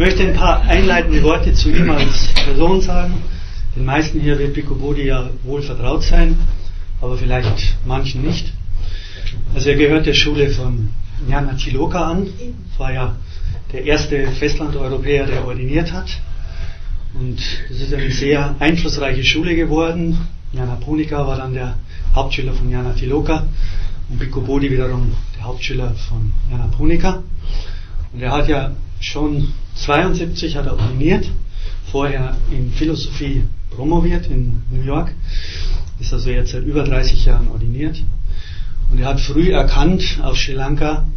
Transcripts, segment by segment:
möchte ein paar einleitende Worte zu ihm als Person sagen. Den meisten hier wird Bhikkhu Bodhi ja wohl vertraut sein, aber vielleicht manchen nicht. Also er gehört der Schule von Jnana-Tiloka an, war ja der erste Festlandeuropäer, der ordiniert hat. Und das ist eine sehr einflussreiche Schule geworden. Jnana-Ponika war dann der Hauptschüler von Jnana-Tiloka und Bhikkhu Bodhi wiederum der Hauptschüler von Jnana-Ponika. Und er hat ja schon 72 hat er ordiniert, vorher in Philosophie promoviert in New York, ist also jetzt seit über 30 Jahren ordiniert. Und er hat früh erkannt auf Sri Lanka,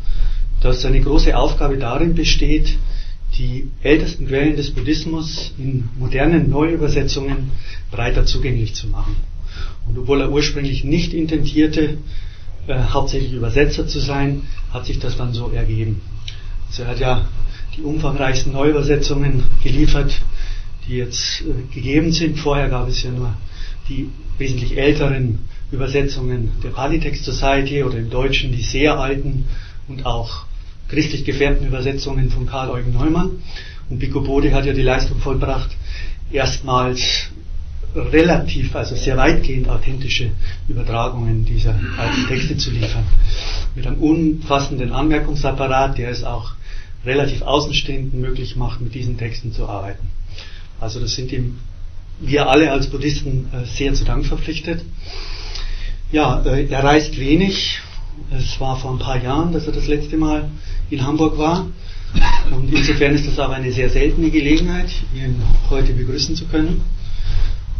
dass seine große Aufgabe darin besteht, die ältesten Quellen des Buddhismus in modernen Neuübersetzungen breiter zugänglich zu machen. Und obwohl er ursprünglich nicht intentierte, hauptsächlich Übersetzer zu sein, hat sich das dann so ergeben. Also er hat ja die umfangreichsten Neuübersetzungen geliefert, die jetzt gegeben sind. Vorher gab es ja nur die wesentlich älteren Übersetzungen der Pali Text Society oder im Deutschen die sehr alten und auch christlich gefärbten Übersetzungen von Karl Eugen Neumann. Und Bhikkhu Bodhi hat ja die Leistung vollbracht, erstmals relativ, also sehr weitgehend authentische Übertragungen dieser alten Texte zu liefern. Mit einem umfassenden Anmerkungsapparat, der es auch relativ Außenstehenden möglich macht, mit diesen Texten zu arbeiten. Also das sind ihm wir alle als Buddhisten sehr zu Dank verpflichtet. Ja, er reist wenig. Es war vor ein paar Jahren, dass er das letzte Mal in Hamburg war. Und insofern ist das aber eine sehr seltene Gelegenheit, ihn heute begrüßen zu können.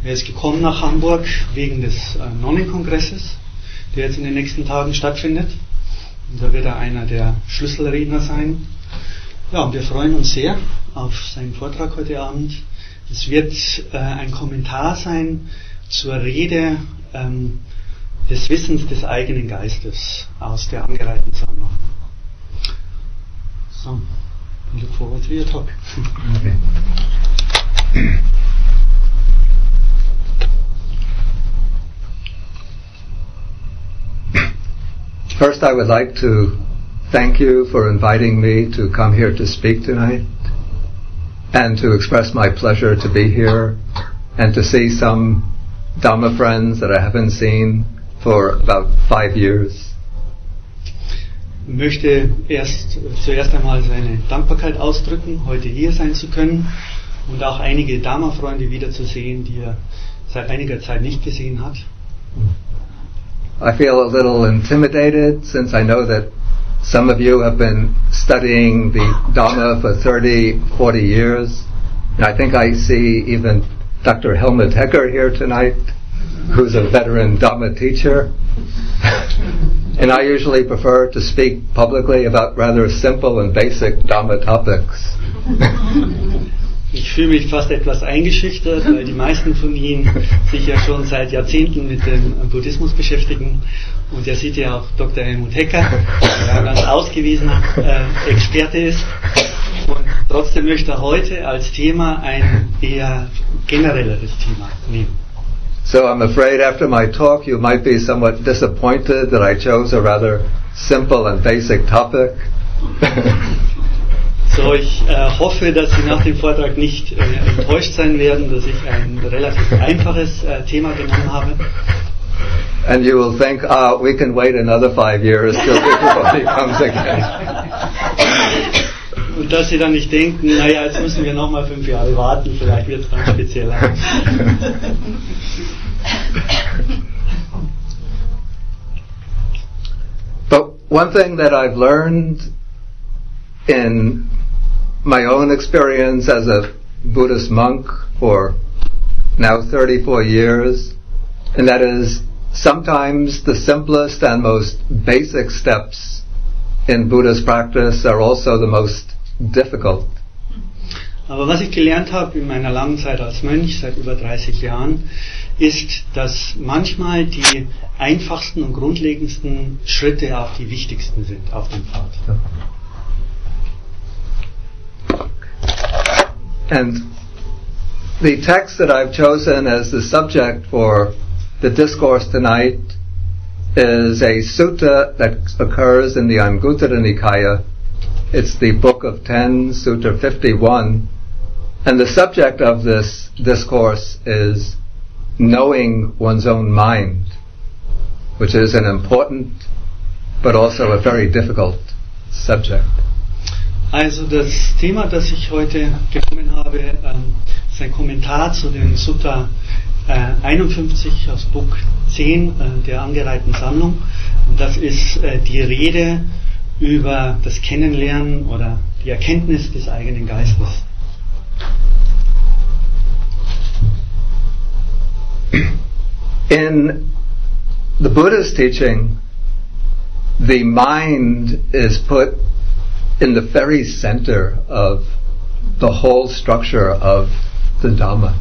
Er ist gekommen nach Hamburg wegen des Nonnenkongresses, der jetzt in den nächsten Tagen stattfindet. Und da wird er einer der Schlüsselredner sein. Ja, und wir freuen uns sehr auf seinen Vortrag heute Abend. Es wird ein Kommentar sein zur Rede des Wissens des eigenen Geistes aus der angereihten Sammlung. So, I look forward to your talk. Okay. First, I would like to thank you for inviting me to come here to speak tonight and to express my pleasure to be here and to see some Dhamma friends that I haven't seen for about 5 years. Ich möchte zuerst einmal seine Dankbarkeit ausdrücken, heute hier sein zu können und auch einige Dharma-Freunde wiederzusehen, die er seit einiger Zeit nicht gesehen hat. I feel a little intimidated since I know that some of you have been studying the Dhamma for 30, 40 years. And I think I see even Dr. Helmut Hecker here tonight, who's a veteran Dhamma teacher. And I usually prefer to speak publicly about rather simple and basic Dhamma topics. Ich fühle mich fast etwas eingeschüchtert, weil die meisten von Ihnen sich ja schon seit Jahrzehnten mit dem Buddhismus beschäftigen. Und er sieht ja auch Dr. Helmut Hecker, der ein ganz ausgewiesener Experte ist. Und trotzdem möchte er heute als Thema ein eher generelleres Thema nehmen. So I'm afraid after my talk you might be somewhat disappointed that I chose a rather simple and basic topic. So, ich hoffe, dass Sie nach dem Vortrag nicht enttäuscht sein werden, dass ich ein relativ einfaches Thema genommen habe. And you will think, we can wait another 5 years till Bhikkhu Bodhi comes again. Und dass Sie dann nicht denken, naja, jetzt müssen wir nochmal 5 Jahre warten, vielleicht wird es dann spezieller. But one thing that I've learned in my own experience as a Buddhist monk for now 34 years, and that is sometimes the simplest and most basic steps in Buddhist practice are also the most difficult. Aber was ich gelernt habe in meiner langen Zeit als Mönch, seit über 30 Jahren, ist, dass manchmal die einfachsten und grundlegendsten Schritte auch die wichtigsten sind auf dem Pfad. And the text that I've chosen as the subject for the discourse tonight is a sutta that occurs in the Anguttara Nikaya It's the Book of 10, Sutta 51, and the subject of this discourse is knowing one's own mind, which is an important but also a very difficult subject. Also das Thema, das ich heute genommen habe, ist ein Kommentar zu dem Sutta 51 aus Buch 10 der angereihten Sammlung. Und das ist die Rede über das Kennenlernen oder die Erkenntnis des eigenen Geistes. In the Buddha's teaching, the mind is put in the very center of the whole structure of the Dhamma.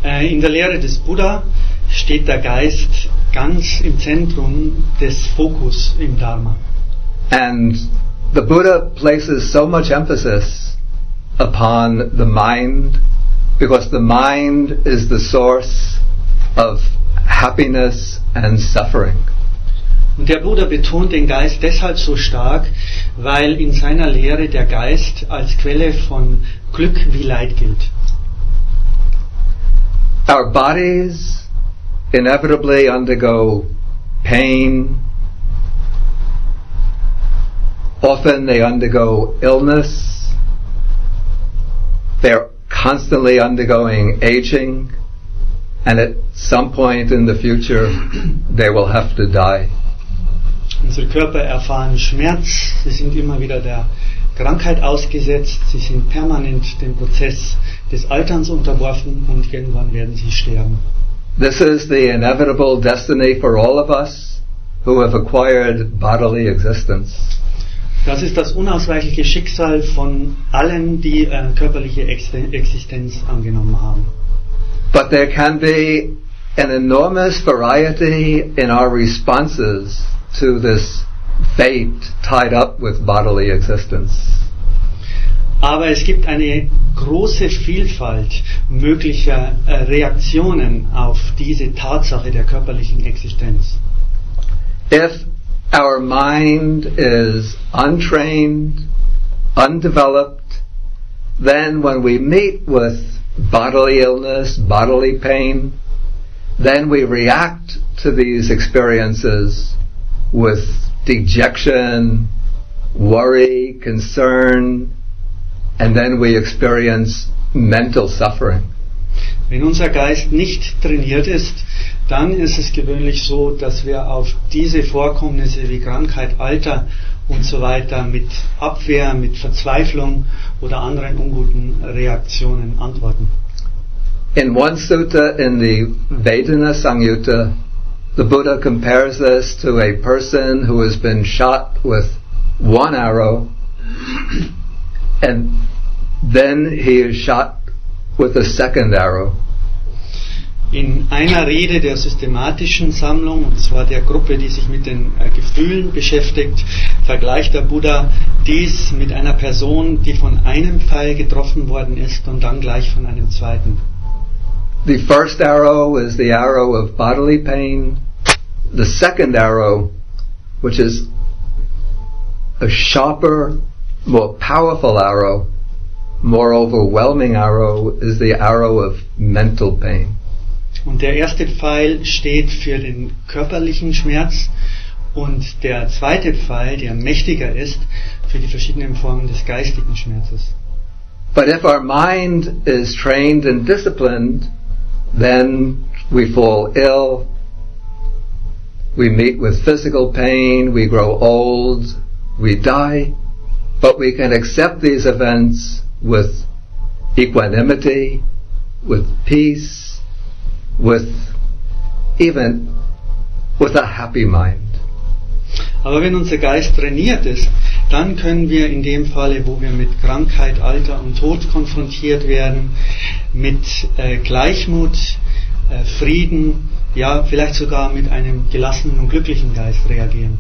In der Lehre des Buddha steht der Geist ganz im Zentrum des Fokus im Dharma. And the Buddha places so much emphasis upon the mind because the mind is the source of happiness and suffering. Und der Buddha betont den Geist deshalb so stark, weil in seiner Lehre der Geist als Quelle von Glück wie Leid gilt. Our bodies inevitably undergo pain. Often they undergo illness. They're constantly undergoing aging. And at some point in the future, they will have to die. Unsere Körper erfahren Schmerz, sie sind immer wieder der Krankheit ausgesetzt, sie sind permanent dem Prozess des Alterns unterworfen und irgendwann werden sie sterben. This is the inevitable destiny for all of us who have acquired bodily existence. Das ist das unausweichliche Schicksal von allen, die körperliche Existenz angenommen haben. But there can be an enormous variety in our responses to this fate tied up with bodily existence. Aber es gibt eine große Vielfalt möglicher Reaktionen auf diese Tatsache der körperlichen Existenz. If our mind is untrained, undeveloped, then when we meet with bodily illness, bodily pain, then we react to these experiences with dejection, worry, concern, and then we experience mental suffering. Wenn unser Geist nicht trainiert ist, dann ist es gewöhnlich so, dass wir auf diese Vorkommnisse wie Krankheit, Alter und so weiter mit Abwehr, mit Verzweiflung oder anderen unguten Reaktionen antworten. In one sutta in the Vedana Samyutta, the Buddha compares this to a person who has been shot with one arrow and then he is shot with a second arrow. In einer Rede der systematischen Sammlung, und zwar der Gruppe, die sich mit den Gefühlen beschäftigt, vergleicht der Buddha dies mit einer Person, die von einem Pfeil getroffen worden ist und dann gleich von einem zweiten. The first arrow is the arrow of bodily pain. The second arrow, which is a sharper, more powerful arrow, more overwhelming arrow, is the arrow of mental pain. Und der erste Pfeil steht für den körperlichen Schmerz und der zweite Pfeil, der mächtiger ist, für die verschiedenen Formen des geistigen Schmerzes. But if our mind is trained and disciplined, then we fall ill, we meet with physical pain, we grow old, we die, but we can accept these events with equanimity, with peace, with a happy mind. Aber wenn unser Geist trainiert ist, dann können wir in dem Falle, wo wir mit Krankheit, Alter und Tod konfrontiert werden, mit Gleichmut, Frieden, ja vielleicht sogar mit einem gelassenen und glücklichen Geist reagieren.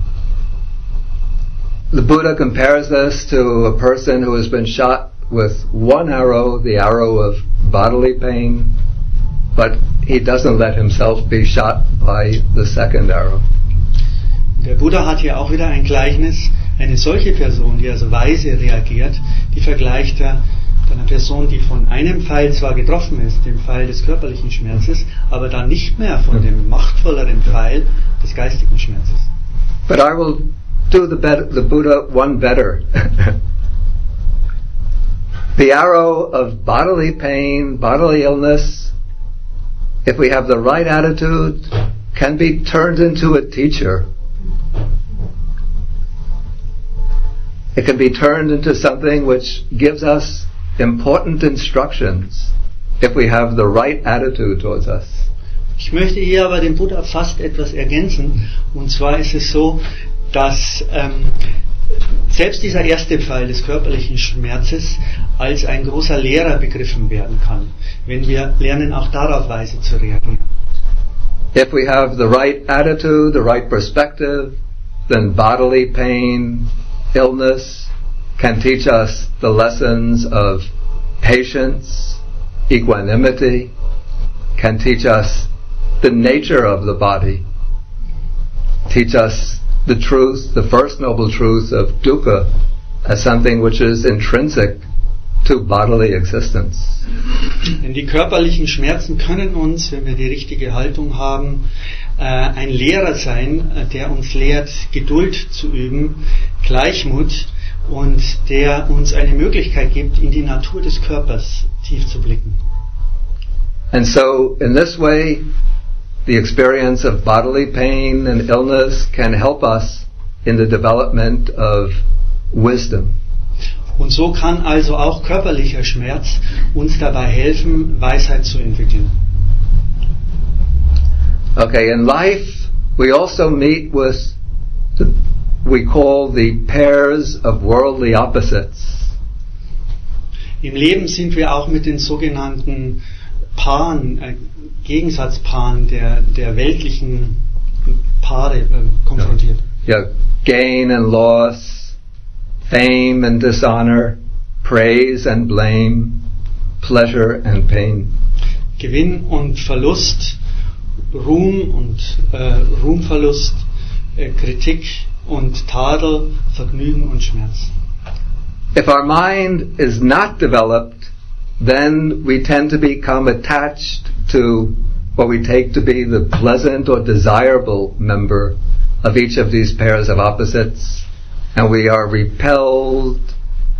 The Buddha compares this to a person who has been shot with one arrow, the arrow of bodily pain, but he doesn't let himself be shot by the second arrow. Der Buddha hat hier auch wieder ein Gleichnis Eine solche Person, die also weise reagiert, die vergleicht er mit einer Person, die von einem Pfeil zwar getroffen ist, dem Pfeil des körperlichen Schmerzes, aber dann nicht mehr von dem machtvolleren Pfeil des geistigen Schmerzes. But I will do the Buddha one better. The arrow of bodily pain, bodily illness, if we have the right attitude, can be turned into a teacher. It can be turned into something which gives us important instructions if we have the right attitude towards us. Ich möchte hier aber dem Buddha fast etwas ergänzen. Und zwar ist es so, dass selbst dieser erste Pfeil des körperlichen Schmerzes als ein großer Lehrer begriffen werden kann, wenn wir lernen, auch darauf weise zu reagieren. If we have the right attitude, the right perspective, then bodily pain, illness can teach us the lessons of patience, equanimity, can teach us the nature of the body, teach us the truth, the first noble truth of dukkha as something which is intrinsic to bodily existence. Denn die körperlichen Schmerzen können uns, wenn wir die richtige Haltung haben, ein Lehrer sein, der uns lehrt, Geduld zu üben, Gleichmut und der uns eine Möglichkeit gibt, in die Natur des Körpers tief zu blicken. And so, in this way, the experience of bodily pain and illness can help us in the development of wisdom. Und so kann also auch körperlicher Schmerz uns dabei helfen, Weisheit zu entwickeln. Okay, in life we also meet with we call the pairs of worldly opposites. Im Leben sind wir auch mit den sogenannten Paaren, Gegensatzpaaren der weltlichen Paare konfrontiert. Yeah, gain and loss, fame and dishonor, praise and blame, pleasure and pain. Gewinn und Verlust, Ruhm und Ruhmverlust, Kritik und Tadel, Vergnügen und Schmerz. If our mind is not developed, then we tend to become attached to what we take to be the pleasant or desirable member of each of these pairs of opposites, and we are repelled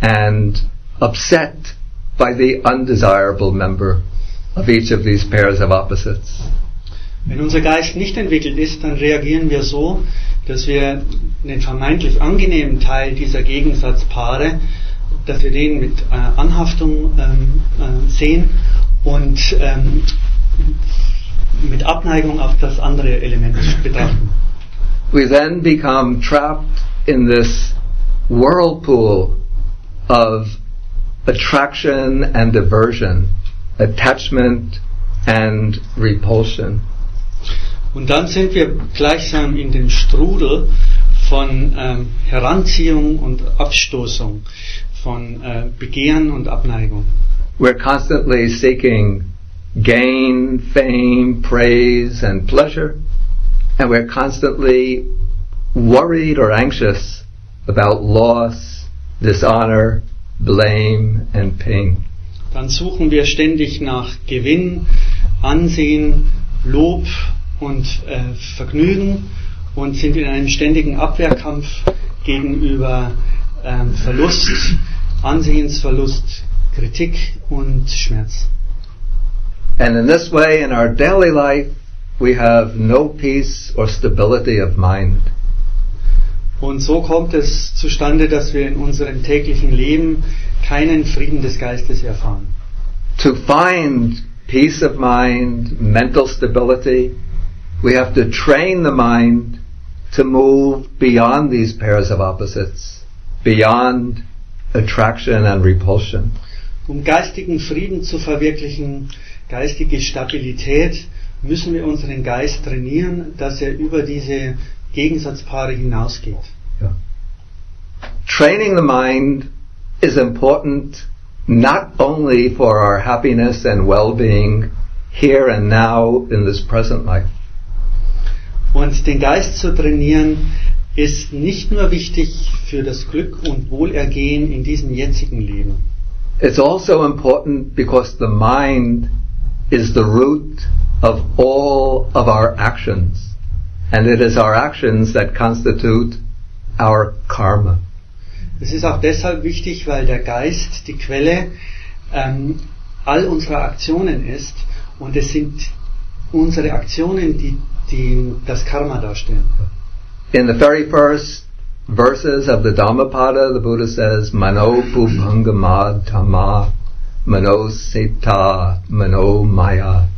and upset by the undesirable member of each of these pairs of opposites. Wenn unser Geist nicht entwickelt ist, dann reagieren wir so, dass wir den vermeintlich angenehmen Teil dieser Gegensatzpaare, dass wir den mit Anhaftung sehen und mit Abneigung auf das andere Element betrachten. We then become trapped in this whirlpool of attraction and aversion, attachment and repulsion. Und dann sind wir gleichsam in dem Strudel von Heranziehung und Abstoßung, von Begehren und Abneigung. We're constantly seeking gain, fame, praise and pleasure, and we're constantly worried or anxious about loss, dishonor, blame and pain. Dann suchen wir ständig nach Gewinn, Ansehen, Lob und Vergnügen und sind in einem ständigen Abwehrkampf gegenüber Verlust, Ansehensverlust, Kritik und Schmerz. And in this way, in our daily life, we have no peace or stability of mind. Und so kommt es zustande, dass wir in unserem täglichen Leben keinen Frieden des Geistes erfahren. To find peace of mind, mental stability, we have to train the mind to move beyond these pairs of opposites, beyond attraction and repulsion. Um geistigen Frieden zu verwirklichen, geistige Stabilität, müssen wir unseren Geist trainieren, dass er über diese Gegensatzpaare hinausgeht. Yeah. Training the mind is important not only for our happiness and well-being here and now in this present life. Und den Geist zu trainieren ist nicht nur wichtig für das Glück und Wohlergehen in diesem jetzigen Leben. It's also important because the mind is the root of all of our actions. And it is our actions that constitute our karma. Es ist auch deshalb wichtig, weil der Geist die Quelle all unserer Aktionen ist und es sind unsere Aktionen, die das Karma darstellen. In the very first verses of the Dhammapada, the Buddha says, Mano Bhupangama Dhamma, Mano Seta, Mano Maya.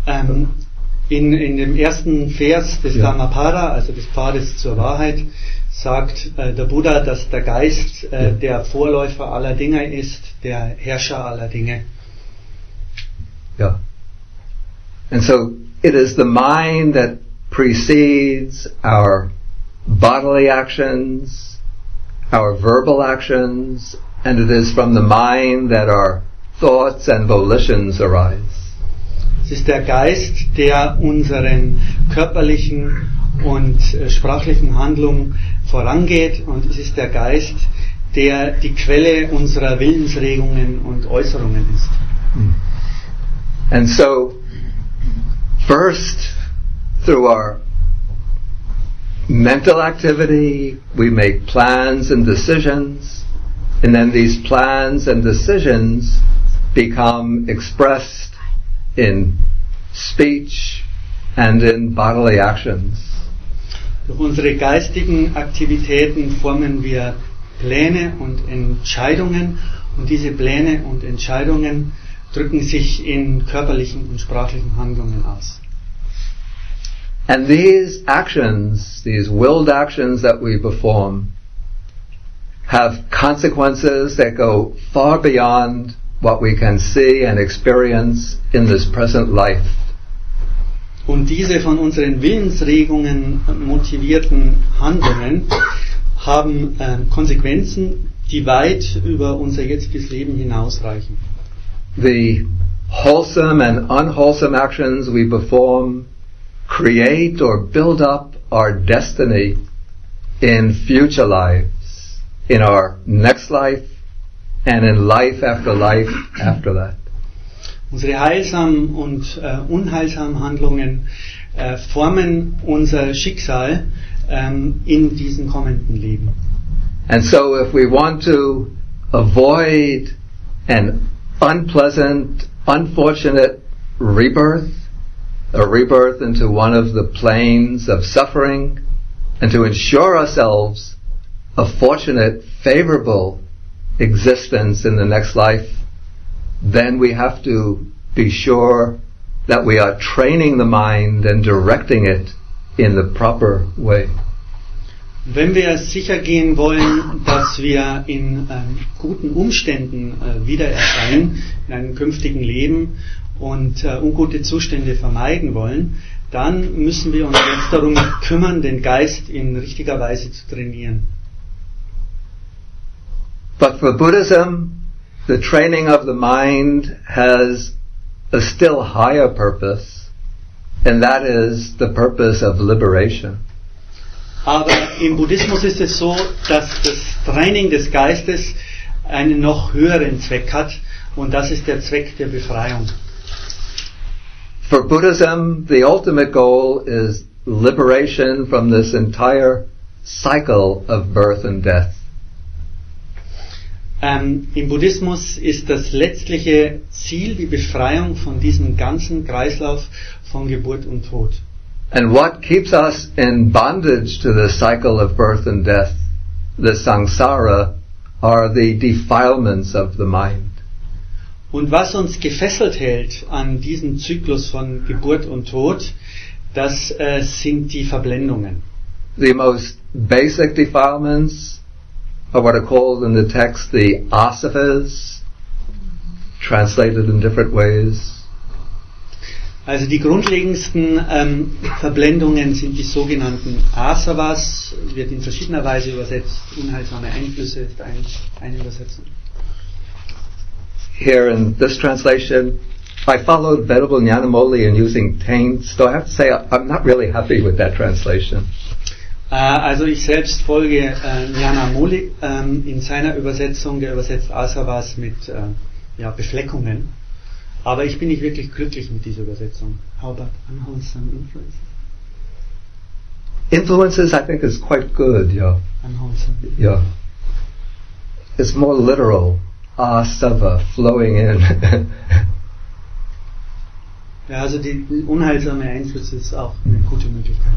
In dem ersten Vers des Dhammapada, also des Pfades zur Wahrheit, sagt der Buddha, dass der Geist der Vorläufer aller Dinge ist, der Herrscher aller Dinge. Yeah. And so it is the mind that precedes our bodily actions, our verbal actions, and it is from the mind that our thoughts and volitions arise. Es ist der Geist, der unseren körperlichen und sprachlichen Handlungen vorangeht, und es ist der Geist, der die Quelle unserer Willensregungen und Äußerungen ist. And so, first, through our mental activity, we make plans and decisions, and then these plans and decisions become expressed in speech and in bodily actions. Durch unsere geistigen Aktivitäten formen wir Pläne und Entscheidungen, und diese Pläne und Entscheidungen drücken sich in körperlichen und sprachlichen Handlungen aus. And these actions, these willed actions that we perform, have consequences that go far beyond what we can see and experience in this present life. Und diese von unseren Willensregungen motivierten Handlungen haben Konsequenzen, die weit über unser jetziges Leben hinausreichen. The wholesome and unwholesome actions we perform create or build up our destiny in future lives, in our next life, and in life after that. Unsere heilsamen und unheilsamen Handlungen formen unser Schicksal in diesem kommenden Leben. And so if we want to avoid an unpleasant, unfortunate rebirth, a rebirth into one of the planes of suffering, and to ensure ourselves a fortunate, favorable existence in the next life, then we have to be sure that we are training the mind and directing it in the proper way. Wenn wir sicher gehen wollen, dass wir in guten Umständen wieder erscheinen, in einem künftigen Leben, und ungute Zustände vermeiden wollen, dann müssen wir uns jetzt darum kümmern, den Geist in richtiger Weise zu trainieren. But for Buddhism, the training of the mind has a still higher purpose, and that is the purpose of liberation. Aber im Buddhismus ist es so, dass das Training des Geistes einen noch höheren Zweck hat, und das ist der Zweck der Befreiung. For Buddhism, the ultimate goal is liberation from this entire cycle of birth and death. Im Buddhismus ist das letztliche Ziel die Befreiung von diesem ganzen Kreislauf von Geburt und Tod. And what keeps us in bondage to the cycle of birth and death, the samsara, are the defilements of the mind. Und was uns gefesselt hält an diesem Zyklus von Geburt und Tod, das sind die Verblendungen. The most basic defilements are what are called in the text the asavas, translated in different ways. Also die grundlegendsten Verblendungen sind die sogenannten Asavas, wird in verschiedener Weise übersetzt. Unheilsame Einflüsse ist eine Übersetzung. Here in this translation, I followed Venerable Nyanamoli in using taints, though I have to say I'm not really happy with that translation. Also ich selbst folge Jana Moli in seiner Übersetzung, der übersetzt Asavas mit Befleckungen. Aber ich bin nicht wirklich glücklich mit dieser Übersetzung. How about unwholesome influences? Influences, I think, is quite good, yeah. Unwholesome. Yeah. It's more literal. Asava, flowing in. Ja, also die unheilsame Einflüsse ist auch eine gute Möglichkeit.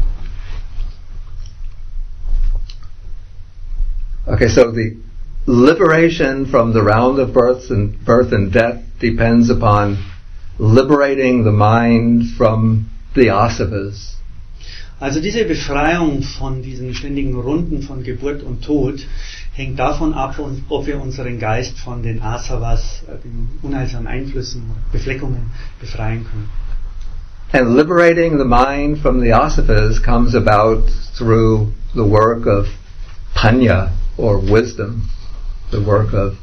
Okay, so the liberation from the round of birth and death depends upon liberating the mind from the asavas. Also diese Befreiung von diesen ständigen Runden von Geburt und Tod hängt davon ab, ob wir unseren Geist von den Asavas, den unheilsamen Einflüssen, Befleckungen befreien können. And liberating the mind from the asavas comes about through the work of panya, or wisdom, the work of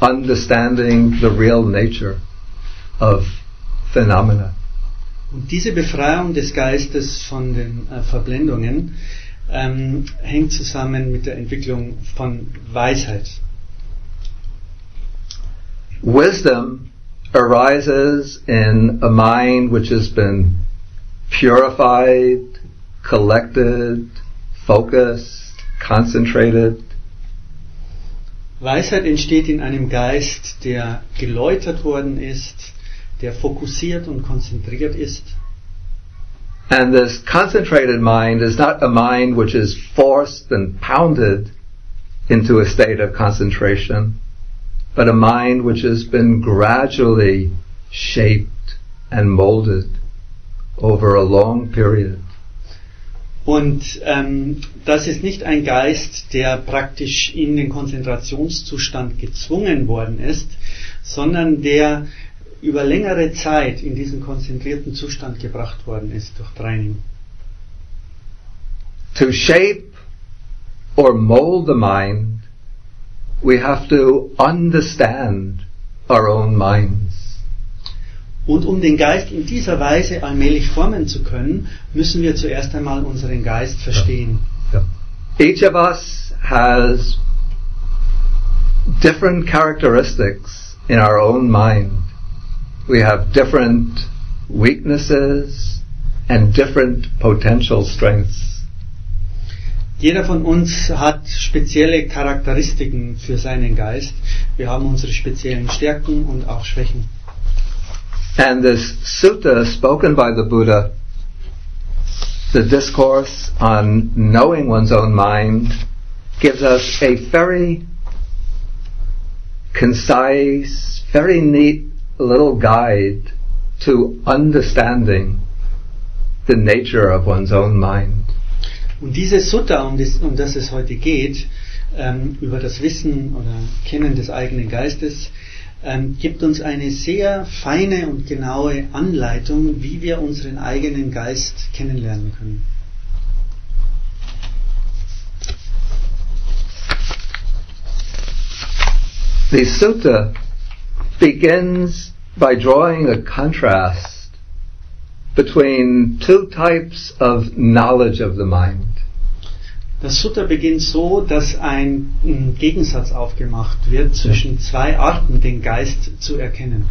understanding the real nature of phenomena. Und diese Befreiung des Geistes von den Verblendungen hängt zusammen mit der Entwicklung von Weisheit. Wisdom arises in a mind which has been purified, collected, focused, concentrated. Weisheit entsteht in einem Geist, der geläutert worden ist, der fokussiert und konzentriert ist. And this concentrated mind is not a mind which is forced and pounded into a state of concentration, but a mind which has been gradually shaped and molded over a long period. Und das ist nicht ein Geist, der praktisch in den Konzentrationszustand gezwungen worden ist, sondern der über längere Zeit in diesen konzentrierten Zustand gebracht worden ist durch Training. To shape or mold the mind, we have to understand our own minds. Und um den Geist in dieser Weise allmählich formen zu können, müssen wir zuerst einmal unseren Geist verstehen. Yeah. Each of us has different characteristics in our own mind. We have different weaknesses and different potential strengths. Jeder von uns hat spezielle Charakteristiken für seinen Geist. Wir haben unsere speziellen Stärken und auch Schwächen. And this sutta spoken by the Buddha, the discourse on knowing one's own mind, gives us a very concise, very neat little guide to understanding the nature of one's own mind. Und diese Sutta, um das es heute geht, über das Wissen oder Kennen des eigenen Geistes, gibt uns eine sehr feine und genaue Anleitung, wie wir unseren eigenen Geist kennenlernen können. The sutta begins by drawing a contrast between two types of knowledge of the mind. Das Sutta beginnt so, dass ein Gegensatz aufgemacht wird zwischen zwei Arten, den Geist zu erkennen.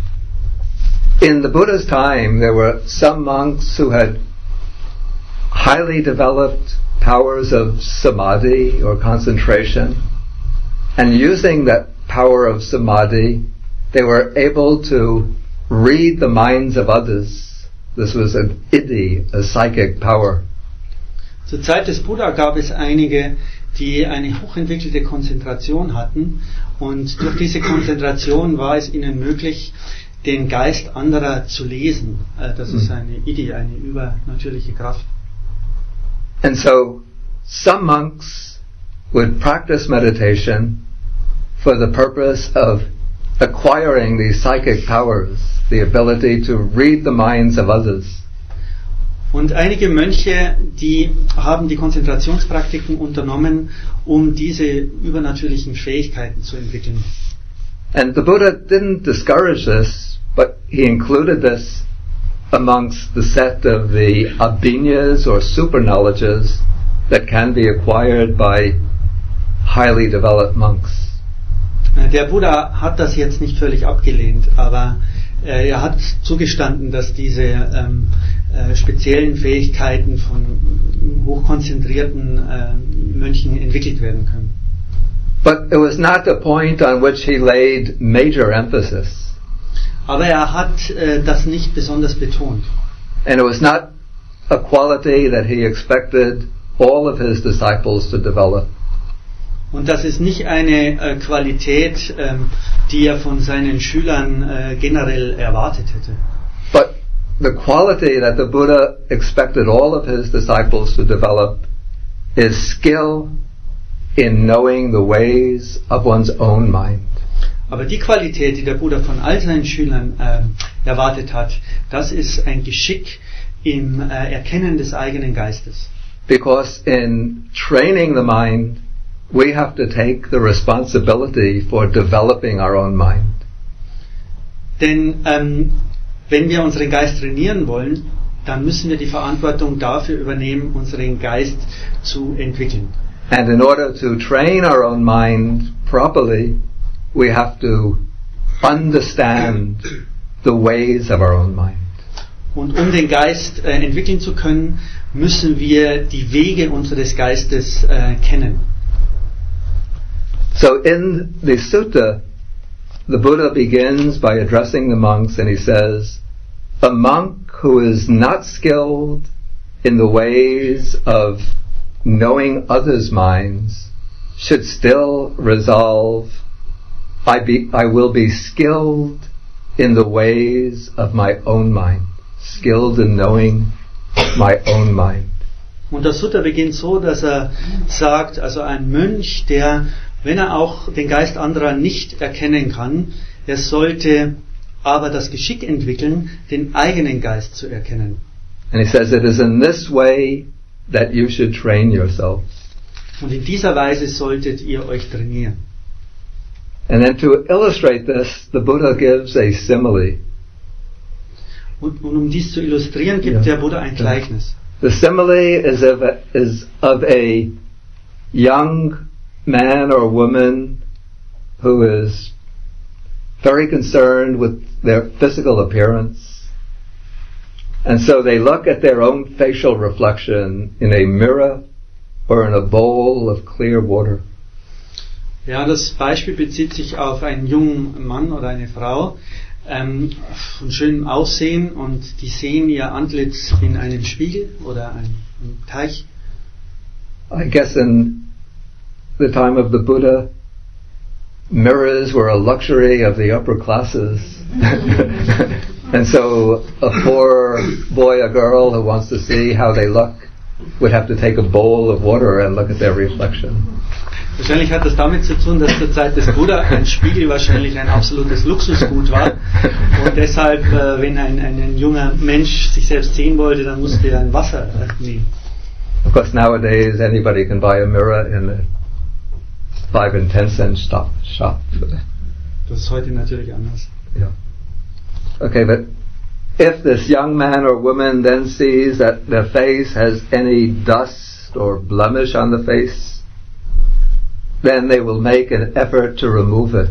In the Buddha's time, there were some monks who had highly developed powers of samadhi or concentration, and using that power of samadhi, they were able to read the minds of others. This was an iddhi, a psychic power. Zur Zeit des Buddha gab es einige, die eine hochentwickelte Konzentration hatten, und durch diese Konzentration war es ihnen möglich, den Geist anderer zu lesen. Das ist eine Idee, eine übernatürliche Kraft. And so some monks would practice meditation for the purpose of acquiring these psychic powers, the ability to read the minds of others. Und einige Mönche, die haben die Konzentrationspraktiken unternommen, um diese übernatürlichen Fähigkeiten zu entwickeln. And the Buddha didn't discourage this, but he included this amongst the set of the abhinyas or super knowledges that can be acquired by highly developed monks. Der Buddha hat das jetzt nicht völlig abgelehnt, aber er hat zugestanden, dass diese speziellen Fähigkeiten von hochkonzentrierten Mönchen entwickelt werden können. But it was not the point on which he laid major emphasis. Aber er hat das nicht besonders betont. And it was not a quality that he expected all of his disciples to develop. Und das ist nicht eine Qualität, die er von seinen Schülern generell erwartet hätte. But the quality that the Buddha expected all of his disciples to develop is skill in knowing the ways of one's own mind. Aber die Qualität, die der Buddha von all seinen Schülern erwartet hat, das ist ein Geschick im Erkennen des eigenen Geistes. Because in training the mind, we have to take the responsibility for developing our own mind. Denn wenn wir unseren Geist trainieren wollen, dann müssen wir die Verantwortung dafür übernehmen, unseren Geist zu entwickeln. And in order to train our own mind properly, we have to understand the ways of our own mind. Und um den Geist entwickeln zu können, müssen wir die Wege unseres Geistes kennen. So in the sutta, the Buddha begins by addressing the monks and he says, a monk who is not skilled in the ways of knowing others' minds should still resolve, I will be skilled in the ways of my own mind, skilled in knowing my own mind. Und das Sutta beginnt so, dass er sagt, also ein Mönch, der, wenn er auch den Geist anderer nicht erkennen kann, er sollte aber das Geschick entwickeln, den eigenen Geist zu erkennen. And he says it is in this way that you should train yourself. Und in dieser Weise solltet ihr euch trainieren. And then to illustrate this, the Buddha gives a simile. Und um dies zu illustrieren, gibt der Buddha ein Gleichnis. The simile is of a young man or woman who is very concerned with their physical appearance. And so they look at their own facial reflection in a mirror or in a bowl of clear water. Ja, das Beispiel bezieht sich auf einen jungen Mann oder eine Frau von schönem Aussehen und die sehen ihr Antlitz in einem Spiegel oder einem Teich. I guess in the time of the Buddha, mirrors were a luxury of the upper classes. And so a poor boy or girl who wants to see how they look would have to take a bowl of water and look at their reflection. Wahrscheinlich hat das damit zu tun, dass zur Zeit des Buddha ein Spiegel wahrscheinlich ein absolutes Luxusgut war und deshalb, wenn ein junger Mensch sich selbst sehen wollte, dann musste er ein Wasser nehmen. Of course, nowadays anybody can buy a mirror in a 5 and 10 cent shop. Das ist heute natürlich anders. Yeah. Okay, but if this young man or woman then sees that their face has any dust or blemish on the face, then they will make an effort to remove it.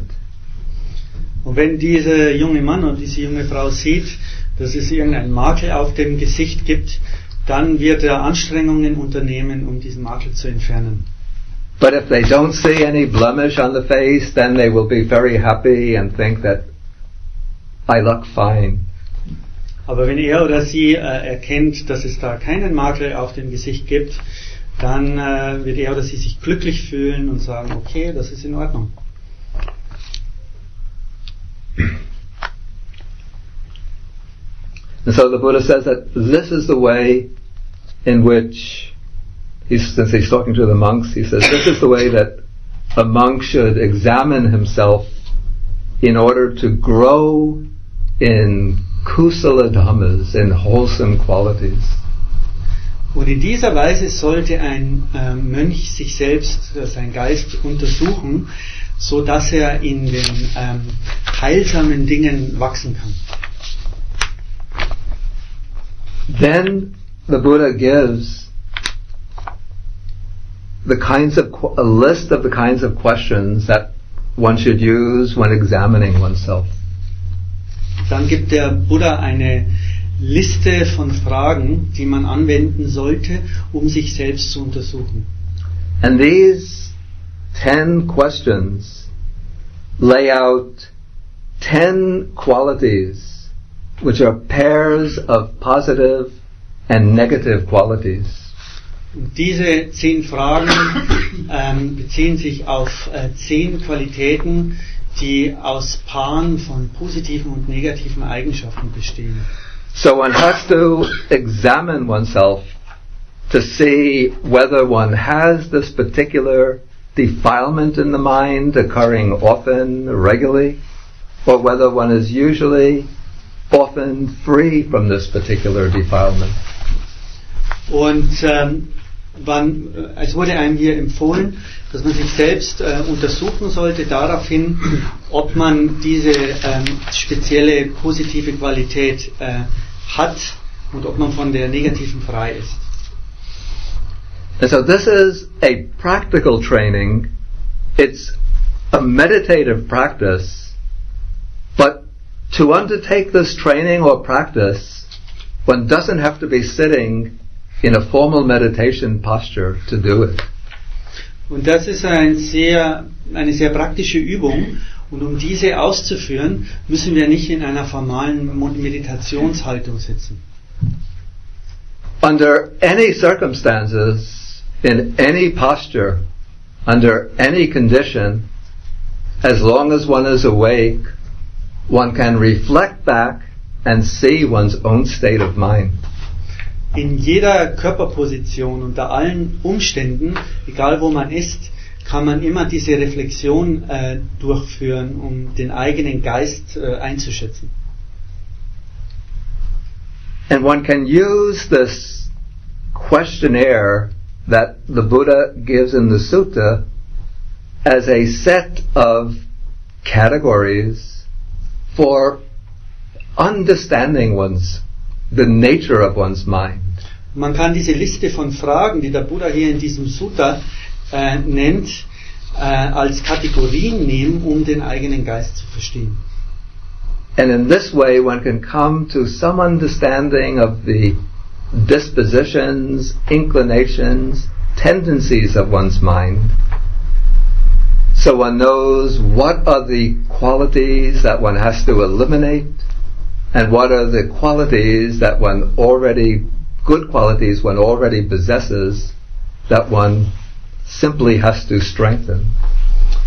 Und wenn dieser junge Mann und diese junge Frau sieht, dass es irgendeinen Makel auf dem Gesicht gibt, dann wird er Anstrengungen unternehmen, um diesen Makel zu entfernen. But if they don't see any blemish on the face, then they will be very happy and think that I look fine. Aber wenn er oder sie erkennt, dass es da keinen Makel auf dem Gesicht gibt, dann wird er oder sie sich glücklich fühlen und sagen, okay, das ist in Ordnung. And so the Buddha says that this is the way in which, since he's talking to the monks, he says this is the way that a monk should examine himself in order to grow in kusala dhammas, in wholesome qualities. Und in dieser Weise sollte ein Mönch sich selbst, sein Geist untersuchen, so dass er in den heilsamen Dingen wachsen kann. Then the Buddha gives a list of the kinds of questions that one should use when examining oneself. Dann gibt der Buddha eine Liste von Fragen, die man anwenden sollte, um sich selbst zu untersuchen. And these 10 questions lay out 10 qualities which are pairs of positive and negative qualities. Und diese 10 Fragen beziehen sich auf 10 Qualitäten, die aus Paaren von positiven und negativen Eigenschaften bestehen. So one has to examine oneself to see whether one has this particular defilement in the mind occurring often, regularly, or whether one is usually often free from this particular defilement. Und es wurde einem hier empfohlen, dass man sich selbst untersuchen sollte daraufhin, ob man diese spezielle positive Qualität hat und ob man von der negativen frei ist. And so this is a practical training. It's a meditative practice. But to undertake this training or practice, one doesn't have to be sitting in a formal meditation posture to do it. Und das ist eine sehr praktische Übung. Und um diese auszuführen, müssen wir nicht in einer formalen Meditationshaltung sitzen. Under any circumstances, in any posture, under any condition, as long as one is awake, one can reflect back and see one's own state of mind. In jeder Körperposition, unter allen Umständen, egal wo man ist, kann man immer diese Reflexion durchführen, um den eigenen Geist einzuschätzen. And one can use this questionnaire that the Buddha gives in the sutta as a set of categories for understanding the nature of one's mind. Man kann diese Liste von Fragen, die der Buddha hier in diesem Sutta nennt, als Kategorien nehmen, um den eigenen Geist zu verstehen. And in this way one can come to some understanding of the dispositions, inclinations, tendencies of one's mind. So one knows what are the qualities that one has to eliminate and what are the qualities that good qualities one already possesses that one simply has to strengthen.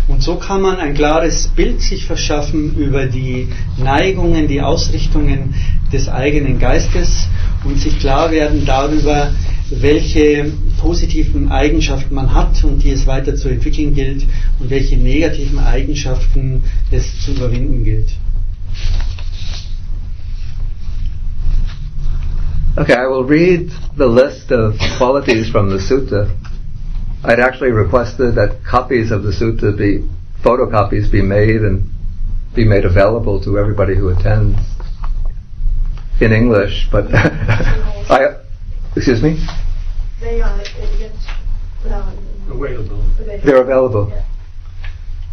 Und so kann man ein klares Bild sich verschaffen über die Neigungen, die Ausrichtungen des eigenen Geistes und sich klar werden darüber, welche positiven Eigenschaften man hat und die es weiter zu entwickeln gilt und welche negativen Eigenschaften es zu überwinden gilt. Okay, I will read the list of qualities from the sutta. I'd actually requested that copies of the sutta photocopies be made and be made available to everybody who attends in English, but excuse me? They are available. They're available.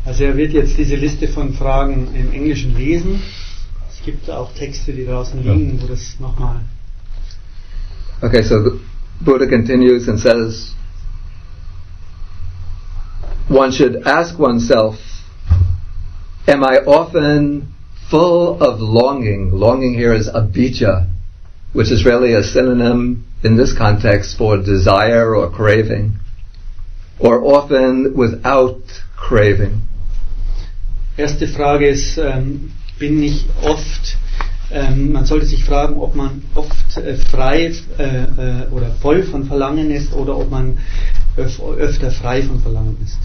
Also wird jetzt diese Liste von Fragen im Englischen lesen. Es gibt auch Texte, die draußen liegen, wo das nochmal... Okay, so the Buddha continues and says, one should ask oneself, am I often full of longing? Longing here is abhijja, which is really a synonym in this context for desire or craving, or often without craving. Erste Frage ist, bin ich oft, man sollte sich fragen, ob man oft frei oder voll von Verlangen ist oder ob man öfter frei von Verlangen ist.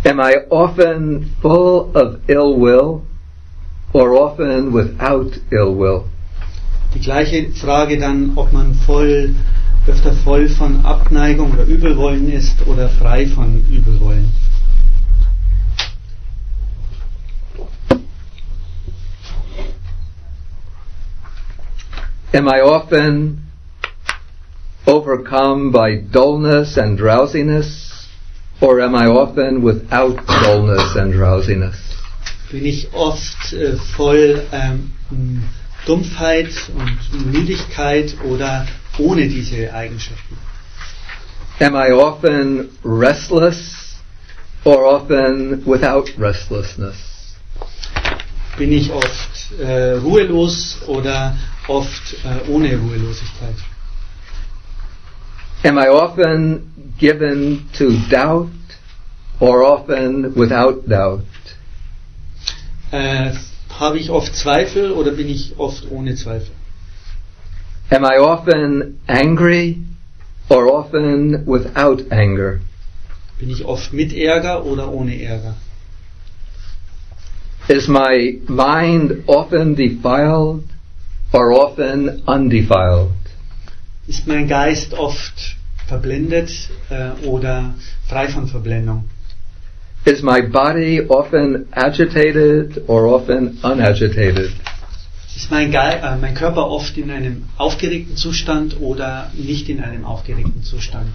Am I often full of ill will or often without ill will? Die gleiche Frage dann, ob man öfter voll von Abneigung oder Übelwollen ist oder frei von Übelwollen. Am I often overcome by dullness and drowsiness Or am I often without dullness and drowsiness? Bin ich oft voll Dumpfheit und Müdigkeit oder ohne diese Eigenschaften? Am I often restless or often without restlessness? Bin ich oft ruhelos oder oft ohne Ruhelosigkeit? Am I often given to doubt or often without doubt? Habe ich oft Zweifel oder bin ich oft ohne Zweifel? Am I often angry or often without anger? Bin ich oft mit Ärger oder ohne Ärger? Is my mind often defiled or often undefiled? Ist mein Geist oft verblendet oder frei von Verblendung? Is my body often agitated or often unagitated? Ist mein Körper oft in einem aufgeregten Zustand oder nicht in einem aufgeregten Zustand?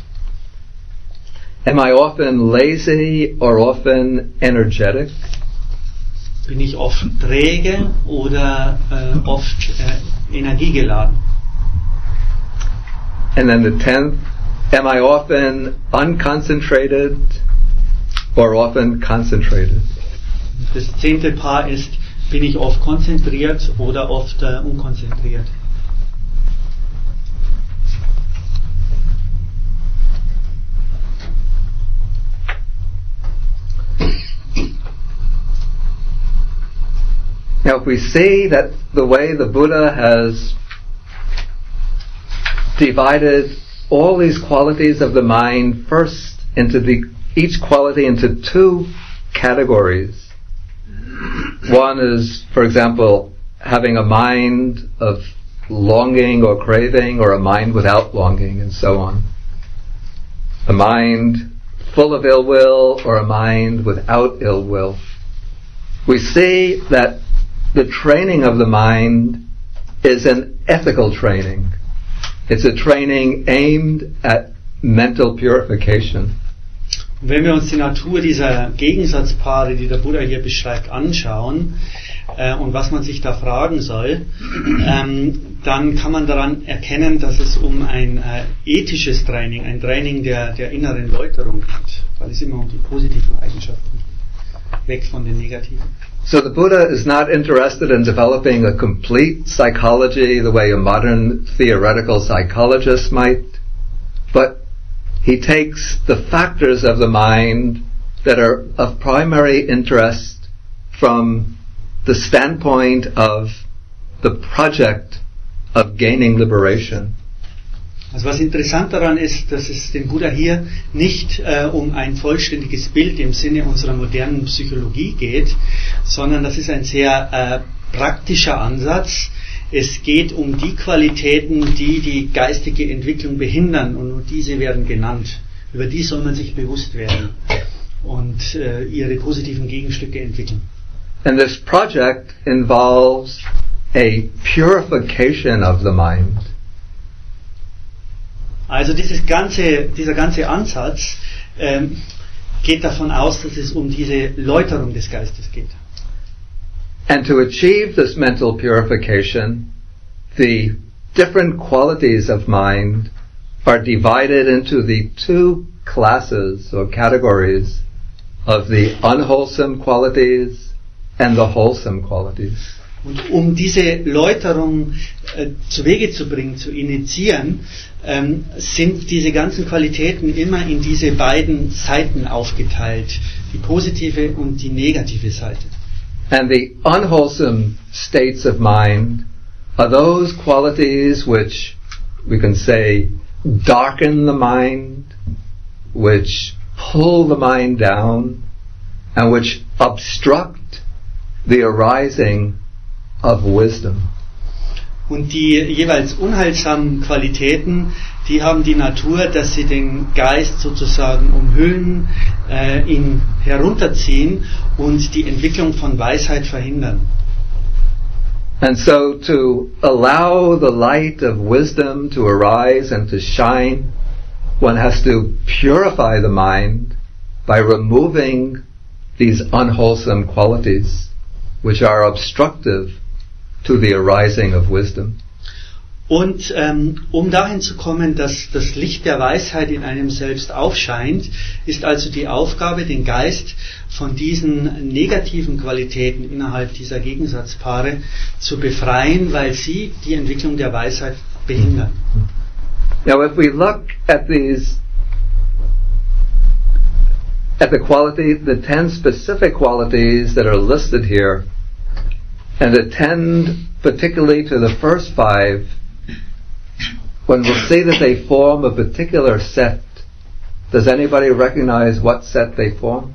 Am I often lazy or often energetic? Bin ich oft träge oder oft energiegeladen? And then the 10th, am I often unconcentrated or often concentrated? Das 10. Paar ist, bin ich oft konzentriert oder oft unkonzentriert? Now if we see that the way the Buddha has divided all these qualities of the mind first into each quality into two categories. One is, for example, having a mind of longing or craving, or a mind without longing, and so on. A mind full of ill will or a mind without ill will. We see that the training of the mind is an ethical training. It's a training aimed at mental purification. Wenn wir uns die Natur dieser Gegensatzpaare, die der Buddha hier beschreibt, anschauen und was man sich da fragen soll, dann kann man daran erkennen, dass es um ein ethisches Training, ein Training der inneren Läuterung geht, weil es immer um die positiven Eigenschaften geht, weg von den negativen. So the Buddha is not interested in developing a complete psychology the way a modern theoretical psychologist might, but he takes the factors of the mind that are of primary interest from the standpoint of the project of gaining liberation. Also was interessant daran ist, dass es dem Buddha hier nicht um ein vollständiges Bild im Sinne unserer modernen Psychologie geht, sondern das ist ein sehr praktischer Ansatz. Es geht um die Qualitäten, die die geistige Entwicklung behindern, und nur diese werden genannt. Über die soll man sich bewusst werden und ihre positiven Gegenstücke entwickeln. And this project involves a purification of the mind. Also dieser ganze Ansatz geht davon aus, dass es um diese Läuterung des Geistes geht. And to achieve this mental purification, the different qualities of mind are divided into the two classes or categories of the unwholesome qualities and the wholesome qualities. Und um diese Läuterung zu Wege zu bringen, zu initiieren, sind diese ganzen Qualitäten immer in diese beiden Seiten aufgeteilt, die positive und die negative Seite. And the unwholesome states of mind are those qualities which we can say darken the mind, which pull the mind down, and which obstruct the arising of wisdom. Und die jeweils unheilsamen Qualitäten, die haben die Natur, dass sie den Geist sozusagen umhüllen, ihn herunterziehen und die Entwicklung von Weisheit verhindern. And so to allow the light of wisdom to arise and to shine, one has to purify the mind by removing these unwholesome qualities which are obstructive to the arising of wisdom. Und um dahin zu kommen, dass das Licht der Weisheit in einem selbst aufscheint, ist also die Aufgabe, den Geist von diesen negativen Qualitäten innerhalb dieser Gegensatzpaare zu befreien, weil sie die Entwicklung der Weisheit behindern. Now, if we look at the quality, the 10 specific qualities that are listed here, and attend particularly to the first 5, when we'll see that they form a particular set, does anybody recognize what set they form?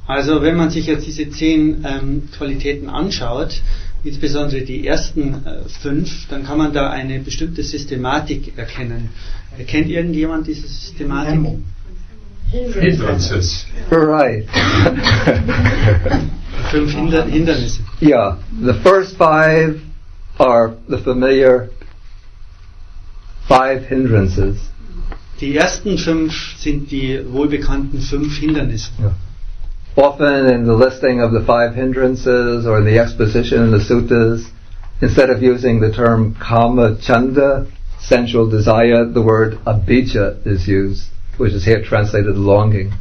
Also wenn man sich jetzt diese 10 Qualitäten anschaut, insbesondere die ersten 5, dann kann man da eine bestimmte Systematik erkennen. Erkennt irgendjemand diese Systematik? Hindernisse. Right. 5 Hindernisse. Yeah, the first 5 are the familiar 5 hindrances. Die ersten 5 sind die wohlbekannten 5 Hindernisse. Yeah. Often in the listing of the 5 hindrances or in the exposition in the suttas, instead of using the term kama chanda, sensual desire, the word abhijja is used, which is here translated longing.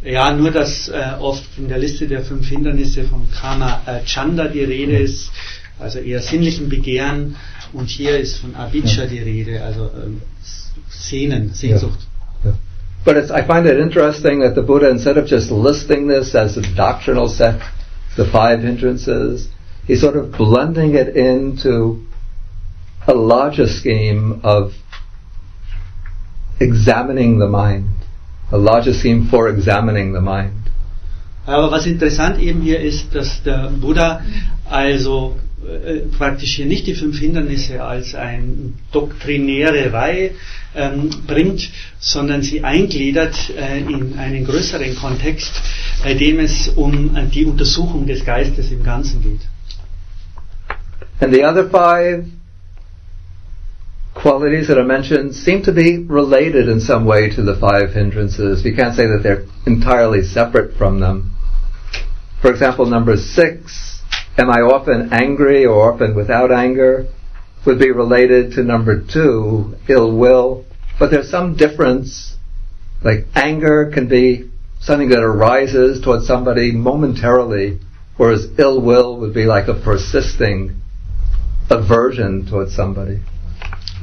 Ja, nur dass oft in der Liste der 5 Hindernisse von Kama Chanda die Rede ist, also eher sinnlichen Begehren, und hier ist von Abhijja die Rede, also Sehnen, Sehnsucht. Yeah. But I find it interesting that the Buddha, instead of just listing this as a doctrinal set, the 5 hindrances, he's sort of blending it into a larger scheme of examining the mind, a larger scheme for examining the mind. Aber was interessant eben hier ist, dass der Buddha also praktisch hier nicht die 5 Hindernisse als eine doktrinäre Reihe bringt, sondern sie eingliedert in einen größeren Kontext, bei dem es um die Untersuchung des Geistes im Ganzen geht. And the other 5 qualities that are mentioned seem to be related in some way to the 5 hindrances. We can't say that they're entirely separate from them. For example, number 6, am I often angry or often without anger, would be related to number 2, ill will. But there's some difference, like anger can be something that arises towards somebody momentarily, whereas ill will would be like a persisting aversion towards somebody.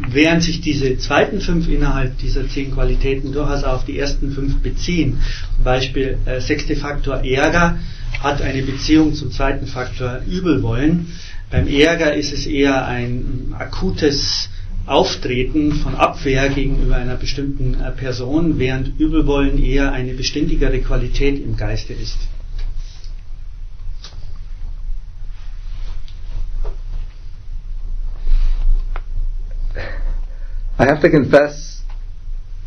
Während sich diese zweiten 5 innerhalb dieser 10 Qualitäten durchaus auf die ersten 5 beziehen, zum Beispiel 6. Faktor Ärger hat eine Beziehung zum zweiten Faktor Übelwollen. Beim Ärger ist es eher ein akutes Auftreten von Abwehr gegenüber einer bestimmten Person, während Übelwollen eher eine beständigere Qualität im Geiste ist. I have to confess,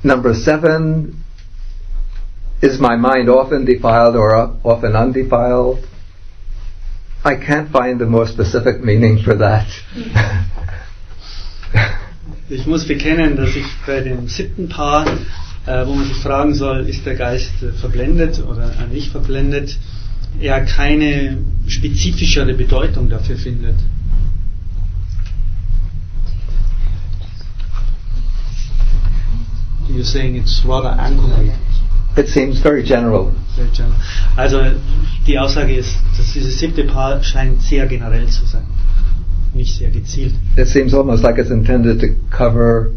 number 7, is my mind often defiled or often undefiled? I can't find a more specific meaning for that. Ich muss bekennen, dass ich bei dem 7. Paar, wo man sich fragen soll, ist der Geist verblendet oder nicht verblendet, eher keine spezifischere Bedeutung dafür findet. You're saying it's rather incomplete. It seems very general. Also die Aussage ist, dass dieses 7. Paar scheint sehr generell zu sein, nicht sehr gezielt. It seems almost like it's intended to cover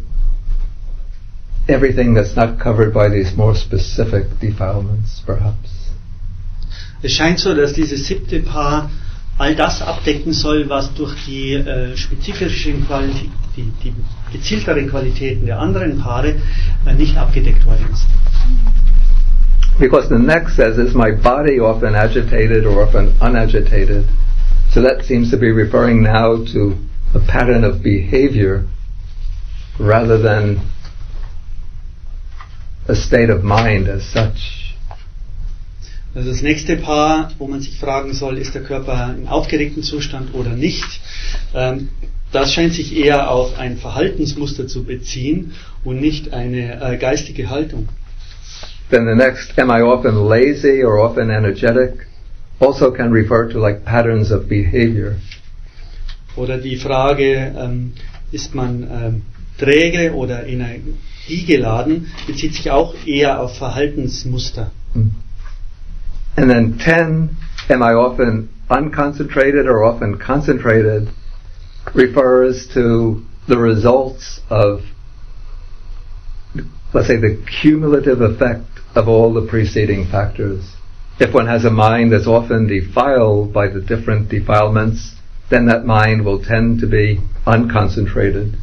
everything that's not covered by these more specific defilements, perhaps. Es scheint so, dass dieses 7. Paar all das abdecken soll, was durch die spezifischen Qualitäten, die gezielteren Qualitäten der anderen Paare nicht abgedeckt worden ist. Because the next says, is my body often agitated or often unagitated? So that seems to be referring now to a pattern of behavior rather than a state of mind as such. Also das nächste Paar, wo man sich fragen soll, ist der Körper im aufgeregten Zustand oder nicht, das scheint sich eher auf ein Verhaltensmuster zu beziehen und nicht eine geistige Haltung. then the next, am I often lazy or often energetic, also can refer to like patterns of behavior. Oder die Frage, ist man träge oder energiegeladen, bezieht sich auch eher auf Verhaltensmuster. And then 10, am I often unconcentrated or often concentrated, refers to the results of, let's say, the cumulative effect of all the preceding factors. If one has a mind that's often defiled by the different defilements, then that mind will tend to be unconcentrated.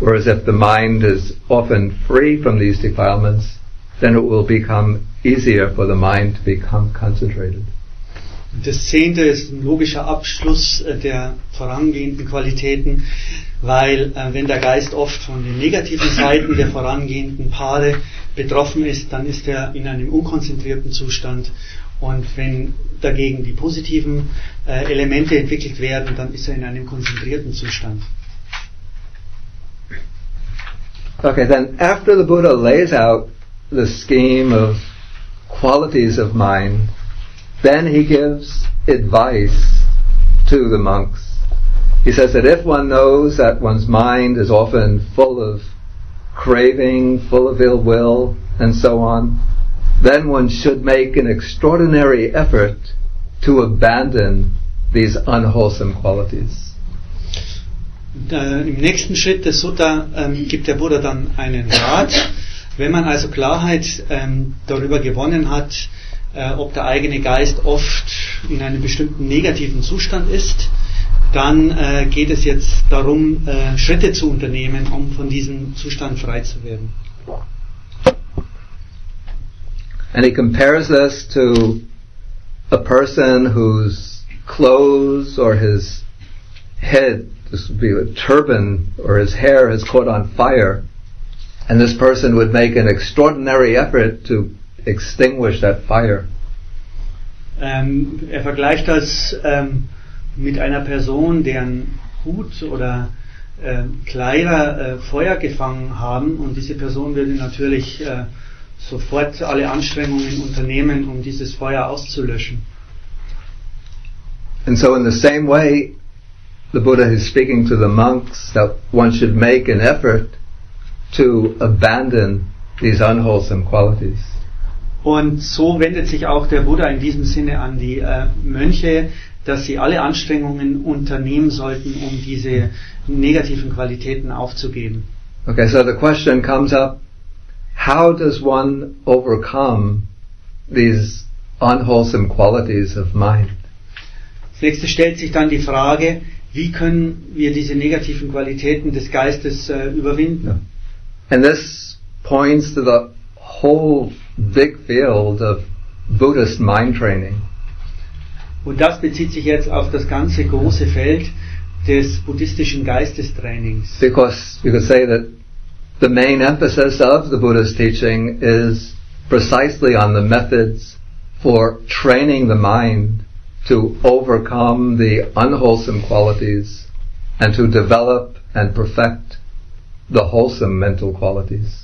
Whereas if the mind is often free from these defilements, then it will become easier for the mind to become concentrated. Das 10. ist ein logischer Abschluss der vorangehenden Qualitäten, weil wenn der Geist oft von den negativen Seiten der vorangehenden Paare betroffen ist, dann ist er in einem unkonzentrierten Zustand. Und wenn dagegen die positiven Elemente entwickelt werden, dann ist er in einem konzentrierten Zustand. Okay, then after the Buddha lays out the scheme of qualities of mind, then he gives advice to the monks. He says that if one knows that one's mind is often full of craving, full of ill will, and so on, then one should make an extraordinary effort to abandon these unwholesome qualities. Im nächsten Schritt des Sutta gibt der Buddha dann einen Rat. Wenn man also Klarheit darüber gewonnen hat, ob der eigene Geist oft in einem bestimmten negativen Zustand ist, dann geht es jetzt darum, Schritte zu unternehmen, um von diesem Zustand frei zu werden. And he compares this to a person whose clothes or his head, this would be a turban, or his hair has caught on fire, and this person would make an extraordinary effort to extinguish that fire. Vergleicht das mit einer Person, deren Hut oder Kleider Feuer gefangen haben, und diese Person würde natürlich sofort alle Anstrengungen unternehmen, um dieses Feuer auszulöschen. And so in the same way, the Buddha is speaking to the monks that one should make an effort to abandon these unwholesome qualities. Und so wendet sich auch der Buddha in diesem Sinne an die Mönche, dass sie alle Anstrengungen unternehmen sollten, um diese negativen Qualitäten aufzugeben. Okay, so the question comes up, how does one overcome these unwholesome qualities of mind? Als nächstes stellt sich dann die Frage, wie können wir diese negativen Qualitäten des Geistes überwinden? Yeah. And this points to the whole big field of Buddhist mind training. Und das bezieht sich jetzt auf das ganze große Feld des buddhistischen Geistestrainings. Because you could say that the main emphasis of the Buddha's teaching is precisely on the methods for training the mind to overcome the unwholesome qualities and to develop and perfect the wholesome mental qualities.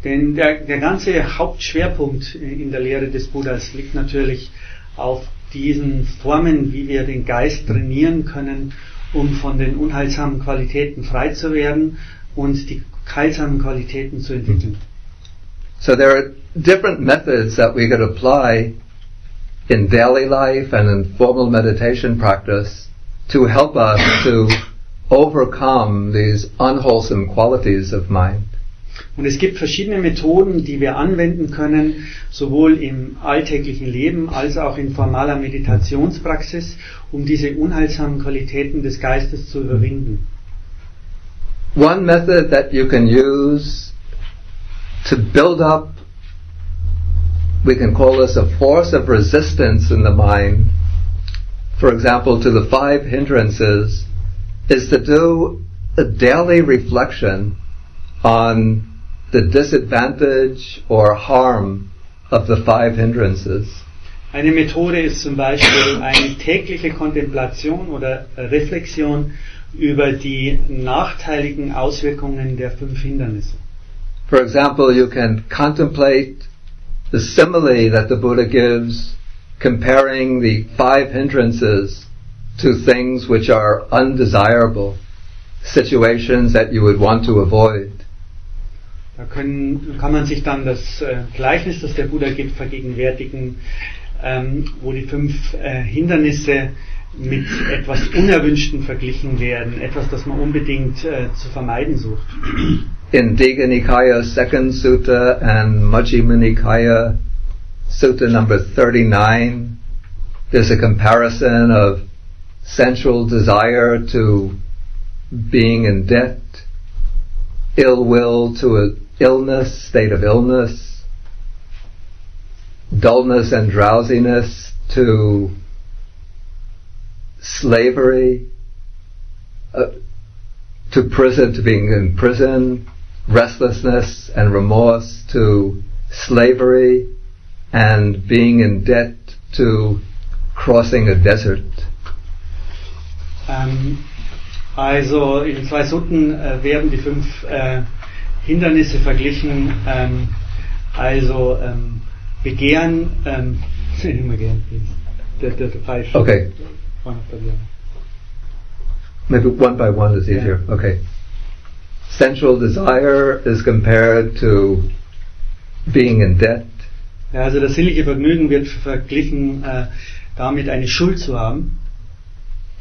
Denn der ganze Hauptschwerpunkt in der Lehre des Buddhas liegt natürlich auf diesen Formen, wie wir den Geist trainieren können, um von den unheilsamen Qualitäten frei zu werden und die heilsamen Qualitäten zu entwickeln. So there are different methods that we could apply in daily life and in formal meditation practice to help us to overcome these unwholesome qualities of mind. Und es gibt verschiedene Methoden, die wir anwenden können, sowohl im alltäglichen Leben als auch in formaler Meditationspraxis, um diese unheilsamen Qualitäten des Geistes zu überwinden. One method that you can use to build up, we can call this a force of resistance in the mind, for example, to the 5 hindrances, is to do a daily reflection on the disadvantage or harm of the 5 hindrances. Eine Methode ist zum Beispiel eine tägliche Kontemplation oder Reflexion über die nachteiligen Auswirkungen der 5 Hindernisse. For example, you can contemplate the simile that the Buddha gives, comparing the 5 hindrances to things which are undesirable, situations that you would want to avoid. Da kann man sich dann das Gleichnis, das der Buddha gibt, vergegenwärtigen, wo die 5 Hindernisse mit etwas Unerwünschten verglichen werden, etwas, das man unbedingt zu vermeiden sucht. In Digha Nikaya 2nd Sutta and Majjhima Nikaya Sutta number 39, there's a comparison of sensual desire to being in debt, ill will to an illness, state of illness, dullness and drowsiness to slavery, to prison, to being in prison, restlessness and remorse to slavery, and being in debt to crossing a desert. Also in 2 Sutten werden die 5 Hindernisse verglichen, Begehren, Okay. Maybe one by one is easier. Yeah. Okay. Sensual desire is compared to being in debt. Ja, also das sinnliche Vergnügen wird verglichen damit, eine Schuld zu haben.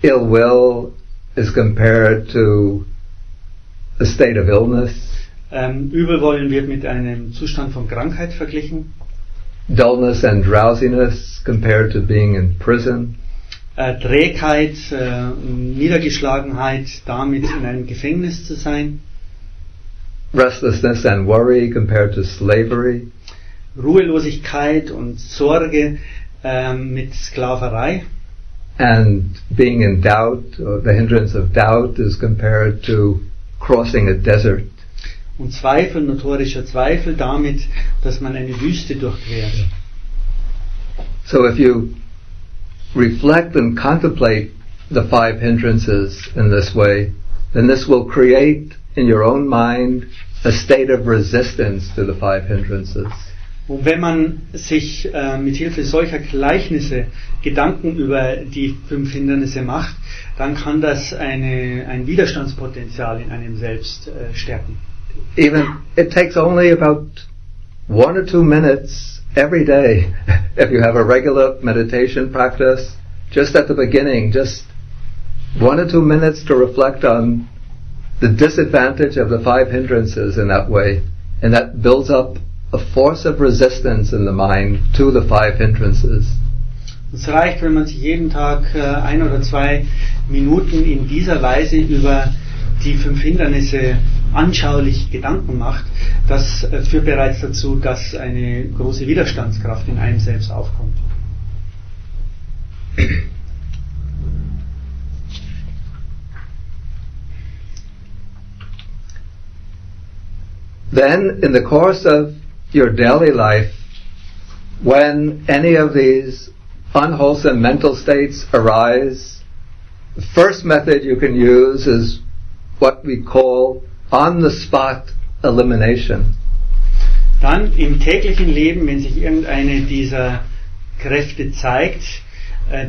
Ill will is compared to a state of illness. Übelwollen wird mit einem Zustand von Krankheit verglichen. Dullness and drowsiness compared to being in prison. Trägheit, Niedergeschlagenheit, damit in einem Gefängnis zu sein. Restlessness and worry compared to slavery. Ruhelosigkeit und Sorge mit Sklaverei. And being in doubt, or the hindrance of doubt, is compared to crossing a desert. Und Zweifel, notorischer Zweifel, damit, dass man eine Wüste durchquert. So if you reflect and contemplate the 5 hindrances in this way, then this will create in your own mind a state of resistance to the 5 hindrances. Und wenn man sich mit Hilfe solcher Gleichnisse Gedanken über die 5 Hindernisse macht, dann kann das ein Widerstandspotenzial in einem selbst stärken. Even it takes only about 1 or 2 minutes every day if you have a regular meditation practice, just at the beginning, just 1 or 2 minutes to reflect on the disadvantage of the 5 hindrances in that way, and that builds up a force of resistance in the mind to the 5 hindrances. Es reicht, wenn man sich jeden Tag 1 oder 2 Minuten in dieser Weise über die 5 Hindernisse anschaulich Gedanken macht. Das führt bereits dazu, dass eine große Widerstandskraft in einem selbst aufkommt. Then, in the course of your daily life, when any of these unwholesome mental states arise, the first method you can use is what we call on-the-spot elimination. Dann im täglichen Leben, wenn sich irgendeine dieser Kräfte zeigt,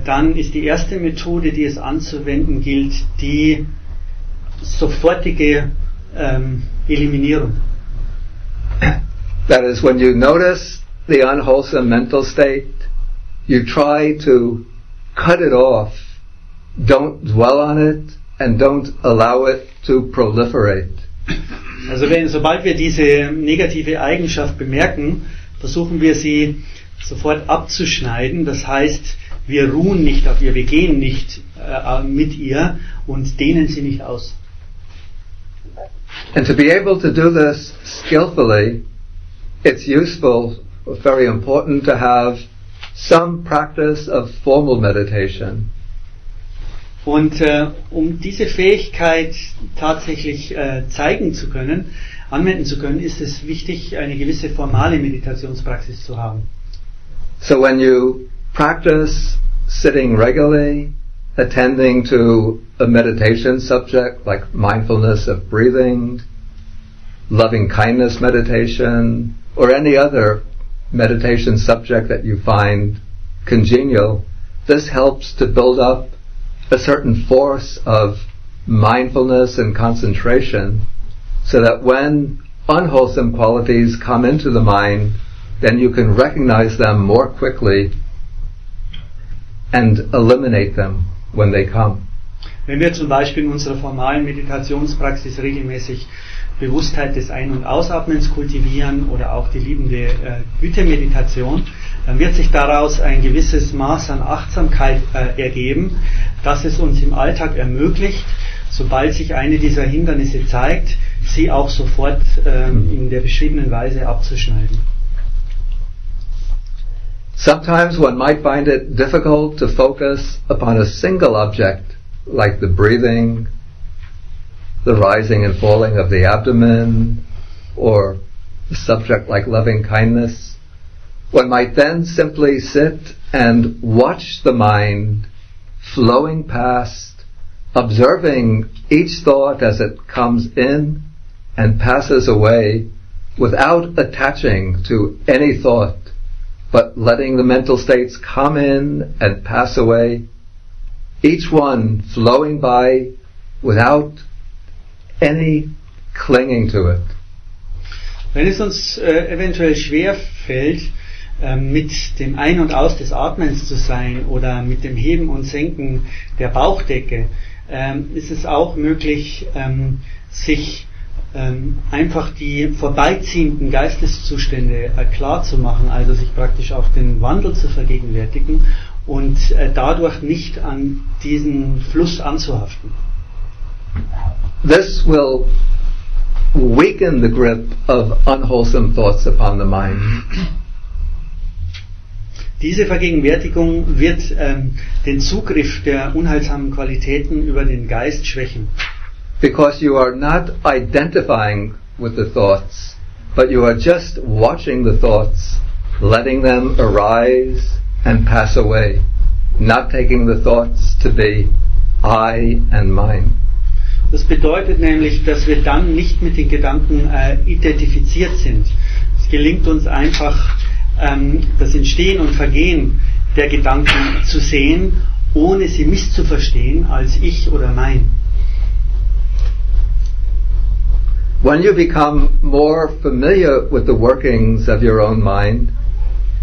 dann ist die erste Methode, die es anzuwenden gilt, die sofortige Eliminierung. That is, when you notice the unwholesome mental state, you try to cut it off. Don't dwell on it and don't allow it to proliferate. Also sobald wir diese negative Eigenschaft bemerken, versuchen wir sie sofort abzuschneiden. Das heißt, wir ruhen nicht auf ihr, wir gehen nicht mit ihr und dehnen sie nicht aus. And to be able to do this skillfully, it's useful, very important to have some practice of formal meditation. Und um diese Fähigkeit tatsächlich zeigen zu können, anwenden zu können, ist es wichtig, eine gewisse formale Meditationspraxis zu haben. So when you practice sitting regularly, attending to a meditation subject like mindfulness of breathing, loving kindness meditation, or any other meditation subject that you find congenial, this helps to build up a certain force of mindfulness and concentration, so that when unwholesome qualities come into the mind, then you can recognize them more quickly and eliminate them when they come. Wenn wir zum Beispiel in unserer formalen Meditationspraxis regelmäßig Bewusstheit des Ein- und Ausatmens kultivieren oder auch die liebende Güte-Meditation, dann wird sich daraus ein gewisses Maß an Achtsamkeit ergeben, das es uns im Alltag ermöglicht, sobald sich eine dieser Hindernisse zeigt, sie auch sofort in der beschriebenen Weise abzuschneiden. Sometimes one might find it difficult to focus upon a single object, like the breathing, the rising and falling of the abdomen, or a subject like loving kindness. One might then simply sit and watch the mind flowing past, observing each thought as it comes in and passes away without attaching to any thought, but letting the mental states come in and pass away, each one flowing by without any clinging to it. Wenn es uns eventuell schwer fällt, mit dem Ein- und Aus des Atmens zu sein oder mit dem Heben und Senken der Bauchdecke, ist es auch möglich, sich einfach die vorbeiziehenden Geisteszustände klar zu machen, also sich praktisch auch den Wandel zu vergegenwärtigen und dadurch nicht an diesen Fluss anzuhaften. This will weaken the grip of unwholesome thoughts upon the mind. Diese Vergegenwärtigung wird den Zugriff der unheilsamen Qualitäten über den Geist schwächen. Because you are not identifying with the thoughts, but you are just watching the thoughts, letting them arise and pass away, not taking the thoughts to be I and mine. Das bedeutet nämlich, dass wir dann nicht mit den Gedanken identifiziert sind. Es gelingt uns einfach, das Entstehen und Vergehen der Gedanken zu sehen, ohne sie misszuverstehen als ich oder mein. When you become more familiar with the workings of your own mind,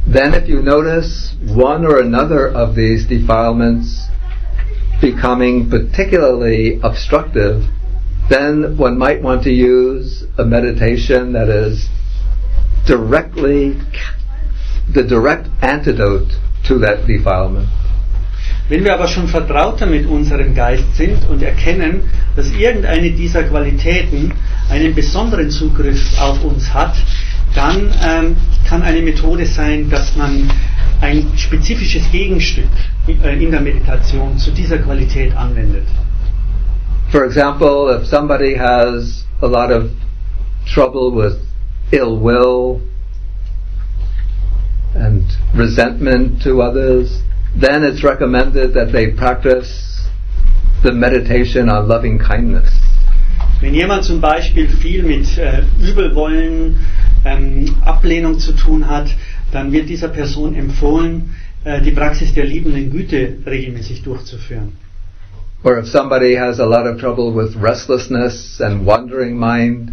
then if you notice one or another of these defilements becoming particularly obstructive, then one might want to use a meditation that is directly the direct antidote to that defilement. Wenn wir aber schon vertrauter mit unserem Geist sind und erkennen, dass irgendeine dieser Qualitäten einen besonderen Zugriff auf uns hat, dann kann eine Methode sein, dass man ein spezifisches Gegenstück in der Meditation zu dieser Qualität anwendet. For example, if somebody has a lot of trouble with ill will and resentment to others, then it's recommended that they practice the meditation on loving kindness. Wenn jemand zum Beispiel viel mit Übelwollen, Ablehnung zu tun hat, dann wird dieser Person empfohlen, die Praxis der liebenden Güte regelmäßig durchzuführen. Or if somebody has a lot of trouble with restlessness and wandering mind,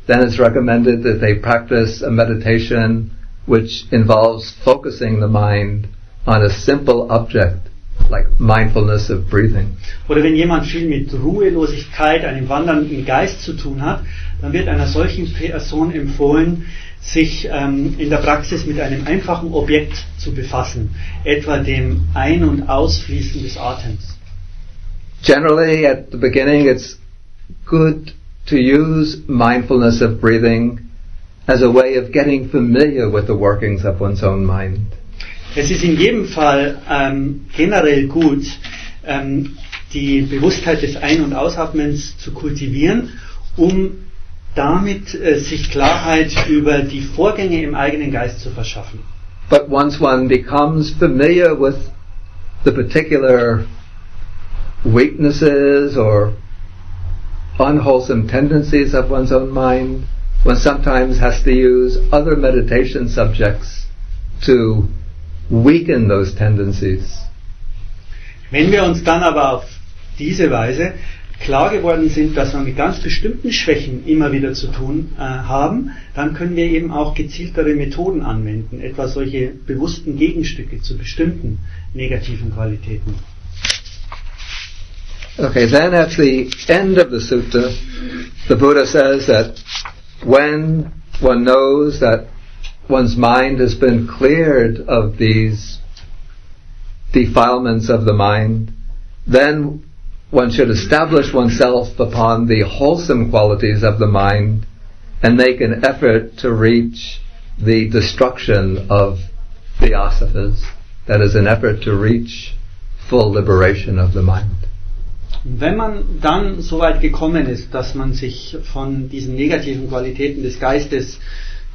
then it's recommended that they practice a meditation which involves focusing the mind on a simple object, like mindfulness of breathing. Oder wenn jemand viel mit Ruhelosigkeit, einem wandernden Geist zu tun hat, dann wird einer solchen Person empfohlen, sich in der Praxis mit einem einfachen Objekt zu befassen, etwa dem Ein- und Ausfließen des Atems. Generally, at the beginning, it's good to use mindfulness of breathing as a way of getting familiar with the workings of one's own mind. Es ist in jedem Fall generell gut, die Bewusstheit des Ein- und Ausatmens zu kultivieren, um damit sich Klarheit über die Vorgänge im eigenen Geist zu verschaffen. But once one becomes familiar with the particular weaknesses or unwholesome tendencies of one's own mind, one sometimes has to use other meditation subjects to weaken those tendencies. Wenn wir uns dann aber auf diese Weise klar geworden sind, dass wir mit ganz bestimmten Schwächen immer wieder zu tun haben, dann können wir eben auch gezieltere Methoden anwenden, etwa solche bewussten Gegenstücke zu bestimmten negativen Qualitäten. Okay, then at the end of the sutta, the Buddha says that when one knows that one's mind has been cleared of these defilements of the mind, then one should establish oneself upon the wholesome qualities of the mind and make an effort to reach the destruction of the asavas. That is, an effort to reach full liberation of the mind. Wenn man dann so weit gekommen ist, dass man sich von diesen negativen Qualitäten des Geistes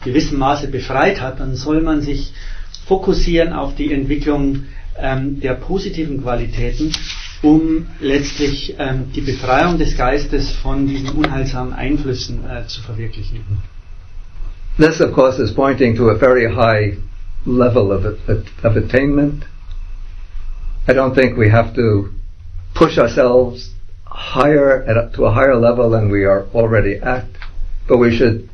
gewissem Maße befreit hat, dann soll man sich fokussieren auf die Entwicklung der positiven Qualitäten, um letztlich die Befreiung des Geistes von diesen unheilsamen Einflüssen zu verwirklichen. This, of course, is pointing to a very high level of attainment. I don't think we have to push ourselves higher to a higher level than we are already at, but we should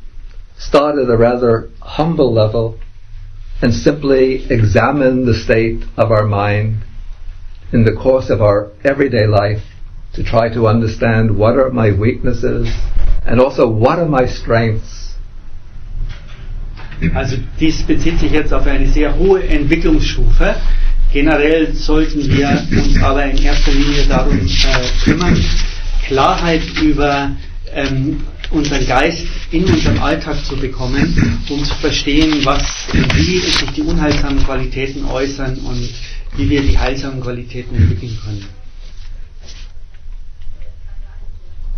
start at a rather humble level and simply examine the state of our mind in the course of our everyday life to try to understand what are my weaknesses and also what are my strengths. Also dies bezieht sich jetzt auf eine sehr hohe Entwicklungsstufe. Generell sollten wir uns aber in erster Linie darum kümmern, Klarheit über unseren Geist in unserem Alltag zu bekommen, um zu verstehen, wie sich die unheilsamen Qualitäten äußern und wie wir die heilsamen Qualitäten entwickeln können.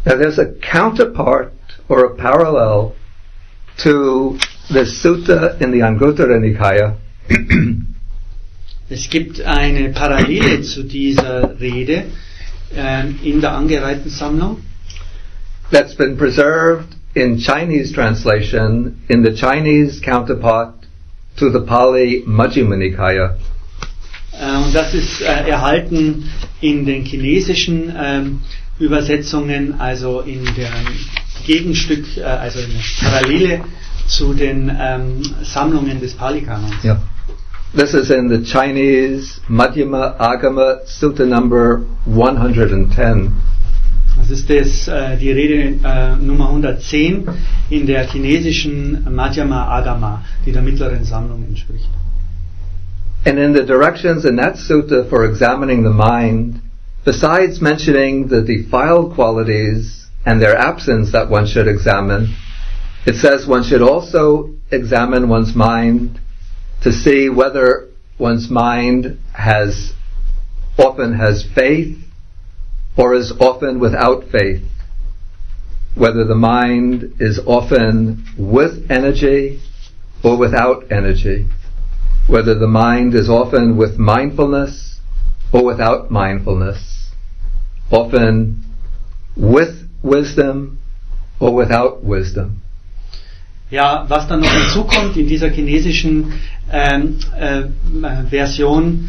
Now there's a counterpart or a parallel to the sutta in the Anguttara Nikaya. Es gibt eine Parallele zu dieser Rede in der angereihten Sammlung. That's been preserved in Chinese translation in the Chinese counterpart to the Pali Majjhima Nikaya. Und das ist erhalten in den chinesischen Übersetzungen, also in der Gegenstück, also in der Parallele zu den Sammlungen des Pali-Kanons. Yeah. This is in the Chinese Madhyama Agama Sutta number 110. Das ist die Rede Nummer 110 in der chinesischen Madhyama Agama, die der mittleren Sammlung entspricht. And in the directions in that sutta for examining the mind, besides mentioning the defiled qualities and their absence that one should examine, it says one should also examine one's mind to see whether one's mind often has faith or is often without faith, whether the mind is often with energy or without energy, whether the mind is often with mindfulness or without mindfulness, often with wisdom or without wisdom. Ja, was dann noch hinzukommt in dieser chinesischen Version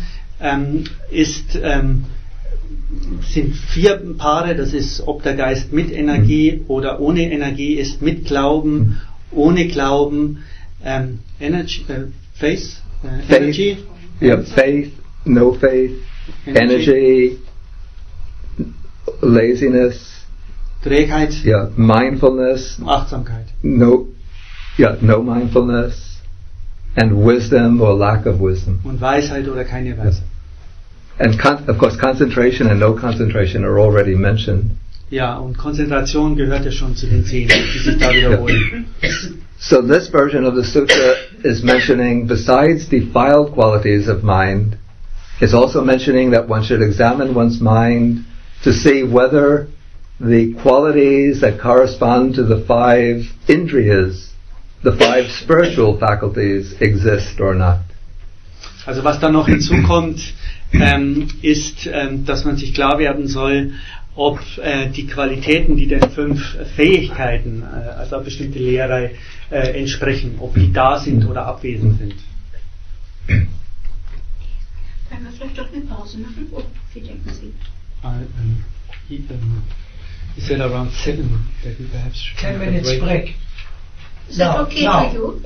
sind 4 Paare, das ist, ob der Geist mit Energie oder ohne Energie ist, mit Glauben, ohne Glauben, Faith, Energy. Yeah, faith, no faith, energy, laziness, Trägheit, yeah, mindfulness, Achtsamkeit. no mindfulness, and wisdom or lack of wisdom. Und Weisheit oder keine Weisheit. And of course, concentration and no concentration are already mentioned. Ja, und Konzentration gehört ja schon zu den 10, die sich da wiederholen. So this version of the sutta is mentioning, besides defiled qualities of mind, it's also mentioning that one should examine one's mind to see whether the qualities that correspond to the 5 indriyas, the 5 spiritual faculties, exist or not. Also was da noch hinzukommt, ist, dass man sich klar werden soll, ob die Qualitäten, die den 5 Fähigkeiten, also eine bestimmte Lehre, entsprechen, ob die da sind oder abwesend sind. vielleicht doch eine Pause machen? Oh, wie denken Sie? He said around 7 that we perhaps should 10 minutes break. Is that okay for you?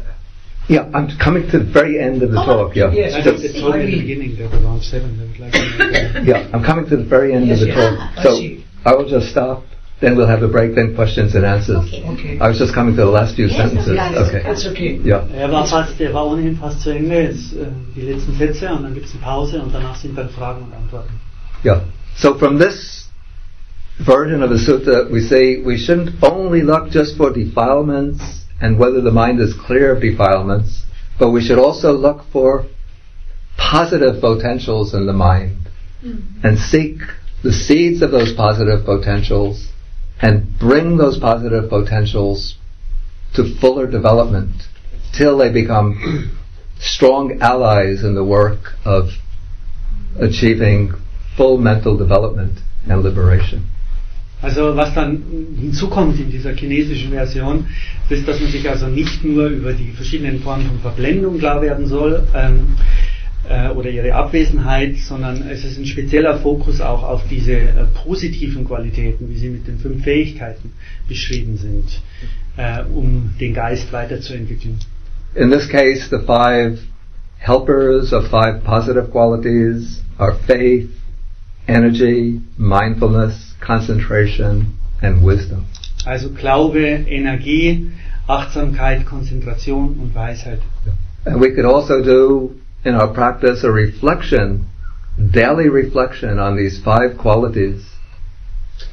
Yeah, I'm coming to the very end of the talk. Yeah, Yes. I just told you in the beginning that around 7 I would like to yeah, I'm coming to the very end of the talk. I So see. I will just stop. Then we'll have a break. Then questions and answers. Okay. I was just coming to the last few sentences. Okay. That's okay. Yeah. Er war ohnehin fast zu Ende, jetzt die letzten Sätze und dann gibt es eine Pause und danach sind dann Fragen und Antworten. Yeah. So from this version of the sutta, we say we shouldn't only look just for defilements and whether the mind is clear of defilements, but we should also look for positive potentials in the mind and seek the seeds of those positive potentials and bring those positive potentials to fuller development till they become strong allies in the work of achieving full mental development and liberation. Also was dann hinzukommt in dieser chinesischen Version, ist, dass man sich also nicht nur über die verschiedenen Formen von Verblendung klar werden soll oder ihre Abwesenheit, sondern es ist ein spezieller Fokus auch auf diese positiven Qualitäten, wie sie mit den 5 Fähigkeiten beschrieben sind, um den Geist weiterzuentwickeln. In this case, the 5 helpers of 5 positive qualities are faith, energy, mindfulness, concentration and wisdom. Also Glaube, Energie, Achtsamkeit, Konzentration und Weisheit. And we could also do in our practice a reflection, daily reflection on these 5 qualities.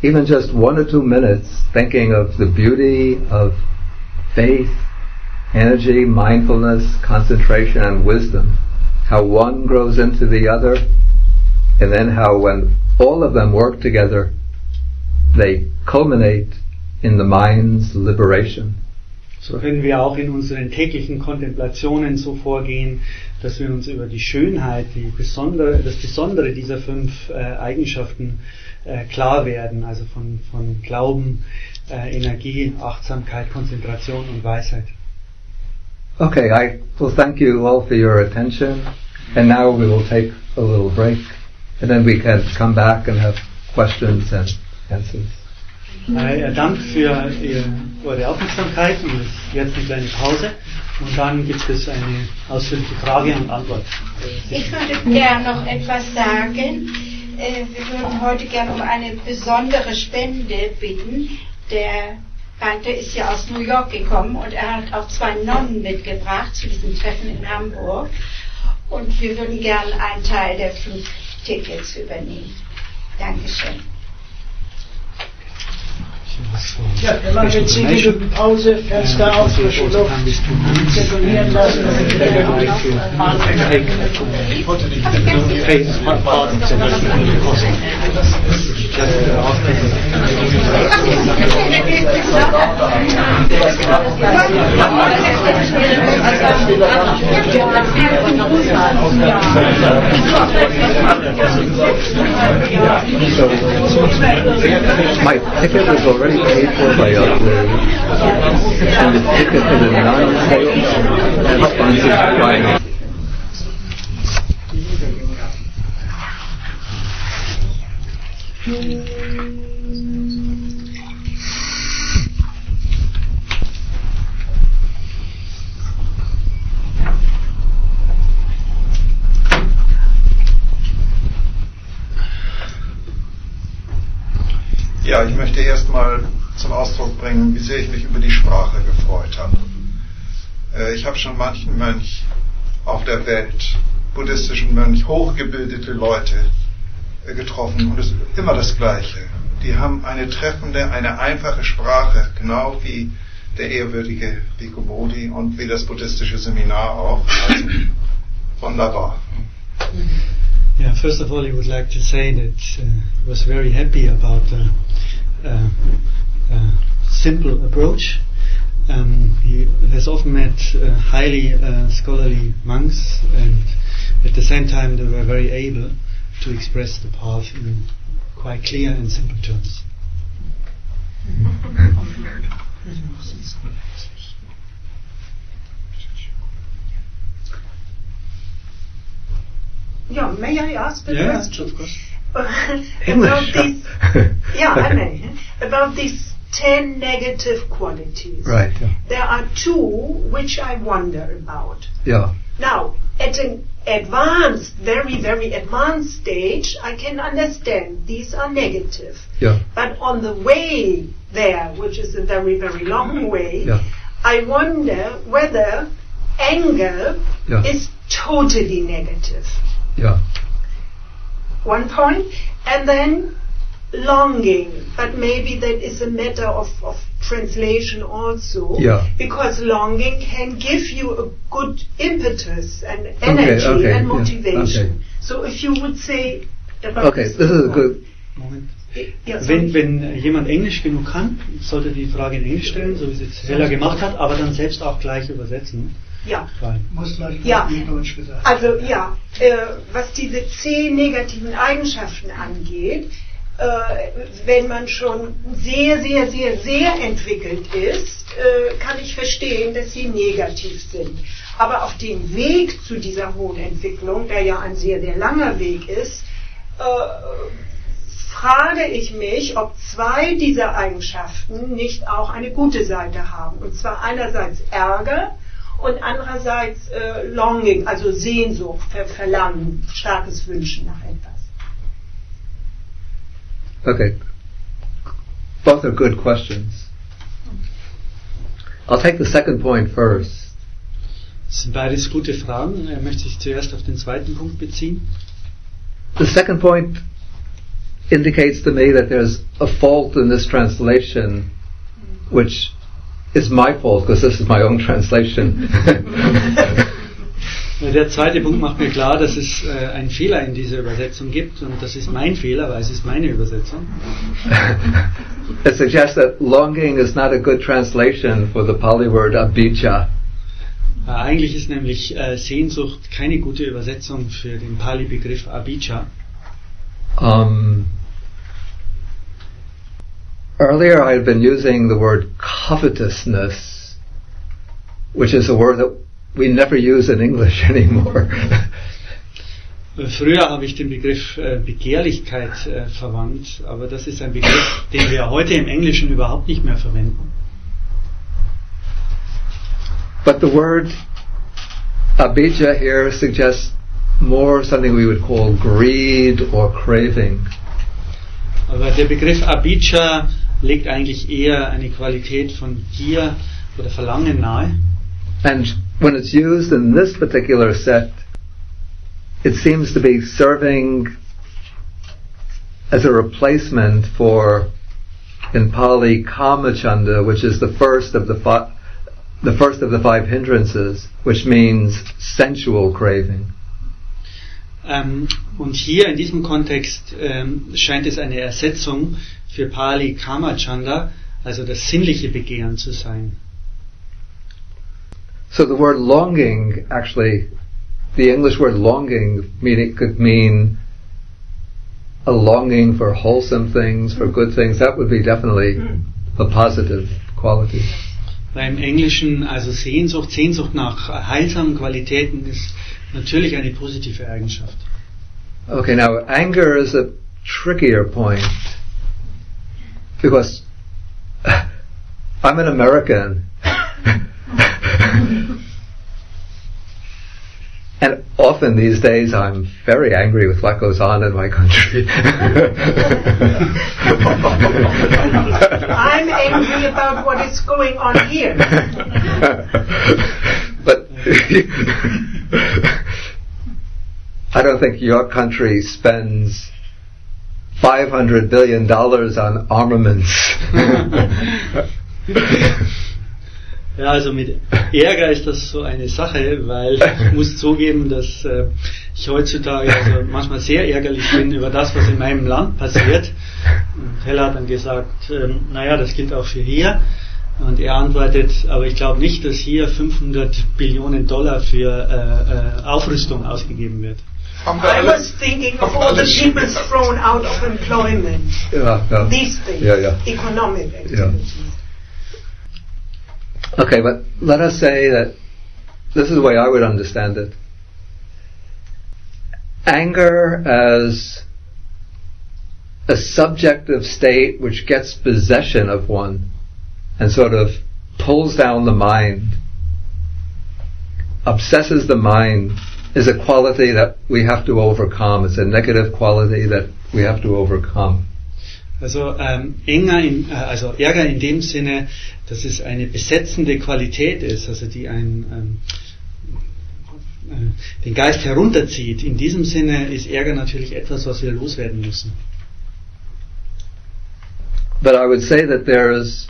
Even just 1 or 2 minutes thinking of the beauty of faith, energy, mindfulness, concentration and wisdom. How one grows into the other, and then how when all of them work together, they culminate in the mind's liberation. So können wir auch in unseren täglichen Kontemplationen so vorgehen, dass wir uns über die Schönheit, das Besondere dieser 5 Eigenschaften klar werden, also von Glauben, Energie, Achtsamkeit, Konzentration und Weisheit. Okay, I will thank you all for your attention, and now we will take a little break, and then we can come back and have questions and answers. Dank für eure Aufmerksamkeit und jetzt eine kleine Pause und dann gibt es eine ausführliche Frage und Antwort. Ich würde gerne noch etwas sagen. Wir würden heute gerne um eine besondere Spende bitten. Der Bante ist ja aus New York gekommen und er hat auch 2 Nonnen mitgebracht zu diesem Treffen in Hamburg. Und wir würden gerne einen Teil der 5 Tickets übernehmen. Dankeschön. Ja, wir machen jetzt 10 Minuten Pause, Fenster auf, frische Luft, zirkulieren lassen. My ticket was already paid for by Upload, and the ticket for the non-sales and sponsored by Ja, ich möchte erstmal zum Ausdruck bringen, wie sehr ich mich über die Sprache gefreut habe. Ich habe schon manchen Mönch auf der Welt, buddhistischen Mönch, hochgebildete Leute getroffen und es ist immer das Gleiche. Die haben eine treffende, eine einfache Sprache, genau wie der ehrwürdige Bhikkhu Bodhi und wie das buddhistische Seminar auch. Also, wunderbar. Yeah, first of all, I would like to say that he was very happy about the simple approach. He has often met highly scholarly monks, and at the same time they were very able to express the path in quite clear and simple terms. Yeah, may I ask the question? Of course. About these, I may. About these 10 negative qualities. Right. Yeah. There are 2 which I wonder about. Yeah. Now, at an advanced, very, very advanced stage, I can understand these are negative. Yeah. But on the way there, which is a very, very long way, I wonder whether anger is totally negative. Yeah. One point. And then longing, but maybe that is a matter of translation also, because longing can give you a good impetus and energy and motivation. So if you would say about this is a good Moment. Wenn jemand Englisch genug kann, sollte die Frage in Englisch stellen, so wie sie es Hella gemacht hat, aber dann selbst auch gleich übersetzen. Ja. Muss gleich in Deutsch gesagt. Also was diese 10 negativen Eigenschaften angeht, wenn man schon sehr, sehr, sehr, sehr entwickelt ist, kann ich verstehen, dass sie negativ sind. Aber auf dem Weg zu dieser hohen Entwicklung, der ja ein sehr, sehr langer Weg ist, frage ich mich, ob 2 dieser Eigenschaften nicht auch eine gute Seite haben. Und zwar einerseits Ärger und andererseits Longing, also Sehnsucht, Verlangen, starkes Wünschen nach etwas. Okay. Both are good questions. I'll take the second point first. Das sind beides gute Fragen. Er möchte sich zuerst auf den zweiten Punkt beziehen. The second point indicates to me that there's a fault in this translation, which is my fault because this is my own translation. Der zweite Punkt macht mir klar, dass es einen Fehler in dieser Übersetzung gibt, und das ist mein Fehler, weil es ist meine Übersetzung. It suggests that longing is not a good translation for the Pali word abhijja. Eigentlich ist nämlich Sehnsucht keine gute Übersetzung für den Pali-Begriff abhijja. Earlier I had been using the word covetousness, which is a word that we never use in English anymore. Früher habe ich den Begriff Begehrlichkeit verwandt, aber das ist ein Begriff, den wir heute im Englischen überhaupt nicht mehr verwenden. But the word abhijja here suggests more something we would call greed or craving. Aber der Begriff abhijja legt eigentlich eher eine Qualität von Gier oder Verlangen nahe. And when it's used in this particular set, it seems to be serving as a replacement for, in Pali, kamachanda, which is the first of the 5 hindrances, which means sensual craving. Und hier in diesem Kontext scheint es eine Ersetzung für Pali kamachanda, also das sinnliche Begehren zu sein. So the word longing, actually, the English word longing, could mean a longing for wholesome things, for good things. That would be definitely a positive quality. Beim Englischen, also Sehnsucht nach heilsamen Qualitäten ist natürlich eine positive Eigenschaft. Okay, now anger is a trickier point, because I'm an American. And often these days I'm very angry with what goes on in my country. I'm angry about what is going on here. But I don't think your country spends $500 billion on armaments. Ja, also mit Ärger ist das so eine Sache, weil ich muss zugeben, dass ich heutzutage also manchmal sehr ärgerlich bin über das, was in meinem Land passiert. Und Hella hat dann gesagt, naja, das gilt auch für hier. Und er antwortet, aber ich glaube nicht, dass hier $500 Billionen für Aufrüstung ausgegeben wird. I was thinking of all the people thrown out of employment. These things, economic activities. Okay, but let us say that this is the way I would understand it. anger as a subjective state which gets possession of one and sort of pulls down the mind, obsesses the mind, is a quality that we have to overcome. It's a negative quality that we have to overcome. Also Ärger in dem Sinne, dass es eine besetzende Qualität ist, also die den Geist herunterzieht. In diesem Sinne ist Ärger natürlich etwas, was wir loswerden müssen. But I would say that there is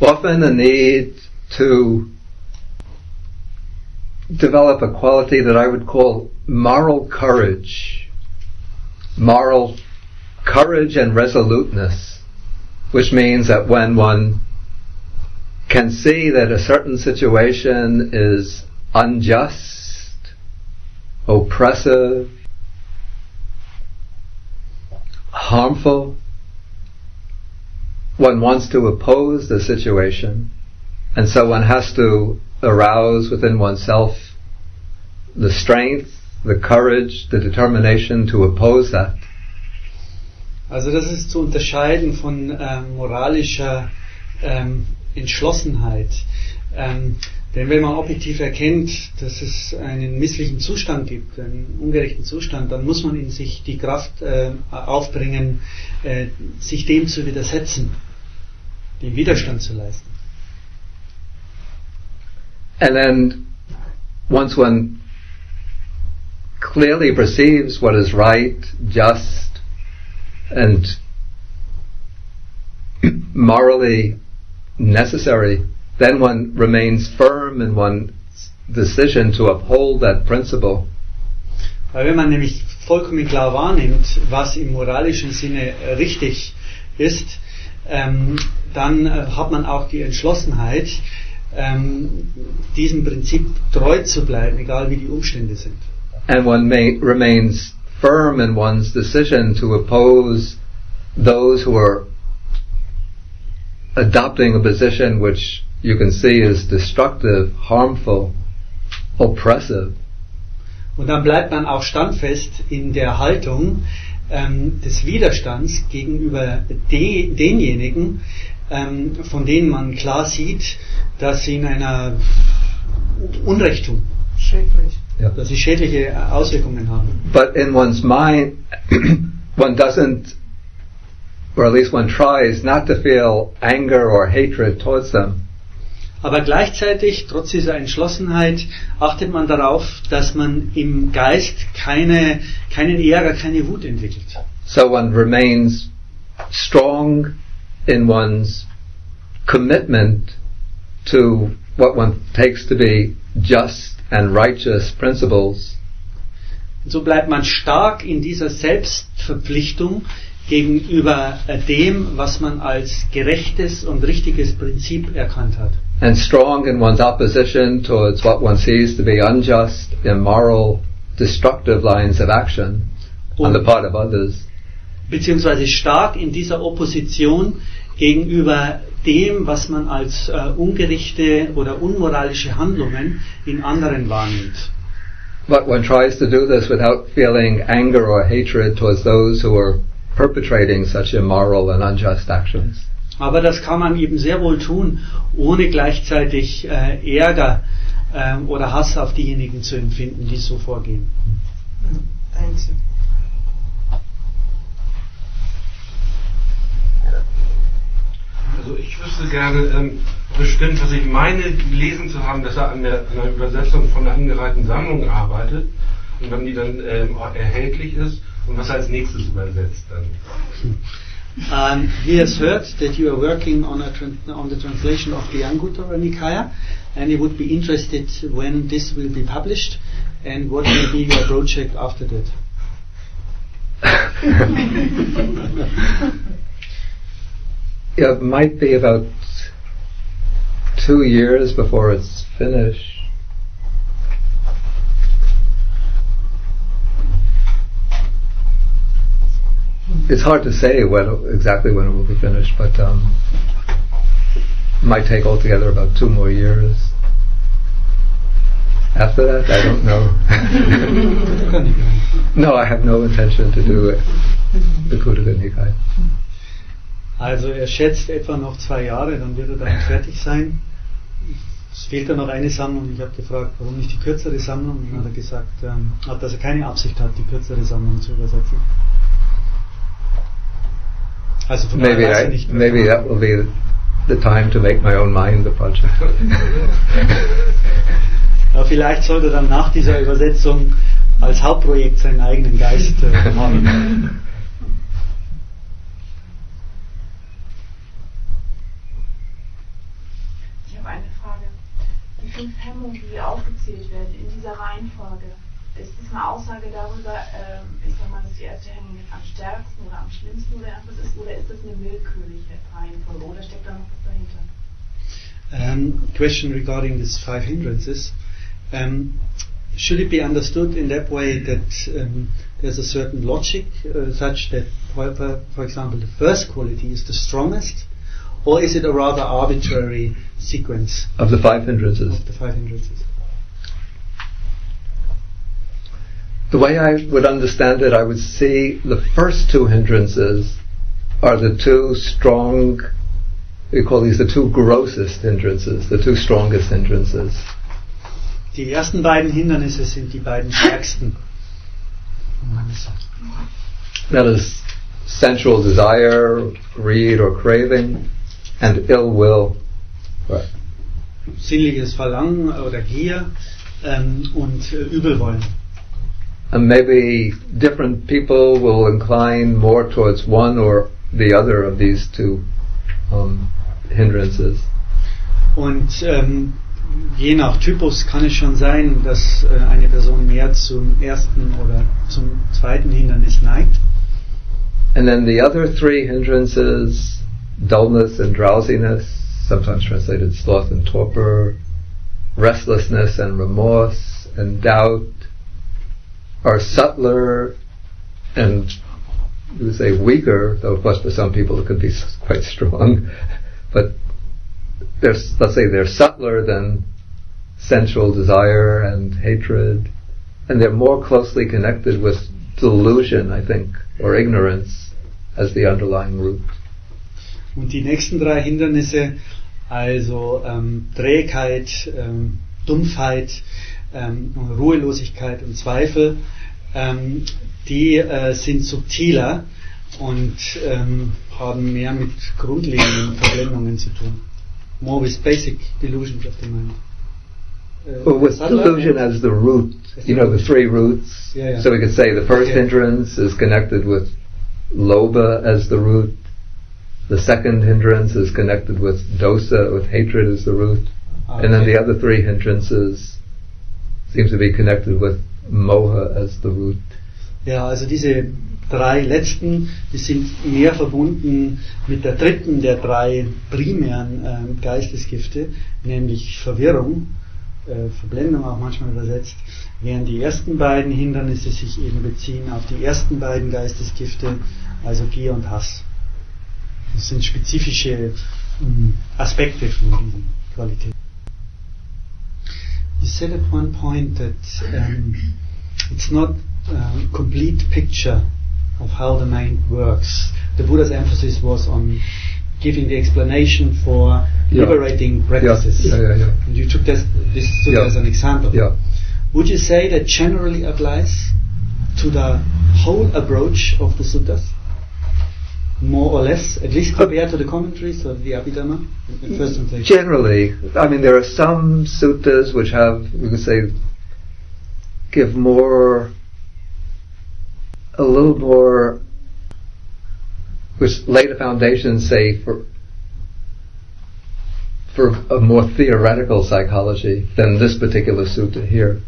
often a need to develop a quality that I would call moral courage and resoluteness, which means that when one can see that a certain situation is unjust, oppressive, harmful, one wants to oppose the situation, and so one has to arouse within oneself the strength, the courage, the determination to oppose that. Also das ist zu unterscheiden von moralischer Entschlossenheit. Denn wenn man objektiv erkennt, dass es einen misslichen Zustand gibt, einen ungerechten Zustand, dann muss man in sich die Kraft aufbringen, sich dem zu widersetzen, den Widerstand zu leisten. And then, once one clearly perceives what is right, just, and morally necessary, then one remains firm in one's decision to uphold that principle. Weil wenn man nämlich vollkommen klar wahrnimmt, was im moralischen Sinne richtig ist, dann hat man auch die Entschlossenheit, diesem Prinzip treu zu bleiben, egal wie die Umstände sind. And one remains firm in one's decision to oppose those who are adopting a position which you can see is destructive, harmful, oppressive. Und dann bleibt man auch standfest in der Haltung des Widerstands gegenüber denjenigen, von denen man klar sieht, dass sie in einer Unrecht tun. Schädlich. Yeah. Dass sie schädliche Auswirkungen haben. But in one's mind, one doesn't, or at least one tries not to feel anger or hatred towards them. Aber gleichzeitig, trotz dieser Entschlossenheit, achtet man darauf, dass man im Geist keinen Ärger, keine Wut entwickelt. So one remains strong in one's commitment to what one takes to be just and righteous principles. Und so bleibt man stark in dieser Selbstverpflichtung gegenüber dem, was man als gerechtes und richtiges Prinzip erkannt hat. And strong in one's opposition towards what one sees to be unjust, immoral, destructive lines of action on the part of others. Beziehungsweise stark in dieser Opposition gegenüber dem, was man als ungerechte oder unmoralische Handlungen in anderen wahrnimmt. But one tries to do this without feeling anger or hatred towards those who are perpetrating such immoral and unjust actions. Aber das kann man eben sehr wohl tun, ohne gleichzeitig Ärger oder Hass auf diejenigen zu empfinden, die so vorgehen. Also ich wüsste gerne bestimmt, was ich meine, gelesen zu haben, dass er an einer Übersetzung von einer angereihten Sammlung arbeitet und wenn die dann erhältlich ist und was er als nächstes übersetzt dann. He has heard that you are working on the translation of the Anguttara Nikaya, and he would be interested when this will be published and what will be your project after that. Yeah, it might be about 2 years before it's finished. It's hard to say exactly when it will be finished, but it might take altogether about 2 more years. after that, I don't know. No, I have no intention to do it. The Khuddaka Nikaya. Also er schätzt etwa noch 2 Jahre, dann wird er damit fertig sein. Es fehlt dann noch eine Sammlung. Ich habe gefragt, warum nicht die kürzere Sammlung? Und dann hat er gesagt, dass er keine Absicht hat, die kürzere Sammlung zu übersetzen. Also von maybe daher nicht mehr. Maybe that will be the time to make my own mind the project. Aber vielleicht sollte er dann nach dieser Übersetzung als Hauptprojekt seinen eigenen Geist haben. Ich habe eine Frage. Die 5 Hemmungen, die aufgezählt werden in dieser Reihenfolge, ist das eine Aussage darüber, ich sag mal, dass die erste Hemmung am stärksten oder am schlimmsten oder irgendwas ist, oder ist das eine willkürliche Reihenfolge, oder steckt da noch was dahinter? Question regarding these 5 hindrances. Should it be understood in that way that there's a certain logic such that, for example, the first quality is the strongest, or is it a rather arbitrary sequence of the 5 hindrances? Of the 5 hindrances. The way I would understand it, I would see the first 2 hindrances are the 2 strong, we call these the 2 grossest hindrances, the 2 strongest hindrances. Die ersten beiden Hindernisse sind die beiden stärksten. That is sensual desire, greed or craving, and ill will. Right. Sinnliches Verlangen oder Gier und Übelwollen. And maybe different people will incline more towards one or the other of these 2 hindrances. Und je nach Typus kann es schon sein, dass eine Person mehr zum ersten oder zum zweiten Hindernis neigt. And then the other 3 hindrances, dullness and drowsiness, sometimes translated sloth and torpor, restlessness and remorse and doubt, are subtler and, you would say, weaker, though of course for some people it could be quite strong, but let's say they're subtler than sensual desire and hatred, and they're more closely connected with delusion, I think, or ignorance as the underlying root. Und die nächsten 3 Hindernisse, also Trägheit, Dumpfheit, Ruhelosigkeit und Zweifel, die sind subtiler und haben mehr mit grundlegenden Verblendungen zu tun. More with basic delusions of the mind. Well, with delusion as the root, you know, the 3 roots. Yeah. So we could say the first hindrance is connected with lobha as the root. The second hindrance is connected with dosa, with hatred as the root. And then the other 3 hindrances seems to be connected with moha as the root. Ja, also diese 3 letzten, die sind mehr verbunden mit der dritten der 3 primären Geistesgifte, nämlich Verwirrung, Verblendung auch manchmal übersetzt, während die ersten beiden Hindernisse sich eben beziehen auf die ersten beiden Geistesgifte, also Gier und Hass. Das sind spezifische Aspekte von diesen Qualitäten. You said at one point that it's not a complete picture of how the mind works. The Buddha's emphasis was on giving the explanation for liberating practices. Yeah. And you took this as an example. Yeah. Would you say that generally applies to the whole approach of the suttas? More or less, at least compared to the commentaries of the Abhidhamma in first translation? Generally, I mean, there are some suttas which have, we could say, give a little more, which lay the foundation, say, for a more theoretical psychology than this particular sutta here.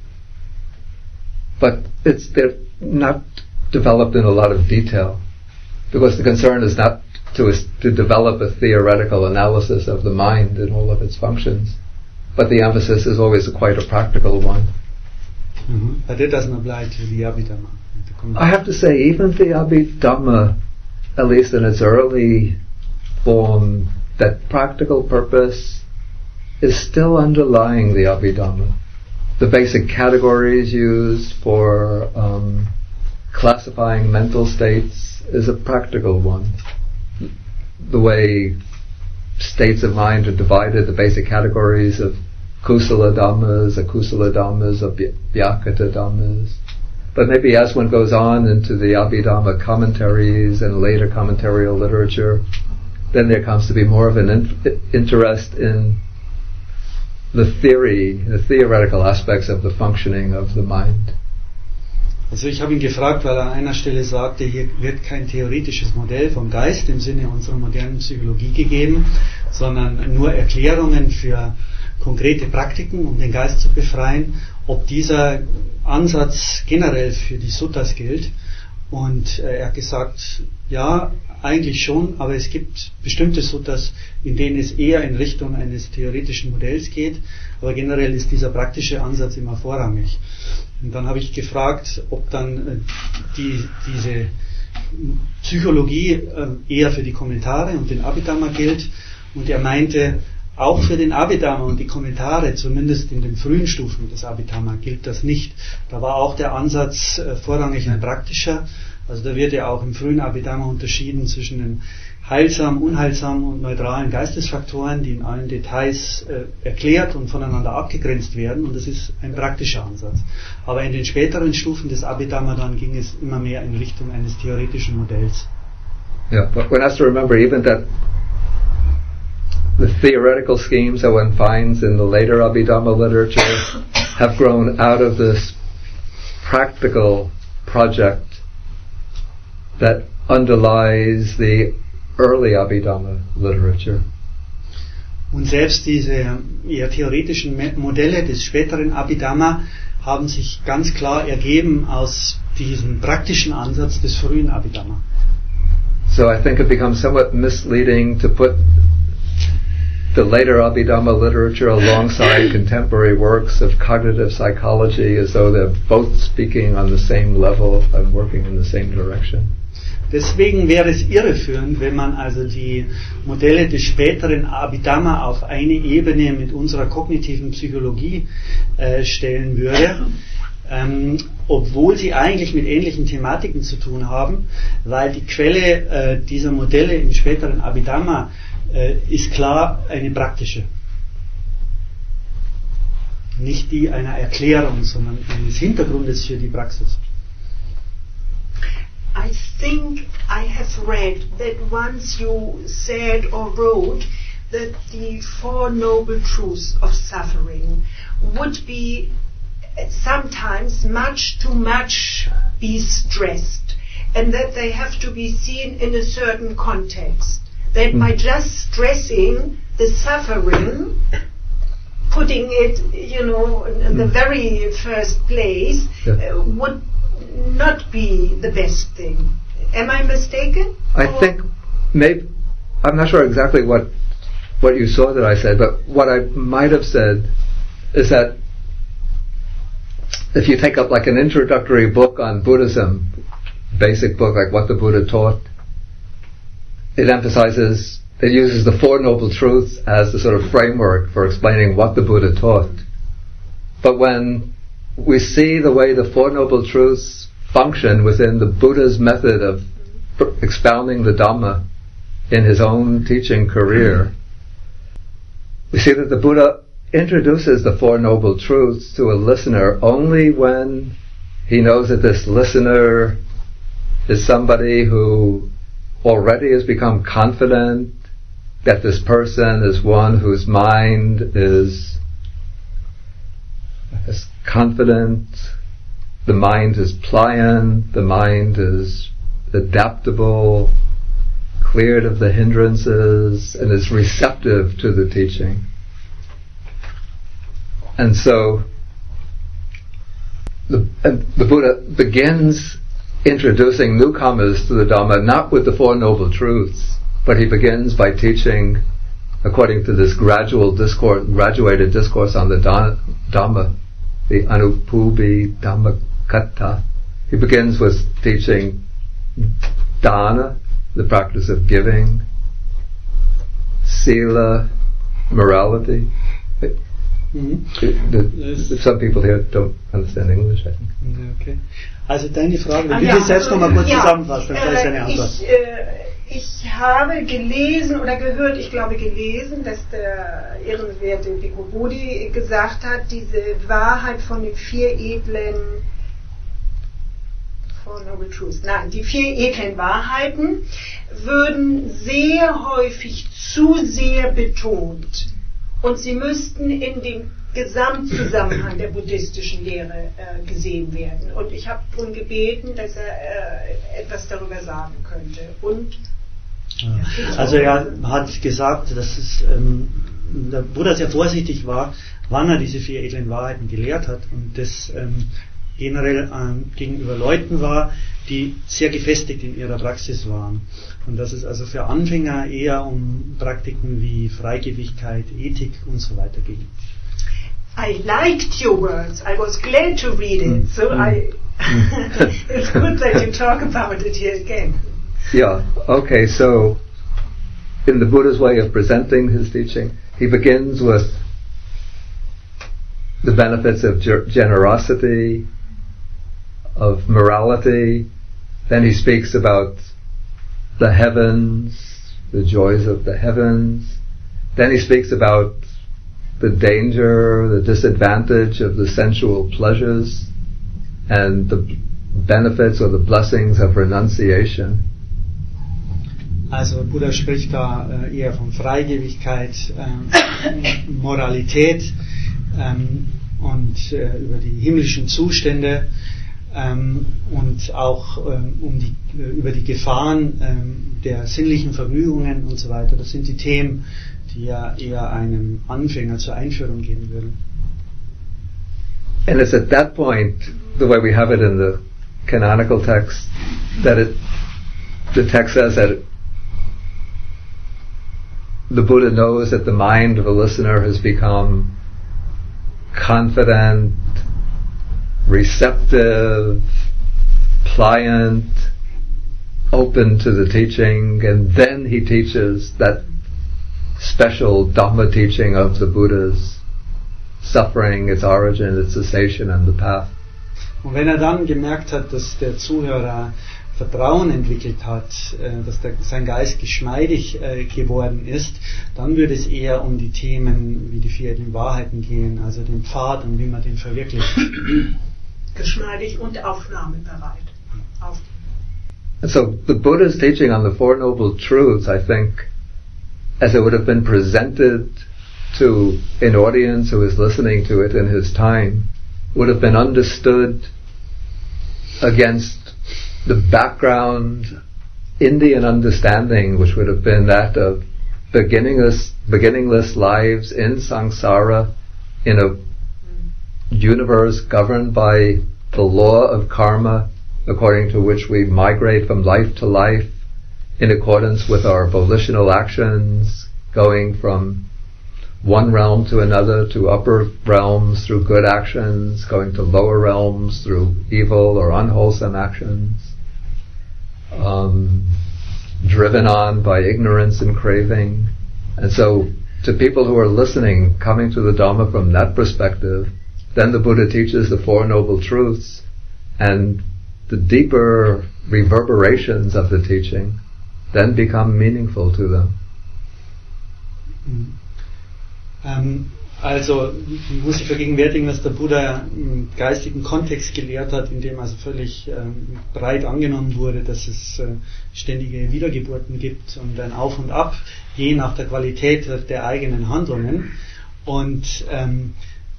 But they're not developed in a lot of detail, because the concern is not to develop a theoretical analysis of the mind and all of its functions, but the emphasis is always quite a practical one. Mm-hmm. But it doesn't apply to the Abhidhamma. I have to say, even the Abhidhamma, at least in its early form, that practical purpose is still underlying the Abhidhamma. the basic categories used for classifying mental states is a practical one. The way states of mind are divided, the basic categories of kusala dhammas, akusala dhammas, of vyakata dhammas. But maybe as one goes on into the Abhidhamma commentaries and later commentarial literature, then there comes to be more of an interest in the theoretical aspects of the functioning of the mind. Also ich habe ihn gefragt, weil er an einer Stelle sagte, hier wird kein theoretisches Modell vom Geist im Sinne unserer modernen Psychologie gegeben, sondern nur Erklärungen für konkrete Praktiken, um den Geist zu befreien, ob dieser Ansatz generell für die Suttas gilt. Und er hat gesagt, ja, eigentlich schon, aber es gibt bestimmte Suttas, in denen es eher in Richtung eines theoretischen Modells geht, aber generell ist dieser praktische Ansatz immer vorrangig. Und dann habe ich gefragt, ob dann diese Psychologie eher für die Kommentare und den Abhidhamma gilt, und er meinte, auch für den Abhidhamma und die Kommentare, zumindest in den frühen Stufen des Abhidhamma, gilt das nicht. Da war auch der Ansatz vorrangig ein praktischer. Also da wird ja auch im frühen Abhidhamma unterschieden zwischen den heilsamen, unheilsamen und neutralen Geistesfaktoren, die in allen Details erklärt und voneinander abgegrenzt werden, und das ist ein praktischer Ansatz. Aber in den späteren Stufen des Abhidhamma dann ging es immer mehr in Richtung eines theoretischen Modells. Yeah, but one has to remember even that the theoretical schemes that one finds in the later Abhidhamma literature have grown out of this practical project that underlies the early Abhidhamma literature. Und selbst diese eher theoretischen Modelle des späteren Abhidhamma haben sich ganz klar ergeben aus diesem praktischen Ansatz des frühen Abhidhamma. So I think it becomes somewhat misleading to put the later Abhidhamma literature alongside contemporary works of cognitive psychology as though they're both speaking on the same level and working in the same direction. Deswegen wäre es irreführend, wenn man also die Modelle des späteren Abhidhamma auf eine Ebene mit unserer kognitiven Psychologie stellen würde, obwohl sie eigentlich mit ähnlichen Thematiken zu tun haben, weil die Quelle dieser Modelle im späteren Abhidhamma ist klar eine praktische. Nicht die einer Erklärung, sondern eines Hintergrundes für die Praxis. I think I have read that once you said or wrote that the Four Noble Truths of Suffering would be sometimes much too much be stressed, and that they have to be seen in a certain context. That by just stressing the suffering, putting it, in the very first place, would not be the best thing. Am I mistaken? I think maybe, I'm not sure exactly what you saw that I said, but what I might have said is that if you take up like an introductory book on Buddhism, basic book like What the Buddha Taught, it uses the Four Noble Truths as the sort of framework for explaining what the Buddha taught. But when we see the way the Four Noble Truths function within the Buddha's method of expounding the Dhamma in his own teaching career, we see that the Buddha introduces the Four Noble Truths to a listener only when he knows that this listener is somebody who already has become confident that this person is one whose mind is confident, the mind is pliant, the mind is adaptable, cleared of the hindrances, and is receptive to the teaching. And so the Buddha begins introducing newcomers to the Dhamma not with the Four Noble Truths, but he begins by teaching according to this graduated discourse on the Dhamma, the Anupubi Dhammakata. He begins with teaching dana, the practice of giving, sila, morality, Some people here don't understand English, I think. Okay. Also deine Frage, wenn du das selbst nochmal kurz zusammenfasst, dann gleich deine Antwort. Ich habe gelesen oder gehört, ich glaube gelesen, dass der ehrenwerte Bhikkhu Bodhi gesagt hat, diese Wahrheit von den 4 edlen die 4 edlen Wahrheiten würden sehr häufig zu sehr betont und sie müssten in dem Gesamtzusammenhang der buddhistischen Lehre gesehen werden. Und ich habe darum gebeten, dass er etwas darüber sagen könnte. Und also er hat gesagt, dass der Buddha sehr vorsichtig war, wann er diese 4 edlen Wahrheiten gelehrt hat und das generell gegenüber Leuten war, die sehr gefestigt in ihrer Praxis waren. Und dass es also für Anfänger eher um Praktiken wie Freigebigkeit, Ethik und so weiter ging. I liked your words. I was glad to read it. So it's good that you talk about it here again. Yeah, okay, so in the Buddha's way of presenting his teaching, he begins with the benefits of generosity, of morality, then he speaks about the heavens, the joys of the heavens, then he speaks about the danger, the disadvantage of the sensual pleasures, and the benefits or the blessings of renunciation. Also Buddha spricht da eher von Freigebigkeit, Moralität und über die himmlischen Zustände und auch über die Gefahren der sinnlichen Vergnügungen und so weiter. Das sind die Themen, die ja eher einem Anfänger zur Einführung geben würden. And it's at that point, the way we have it in the canonical text, that the text says that the Buddha knows that the mind of a listener has become confident, receptive, pliant, open to the teaching, and then he teaches that special Dhamma teaching of the Buddha's suffering, its origin, its cessation, and the path. Und wenn er dann gemerkt hat, dass der Zuhörer Vertrauen entwickelt hat, dass sein Geist geschmeidig geworden ist, dann würde es eher um die Themen wie die 4 edlen Wahrheiten gehen, also den Pfad und wie man den verwirklicht. Geschmeidig und aufnahmebereit. And so the Buddha's teaching on the Four Noble Truths, I think, as it would have been presented to an audience who is listening to it in his time, would have been understood against the background Indian understanding, which would have been that of beginningless lives in samsara, in a universe governed by the law of karma, according to which we migrate from life to life in accordance with our volitional actions, going from one realm to another, to upper realms through good actions, going to lower realms through evil or unwholesome actions, driven on by ignorance and craving. And so, to people who are listening, coming to the Dhamma from that perspective, then the Buddha teaches the Four Noble Truths, and the deeper reverberations of the teaching then become meaningful to them. Also muss ich vergegenwärtigen, dass der Buddha im geistigen Kontext gelehrt hat, in dem also völlig breit angenommen wurde, dass es ständige Wiedergeburten gibt und ein Auf und Ab, je nach der Qualität der eigenen Handlungen. Und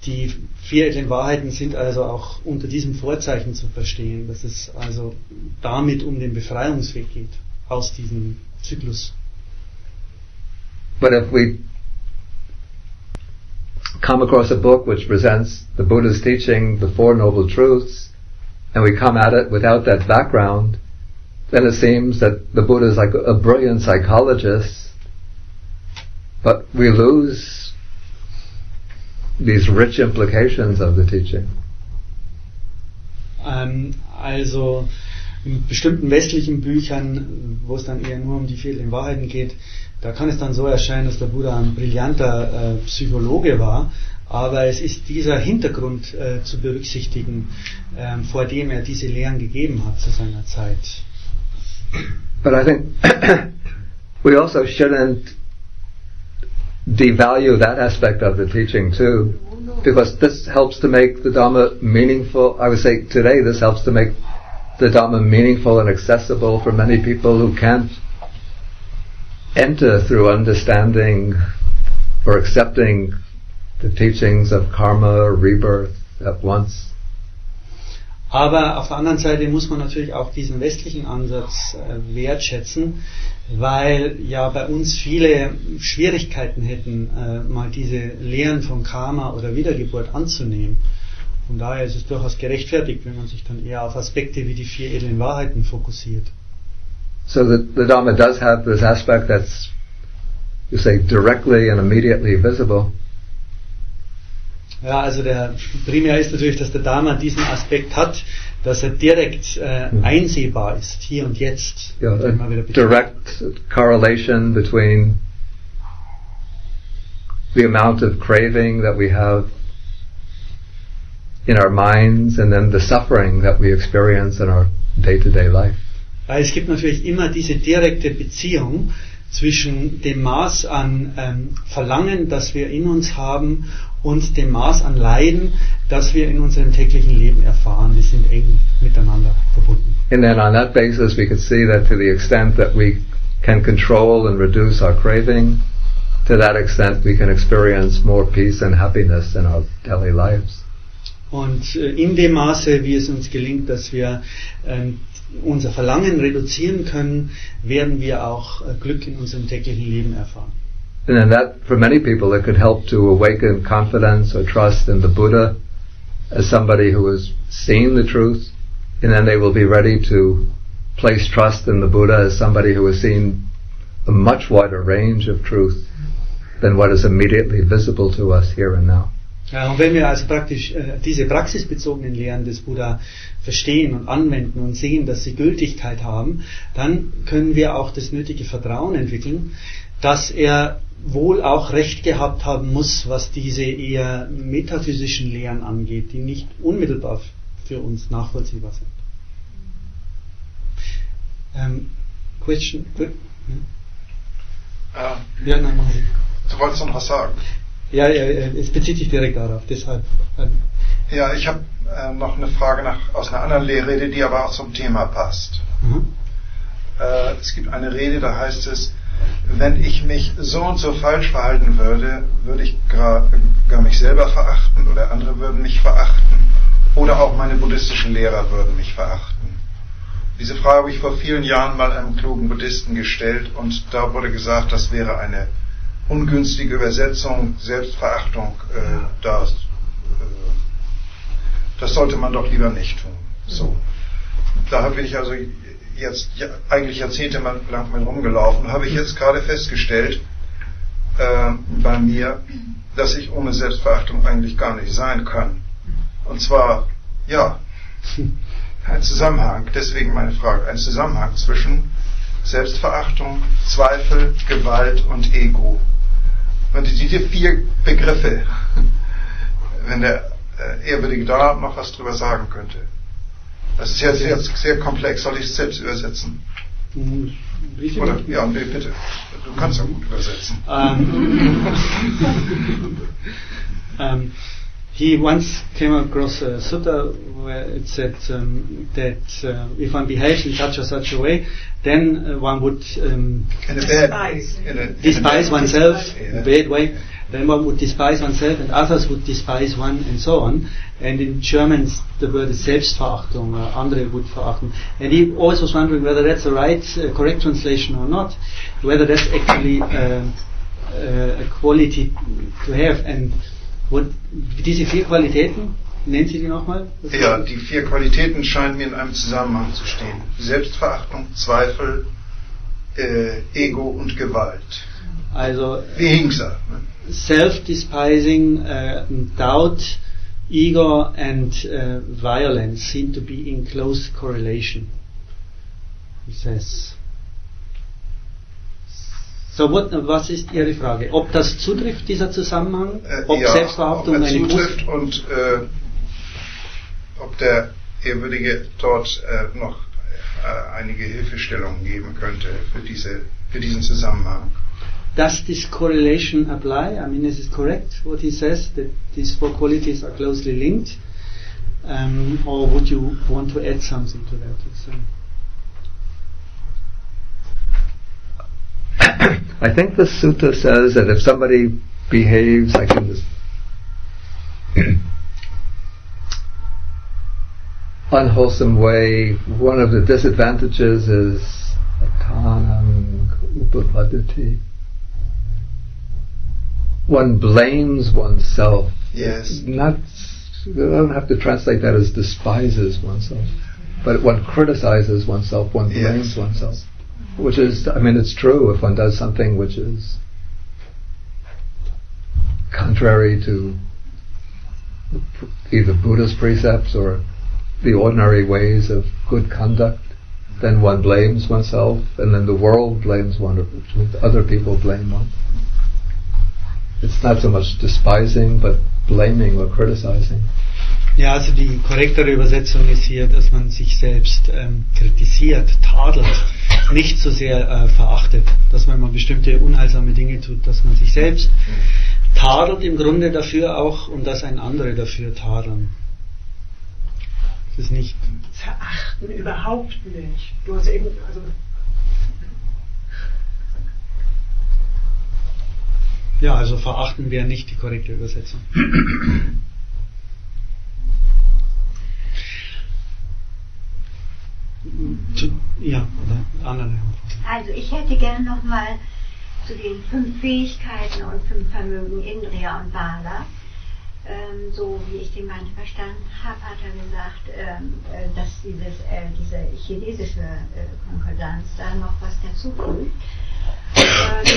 die 4 edlen Wahrheiten sind also auch unter diesem Vorzeichen zu verstehen, dass es also damit um den Befreiungsweg geht aus diesem Zyklus. But if we come across a book which presents the Buddha's teaching, the Four Noble Truths, and we come at it without that background, then it seems that the Buddha is like a brilliant psychologist, but we lose these rich implications of the teaching. Also in bestimmten westlichen Büchern, wo es dann eher nur um die 4 edlen Wahrheiten geht, da kann es dann so erscheinen, dass der Buddha ein brillanter Psychologe war, aber es ist dieser Hintergrund zu berücksichtigen, vor dem er diese Lehren gegeben hat zu seiner Zeit. But I think we also shouldn't devalue that aspect of the teaching too, because this helps to make the Dhamma meaningful. I would say today this helps to make the Dhamma meaningful and accessible for many people who can't enter through understanding or accepting the teachings of karma, rebirth at once. Aber auf der anderen Seite muss man natürlich auch diesen westlichen Ansatz wertschätzen, weil ja bei uns viele Schwierigkeiten hätten, mal diese Lehren von Karma oder Wiedergeburt anzunehmen. Von daher ist es durchaus gerechtfertigt, wenn man sich dann eher auf Aspekte wie die 4 edlen Wahrheiten fokussiert. So the Dhamma does have this aspect that's, you say, directly and immediately visible. Ja, also der primär ist natürlich, dass der Dharma diesen Aspekt hat, dass er direkt einsehbar ist, hier und jetzt. Yeah, a direct correlation between the amount of craving that we have in our minds and then the suffering that we experience in our day-to-day life. Weil es gibt natürlich immer diese direkte Beziehung zwischen dem Maß an Verlangen, das wir in uns haben, und dem Maß an Leiden, das wir in unserem täglichen Leben erfahren. Die sind eng miteinander verbunden. And then on that basis we could see that to the extent that we can control and reduce our craving, to that extent we can experience more peace and happiness in our daily lives. Und in dem Maße, wie es uns gelingt, dass wir unser Verlangen reduzieren können, werden wir auch Glück in unserem täglichen Leben erfahren. And then that, for many people, it could help to awaken confidence or trust in the Buddha as somebody who has seen the truth, and then they will be ready to place trust in the Buddha as somebody who has seen a much wider range of truth than what is immediately visible to us here and now. Ja, und wenn wir also praktisch diese praxisbezogenen Lehren des Buddha verstehen und anwenden und sehen, dass sie Gültigkeit haben, dann können wir auch das nötige Vertrauen entwickeln, dass er wohl auch Recht gehabt haben muss, was diese eher metaphysischen Lehren angeht, die nicht unmittelbar für uns nachvollziehbar sind. Question? Ja, nein, machen Sie. Du wolltest noch was sagen? Ja, es bezieht sich direkt darauf, deshalb. Ja, ich habe noch eine Frage aus einer anderen Lehrrede, die aber auch zum Thema passt. Mhm. Es gibt eine Rede, da heißt es, wenn ich mich so und so falsch verhalten würde, würde ich gar mich selber verachten oder andere würden mich verachten oder auch meine buddhistischen Lehrer würden mich verachten. Diese Frage habe ich vor vielen Jahren mal einem klugen Buddhisten gestellt und da wurde gesagt, das wäre eine ungünstige Übersetzung, Selbstverachtung, das sollte man doch lieber nicht tun. So. Da bin ich also jetzt eigentlich jahrzehntelang mit rumgelaufen, habe ich jetzt gerade festgestellt bei mir, dass ich ohne Selbstverachtung eigentlich gar nicht sein kann. Und zwar, ja, ein Zusammenhang, deswegen meine Frage, ein Zusammenhang zwischen Selbstverachtung, Zweifel, Gewalt und Ego. Und diese 4 Begriffe, wenn der ehrwürdige da noch was drüber sagen könnte. Das ist ja sehr komplex, soll ich es selbst übersetzen? Oder? Ja, nee, bitte. Du kannst ja gut übersetzen. He once came across a sutta where it said that if one behaves in such a way, then one would despise oneself in a bad way. Then one would despise oneself and others would despise one and so on. And in German the word is Selbstverachtung, andere would verachten. And he always was wondering whether that's the right, correct translation or not, whether that's actually a quality to have. And diese 4 Qualitäten, nennen Sie die nochmal? Ja, die 4 Qualitäten scheinen mir in einem Zusammenhang zu stehen. Selbstverachtung, Zweifel, Ego und Gewalt. Also Vihingsa. Self-despising, doubt, ego and violence seem to be in close correlation. he says. So, was ist Ihre Frage? Ob das zutrifft, dieser Zusammenhang? Ob ja, Selbstbehauptung ob er eine zutrifft und ob der Ehrwürdige dort noch einige Hilfestellungen geben könnte für diesen Zusammenhang. Does this correlation apply? I mean, is it correct what he says, that these four qualities are closely linked? Or would you want to add something to that? I think the sutta says that if somebody behaves like in this unwholesome way, one of the disadvantages is atanam upavadati. One blames oneself. Yes. I don't have to translate that as despises oneself, but one criticizes oneself, one blames oneself. Which is, I mean, it's true if one does something which is contrary to either Buddha's precepts or the ordinary ways of good conduct, then one blames oneself, and then the world blames one, which means other people blame one. It's not so much despising, but blaming or criticizing. Ja, also die korrektere Übersetzung ist hier, dass man sich selbst kritisiert, tadelt, nicht so sehr verachtet, dass man mal bestimmte unheilsame Dinge tut, dass man sich selbst tadelt im Grunde dafür auch und dass ein andere dafür tadeln. Das ist nicht... Verachten überhaupt nicht. Du hast eben... Ja, also verachten wäre nicht die korrekte Übersetzung. Ja, oder andere. Also ich hätte gerne nochmal zu den 5 Fähigkeiten und 5 Vermögen Indriya und Bala. So wie ich den Mann verstanden habe, hat er gesagt, dass diese chinesische Konkordanz da noch was dazufügt.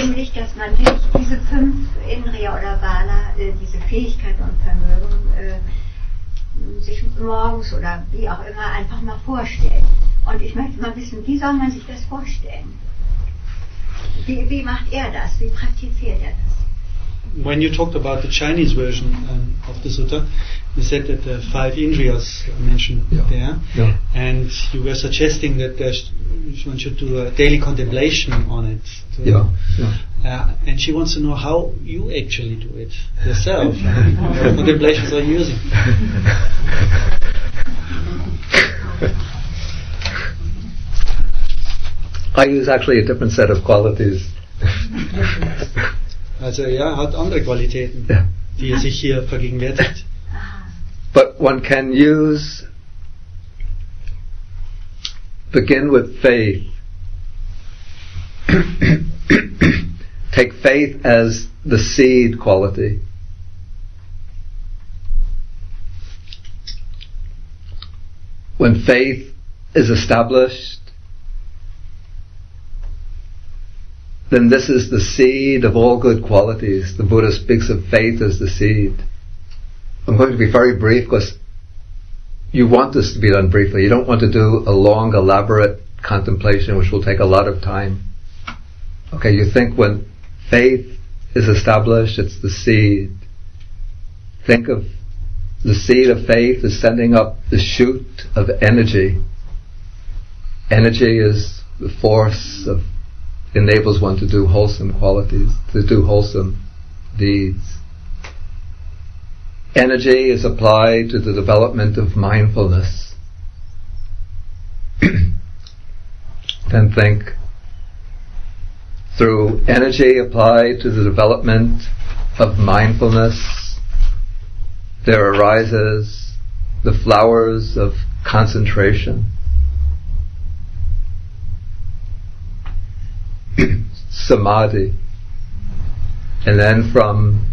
Nämlich, dass man wirklich diese 5 Indriya oder Bala, diese Fähigkeiten und Vermögen, sich morgens oder wie auch immer einfach mal vorstellt. Und ich möchte mal wissen, wie soll man sich das vorstellen? Wie macht er das? Wie praktiziert er das? When you talked about the Chinese version of the sutta, you said that the 5 Indriyas are mentioned there, and you were suggesting that one should do a daily contemplation on it. And she wants to know how you actually do it yourself. What contemplations are you using? I use actually a different set of qualities. Also ja, hat andere Qualitäten, die sich hier vergegenwärtigt. But one can begin with faith. Take faith as the seed quality. When faith is established, then this is the seed of all good qualities. The Buddha speaks of faith as the seed. I'm going to be very brief because you want this to be done briefly. You don't want to do a long, elaborate contemplation which will take a lot of time. Okay, you think when faith is established, it's the seed. Think of the seed of faith as sending up the shoot of energy. Energy is the force of enables one to do wholesome qualities, to do wholesome deeds. Energy is applied to the development of mindfulness. Then think, through energy applied to the development of mindfulness, there arises the flowers of concentration. Samadhi. And then from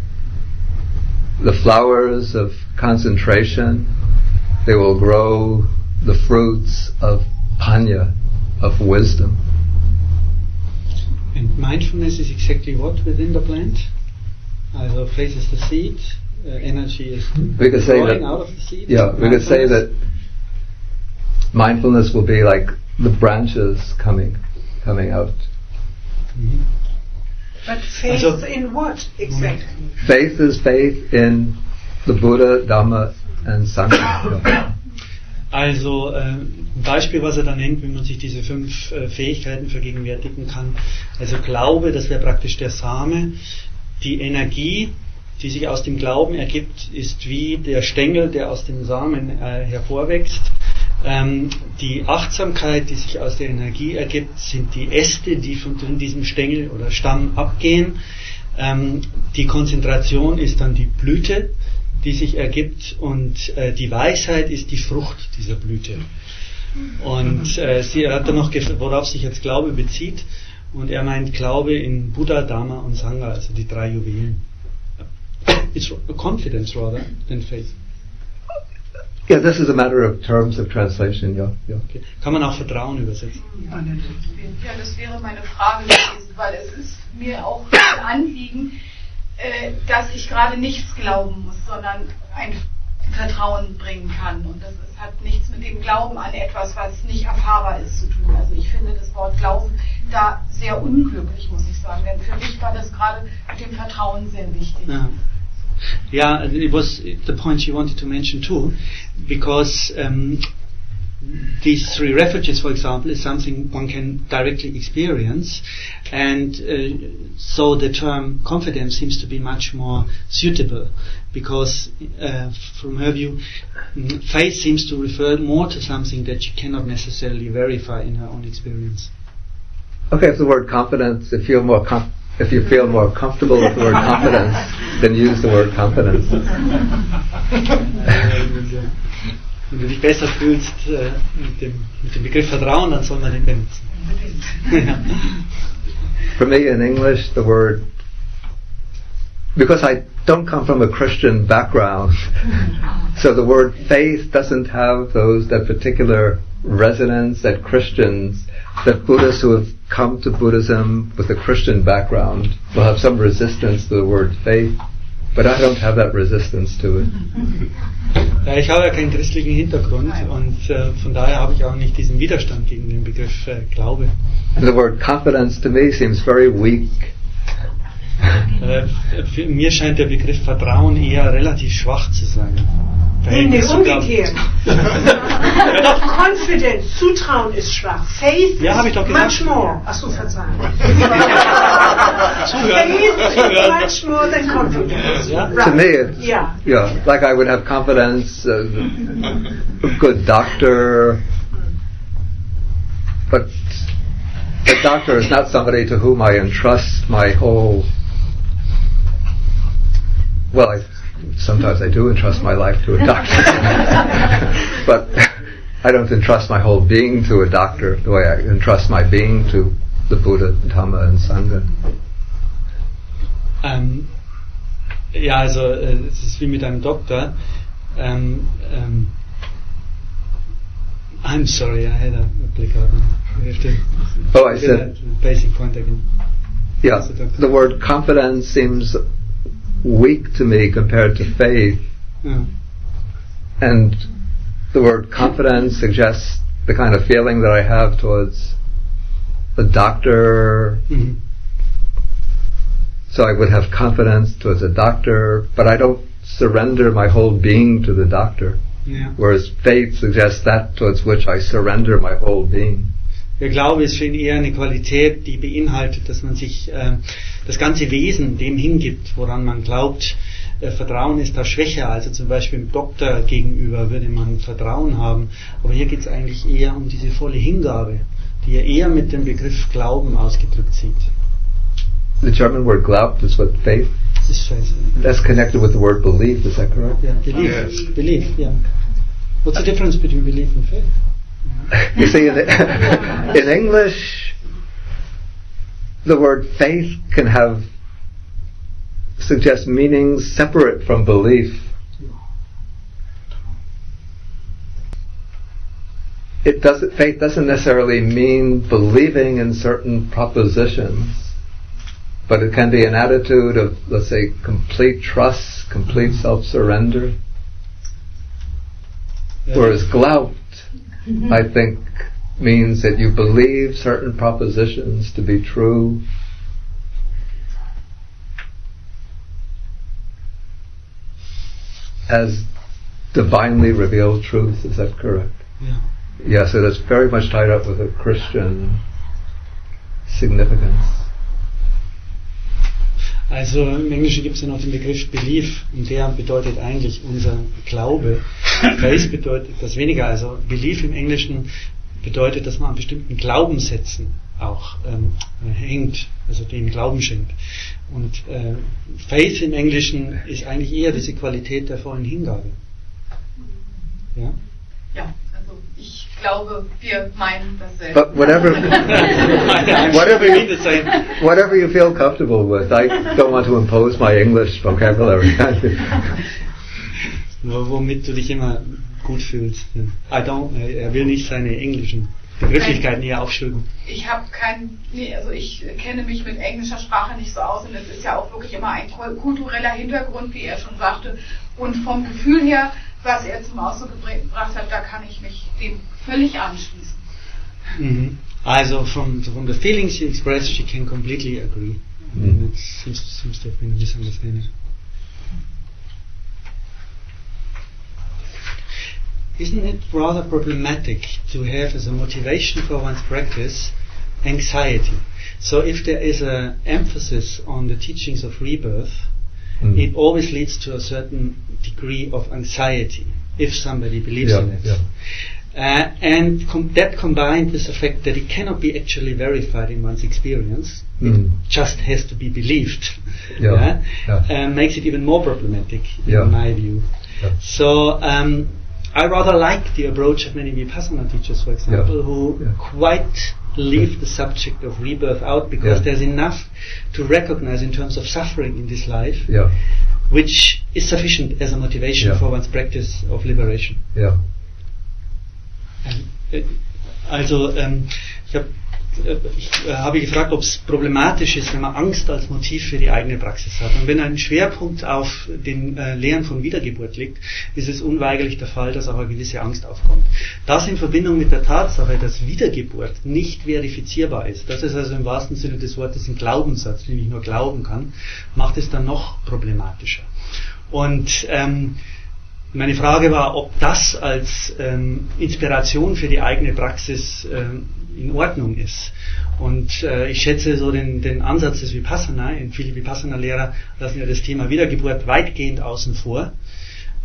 the flowers of concentration, they will grow the fruits of panya, of wisdom. And mindfulness is exactly what within the plant? Also faith is the seed, energy is growing out of the seed. Yeah, we could say that mindfulness will be like the branches coming out. Mhm. But faith Also- in what exactly? Faith is faith in the Buddha, Dhamma and Sangha. Also ein Beispiel, was er da nennt, wie man sich diese 5 Fähigkeiten vergegenwärtigen kann. Also Glaube, das wäre praktisch der Same. Die Energie, die sich aus dem Glauben ergibt, ist wie der Stängel, der aus dem Samen hervorwächst. Die Achtsamkeit, die sich aus der Energie ergibt, sind die Äste, die von diesem Stängel oder Stamm abgehen. Die Konzentration ist dann die Blüte, die sich ergibt, und die Weisheit ist die Frucht dieser Blüte. Und sie hat dann noch worauf sich jetzt Glaube bezieht, und er meint Glaube in Buddha, Dhamma und Sangha, also die 3 Juwelen. It's confidence rather than faith. Yeah, this is a matter of terms of translation, yeah. Okay. Kann man auch Vertrauen übersetzen? Ja, das wäre meine Frage gewesen, weil es ist mir auch ein Anliegen, dass ich gerade nichts glauben muss, sondern ein Vertrauen bringen kann. Und das hat nichts mit dem Glauben an etwas, was nicht erfahrbar ist, zu tun. Also ich finde das Wort Glauben da sehr unglücklich, muss ich sagen. Denn für mich war das gerade mit dem Vertrauen sehr wichtig. Yeah, it was the point you wanted to mention too, because these 3 refuges, for example, is something one can directly experience, and so the term confidence seems to be much more suitable, because from her view, faith seems to refer more to something that you cannot necessarily verify in her own experience. Okay, if the word confidence, if you feel more comfortable with the word confidence, then use the word confidence. Wenn du dich besser fühlst mit dem Begriff Vertrauen, dann soll man den benutzen. For me in English, the word, because I don't come from a Christian background, so the word faith doesn't have that particular resonance that Christians, that Buddhists who have come to Buddhism with a Christian background will have some resistance to the word faith, but I don't have that resistance to it. Ja, ich habe ja keinen christlichen Hintergrund, und von daher habe ich auch nicht diesen Widerstand gegen den Begriff Glaube. And the word confidence to me seems very weak. Für mir scheint der Begriff Vertrauen eher relativ schwach zu sein. Nee, umgekehrt. Confidence, Zutrauen ist schwach. Faith ja, habe ich doch gesagt. Much more. Achso, Verzeihung. Faith is much more than confidence. Yeah? Right. To me, it's, yeah, like I would have confidence, a good doctor, but a doctor is not somebody to whom I entrust my whole, sometimes I do entrust my life to a doctor, but I don't entrust my whole being to a doctor the way I entrust my being to the Buddha, Dhamma and Sangha. Ja, also es ist wie mit einem Doktor. I'm sorry, I had a blackout. I said basic point again. Yeah, the word confidence seems weak to me compared to faith. Yeah. And the word confidence suggests the kind of feeling that I have towards a doctor. Mm-hmm. So I would have confidence towards a doctor, but I don't surrender my whole being to the doctor. Ja. Whereas faith suggests that towards which I surrender my whole being. Der Glaube ist für ihn eher eine Qualität, die beinhaltet, dass man sich das ganze Wesen dem hingibt, woran man glaubt. Vertrauen ist da schwächer, also zum Beispiel dem Doktor gegenüber würde man Vertrauen haben. Aber hier geht es eigentlich eher um diese volle Hingabe, die er eher mit dem Begriff Glauben ausgedrückt sieht. The German word Glaubt is what faith. Ist Faith. That's connected with the word belief, is that correct? Yeah, belief. Yes. Belief, yeah. What's the difference between belief and faith? You see, in English, the word faith can suggest meanings separate from belief. Faith doesn't necessarily mean believing in certain propositions, but it can be an attitude of, let's say, complete trust, complete self-surrender. Whereas Glaubt, I think, means that you believe certain propositions to be true. As divinely revealed truth, is that correct? Ja. Yes, it is very much tied up with a Christian significance. Also im Englischen gibt es ja noch den Begriff Belief, und der bedeutet eigentlich unser Glaube. Geist bedeutet das weniger. Also Belief im Englischen bedeutet, dass man an bestimmten Glaubenssätzen auch hängt, also den Glauben schenkt. Und Faith im Englischen ist eigentlich eher diese Qualität der vollen Hingabe. Ja? Ja, also ich glaube, wir meinen dasselbe. But whatever you feel comfortable with. I don't want to impose my English vocabulary. Nur womit du dich immer gut fühlst. Er will nicht seine englischen Begrifflichkeiten hier aufschreiben. Ich kenne mich mit englischer Sprache nicht so aus, und es ist ja auch wirklich immer ein kultureller Hintergrund, wie er schon sagte, und vom Gefühl her, was er zum Ausdruck gebracht hat, da kann ich mich dem völlig anschließen. Mhm. Also from the feelings she expressed, she can completely agree. It seems to have been a misunderstanding. Isn't it rather problematic to have as a motivation for one's practice anxiety? So if there is an emphasis on the teachings of rebirth, it always leads to a certain degree of anxiety if somebody believes in it. Yeah. And that combined with the fact that it cannot be actually verified in one's experience, it just has to be believed, makes it even more problematic in my view. Yeah. So I rather like the approach of many Vipassana teachers, for example, who quite leave the subject of rebirth out, because there's enough to recognize in terms of suffering in this life, which is sufficient as a motivation for one's practice of liberation. Yeah. Also ich habe gefragt, ob es problematisch ist, wenn man Angst als Motiv für die eigene Praxis hat. Und wenn ein Schwerpunkt auf den Lehren von Wiedergeburt liegt, ist es unweigerlich der Fall, dass auch eine gewisse Angst aufkommt. Das in Verbindung mit der Tatsache, dass Wiedergeburt nicht verifizierbar ist, das ist also im wahrsten Sinne des Wortes ein Glaubenssatz, den ich nur glauben kann, macht es dann noch problematischer. Und meine Frage war, ob das als Inspiration für die eigene Praxis in Ordnung ist. Und ich schätze so den Ansatz des Vipassana, viele Vipassana-Lehrer lassen ja das Thema Wiedergeburt weitgehend außen vor.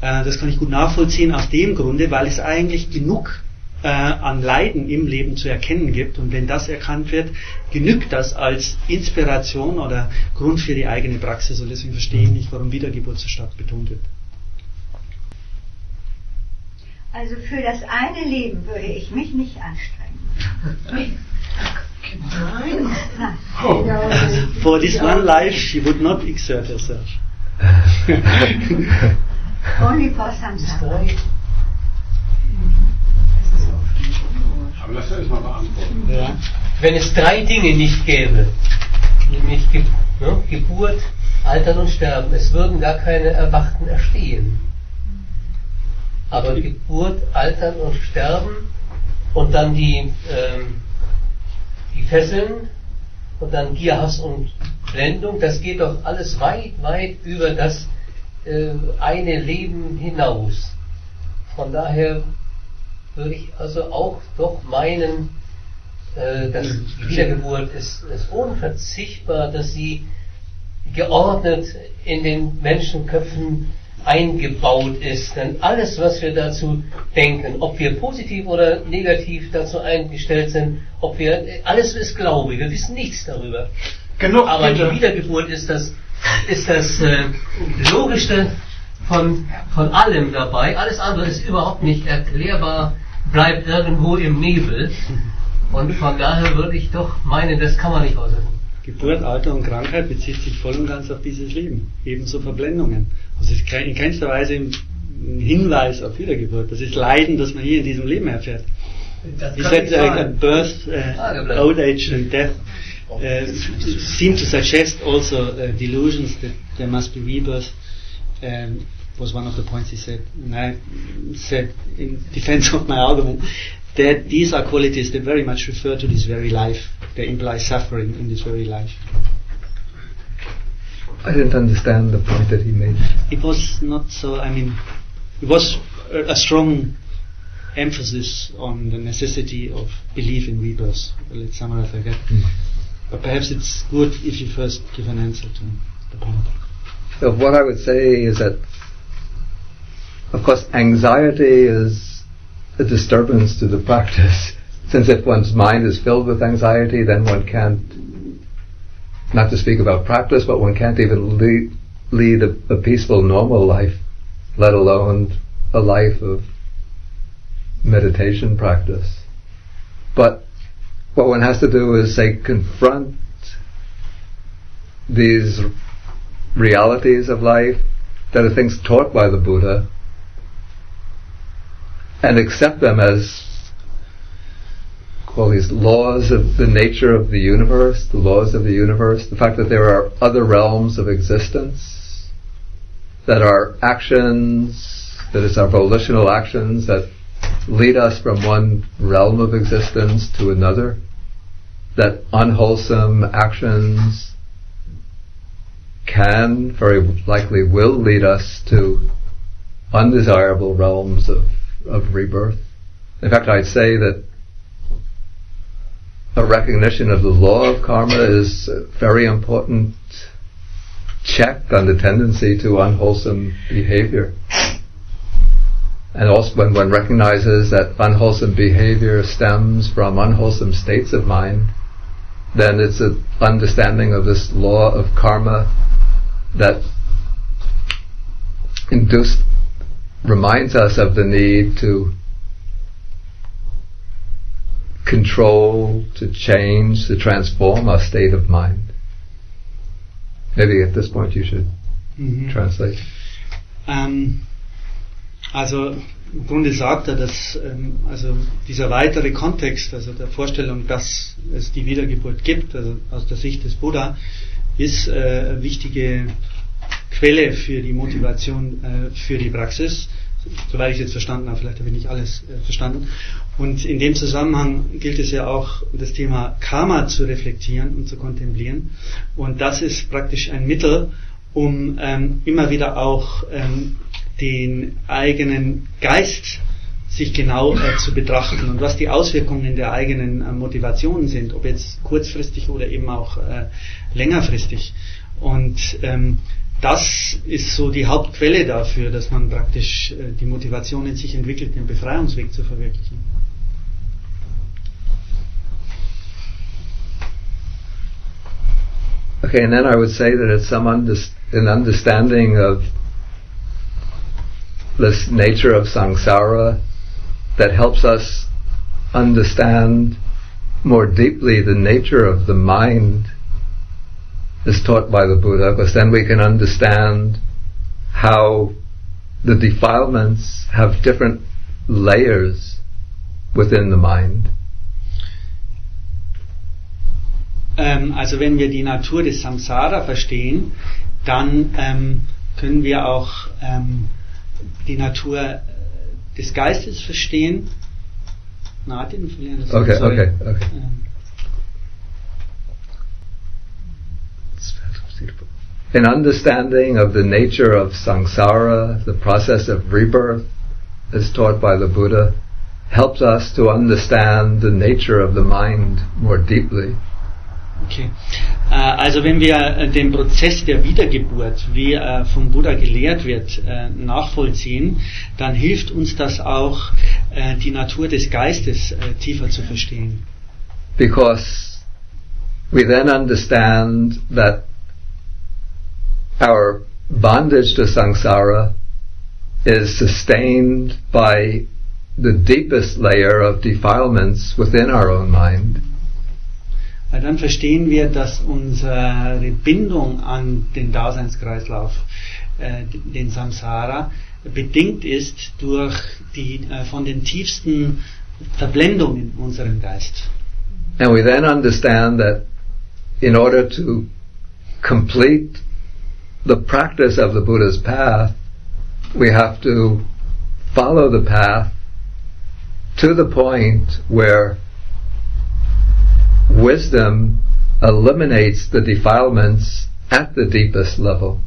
Das kann ich gut nachvollziehen aus dem Grunde, weil es eigentlich genug an Leiden im Leben zu erkennen gibt, und wenn das erkannt wird, genügt das als Inspiration oder Grund für die eigene Praxis, und deswegen verstehe ich nicht, warum Wiedergeburt so stark betont wird. Also für das eine Leben würde ich mich nicht anstrengen. Nein. For this one life she would not exert herself. Only for some time. Aber lass uns mal beantworten. Ja. Wenn es 3 Dinge nicht gäbe, nämlich Geburt, Altern und Sterben, es würden gar keine Erwachten erstehen. Aber Geburt, Altern und Sterben und dann die Fesseln und dann Gier, Hass und Blendung, das geht doch alles weit, weit über das eine Leben hinaus. Von daher würde ich also auch doch meinen, dass die Wiedergeburt ist unverzichtbar, dass sie geordnet in den Menschenköpfen eingebaut ist. Denn alles, was wir dazu denken, ob wir positiv oder negativ dazu eingestellt sind, alles ist Glaube, wir wissen nichts darüber. Genug, aber bitte. Die Wiedergeburt ist das Logischste von allem dabei. Alles andere ist überhaupt nicht erklärbar, bleibt irgendwo im Nebel. Und von daher würde ich doch meinen, das kann man nicht aussuchen. Geburt, Alter und Krankheit bezieht sich voll und ganz auf dieses Leben. Ebenso Verblendungen. Das ist in keinster Weise ein Hinweis auf Wiedergeburt. Das ist Leiden, das man hier in diesem Leben erfährt. He said birth, old age and death seem to suggest also delusions that there must be rebirth. was one of the points he said, and I said in defense of my argument that these are qualities that very much refer to this very life. They imply suffering in this very life. I didn't understand the point that he made. It was not so, it was a strong emphasis on the necessity of belief in rebirth. Let's summarize like that. But perhaps it's good if you first give an answer to the point. So what I would say is that, of course, anxiety is a disturbance to the practice. Since if one's mind is filled with anxiety, then one can't, not to speak about practice, but one can't even lead a peaceful, normal life, let alone a life of meditation practice. But what one has to do is, say, confront these realities of life that are things taught by the Buddha and accept them as all these laws of the nature of the universe, the laws of the universe, the fact that there are other realms of existence, that are actions, that it's our volitional actions that lead us from one realm of existence to another, that unwholesome actions can, very likely will lead us to undesirable realms of rebirth. In fact, I'd say that a recognition of the law of karma is a very important check on the tendency to unwholesome behavior. And also when one recognizes that unwholesome behavior stems from unwholesome states of mind, then it's an understanding of this law of karma that reminds us of the need to control, to change, to transform our state of mind. Maybe at this point you should translate. Also im Grunde sagt dass also dieser weitere Kontext, also der Vorstellung, dass es die Wiedergeburt gibt, also aus der Sicht des Buddha, ist eine wichtige Quelle für die Motivation für die Praxis, soweit ich jetzt verstanden habe, vielleicht habe ich nicht alles verstanden. Und in dem Zusammenhang gilt es ja auch, das Thema Karma zu reflektieren und zu kontemplieren. Und das ist praktisch ein Mittel, um immer wieder auch den eigenen Geist sich genau zu betrachten und was die Auswirkungen der eigenen Motivationen sind, ob jetzt kurzfristig oder eben auch längerfristig. Und das ist so die Hauptquelle dafür, dass man praktisch die Motivation in sich entwickelt, den Befreiungsweg zu verwirklichen. Okay, and then I would say that it's an understanding of this nature of samsara that helps us understand more deeply the nature of the mind as taught by the Buddha, because then we can understand how the defilements have different layers within the mind. Also wenn wir die Natur des Samsara verstehen, dann können wir auch die Natur des Geistes verstehen. Okay. An understanding of the nature of samsara, the process of rebirth, as taught by the Buddha, helps us to understand the nature of the mind more deeply. Okay. Also wenn wir den Prozess der Wiedergeburt, wie vom Buddha gelehrt wird, nachvollziehen, dann hilft uns das auch, die Natur des Geistes tiefer zu verstehen. Because we then understand that our bondage to samsara is sustained by the deepest layer of defilements within our own mind. Dann verstehen wir, dass unsere Bindung an den Daseinskreislauf, den Samsara, bedingt ist durch die von den tiefsten Verblendungen in unserem Geist. And we then understand that in order to complete the practice of the Buddha's path, we have to follow the path to the point where wisdom eliminates the defilements at the deepest level.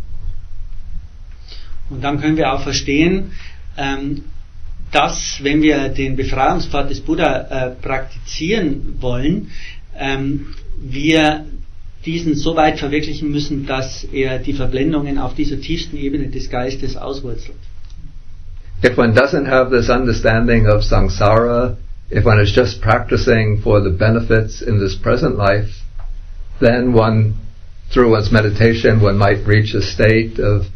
Und dann können wir auch verstehen, dass, wenn wir den Befreiungspfad des Buddha praktizieren wollen, wir diesen so weit verwirklichen müssen, dass er die Verblendungen auf dieser tiefsten Ebene des Geistes auswurzelt. If one doesn't have this understanding of samsara, if one is just practicing for the benefits in this present life, then one, through one's meditation, one might reach a state of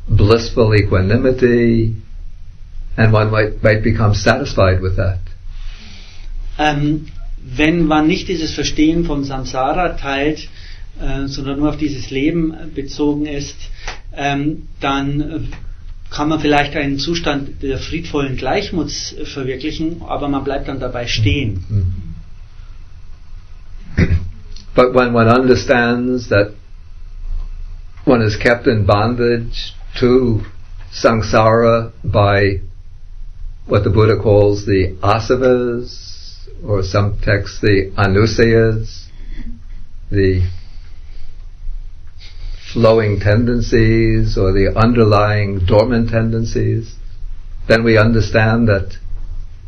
blissful equanimity, and one might become satisfied with that. Wenn man nicht dieses Verstehen vom Samsara teilt, sondern nur auf dieses Leben bezogen ist, dann kann man vielleicht einen Zustand der friedvollen Gleichmuts verwirklichen, aber man bleibt dann dabei stehen. But when one understands that one is kept in bondage to samsara by what the Buddha calls the asavas, or some texts the anusayas, the flowing tendencies or the underlying dormant tendencies, then we understand that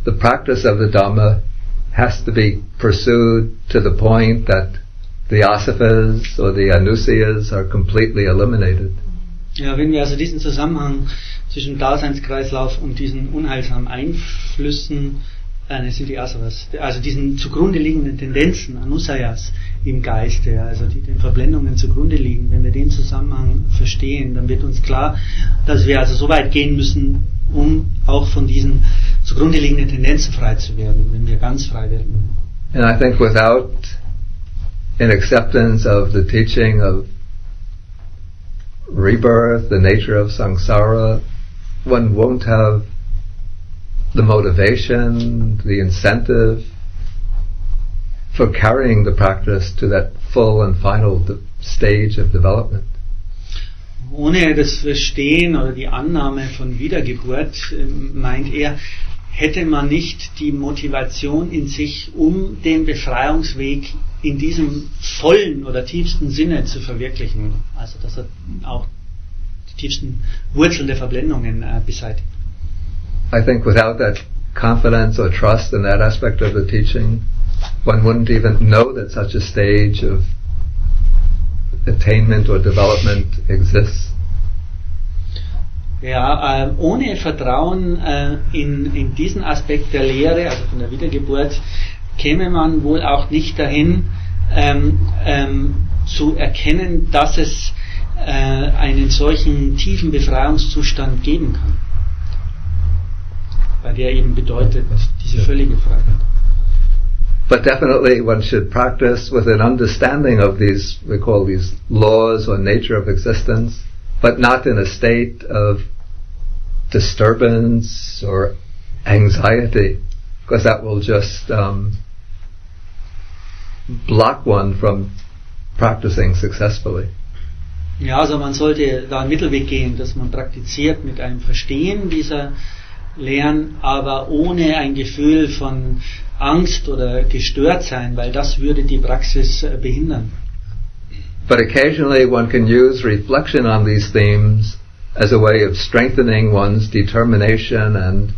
the practice of the Dhamma has to be pursued to the point that the asavas or the anusayas are completely eliminated. Ja, wenn wir also diesen Zusammenhang zwischen Daseinskreislauf und diesen unheilsamen Einflüssen, es sind die Asavas, also diesen zugrunde liegenden Tendenzen, Anusayas im Geiste, also die den Verblendungen zugrunde liegen, wenn wir den Zusammenhang verstehen, dann wird uns klar, dass wir also so weit gehen müssen, um auch von diesen zugrunde liegenden Tendenzen frei zu werden, wenn wir ganz frei werden. And I think without an acceptance of the teaching of rebirth, the nature of samsara, one won't have the motivation, the incentive for carrying the practice to that full and final stage of development. Ohne das Verstehen oder die Annahme von Wiedergeburt, meint er, hätte man nicht die Motivation in sich, um den Befreiungsweg in diesem vollen oder tiefsten Sinne zu verwirklichen. Also dass er auch die tiefsten Wurzeln der Verblendungen beseitigt. I think without that confidence or trust in that aspect of the teaching, one wouldn't even know that such a stage of attainment or development exists. Ja, ohne Vertrauen in diesen Aspekt der Lehre, also von der Wiedergeburt, käme man wohl auch nicht dahin, zu erkennen, dass es einen solchen tiefen Befreiungszustand geben kann. Weil der eben bedeutet, diese völlige Freiheit. But definitely one should practice with an understanding of these, we call these laws or nature of existence, but not in a state of disturbance or anxiety, because that will just block one from practicing successfully. Ja, also man sollte da einen Mittelweg gehen, dass man praktiziert mit einem Verstehen dieser Lehren, aber ohne ein Gefühl von Angst oder gestört sein, weil das würde die Praxis behindern. But occasionally one can use reflection on these themes as a way of strengthening one's determination and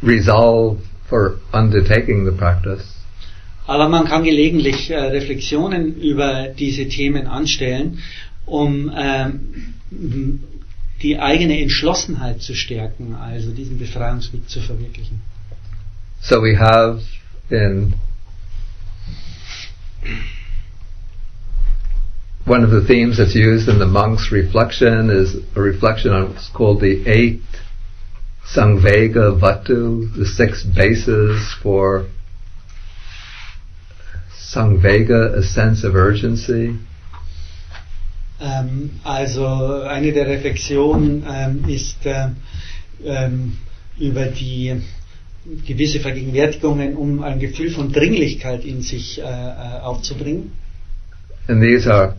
resolve for undertaking the practice. Aber man kann gelegentlich Reflexionen über diese Themen anstellen, um die eigene Entschlossenheit zu stärken, also diesen Befreiungsweg zu verwirklichen. So we have in one of the themes that's used in the monk's reflection is a reflection on what's called the 8 Sangvega Vatu, the 6 bases for Sangvega, a sense of urgency. Also eine der Reflexionen ist über die gewisse Vergegenwärtigungen, um ein Gefühl von Dringlichkeit in sich aufzubringen. And these are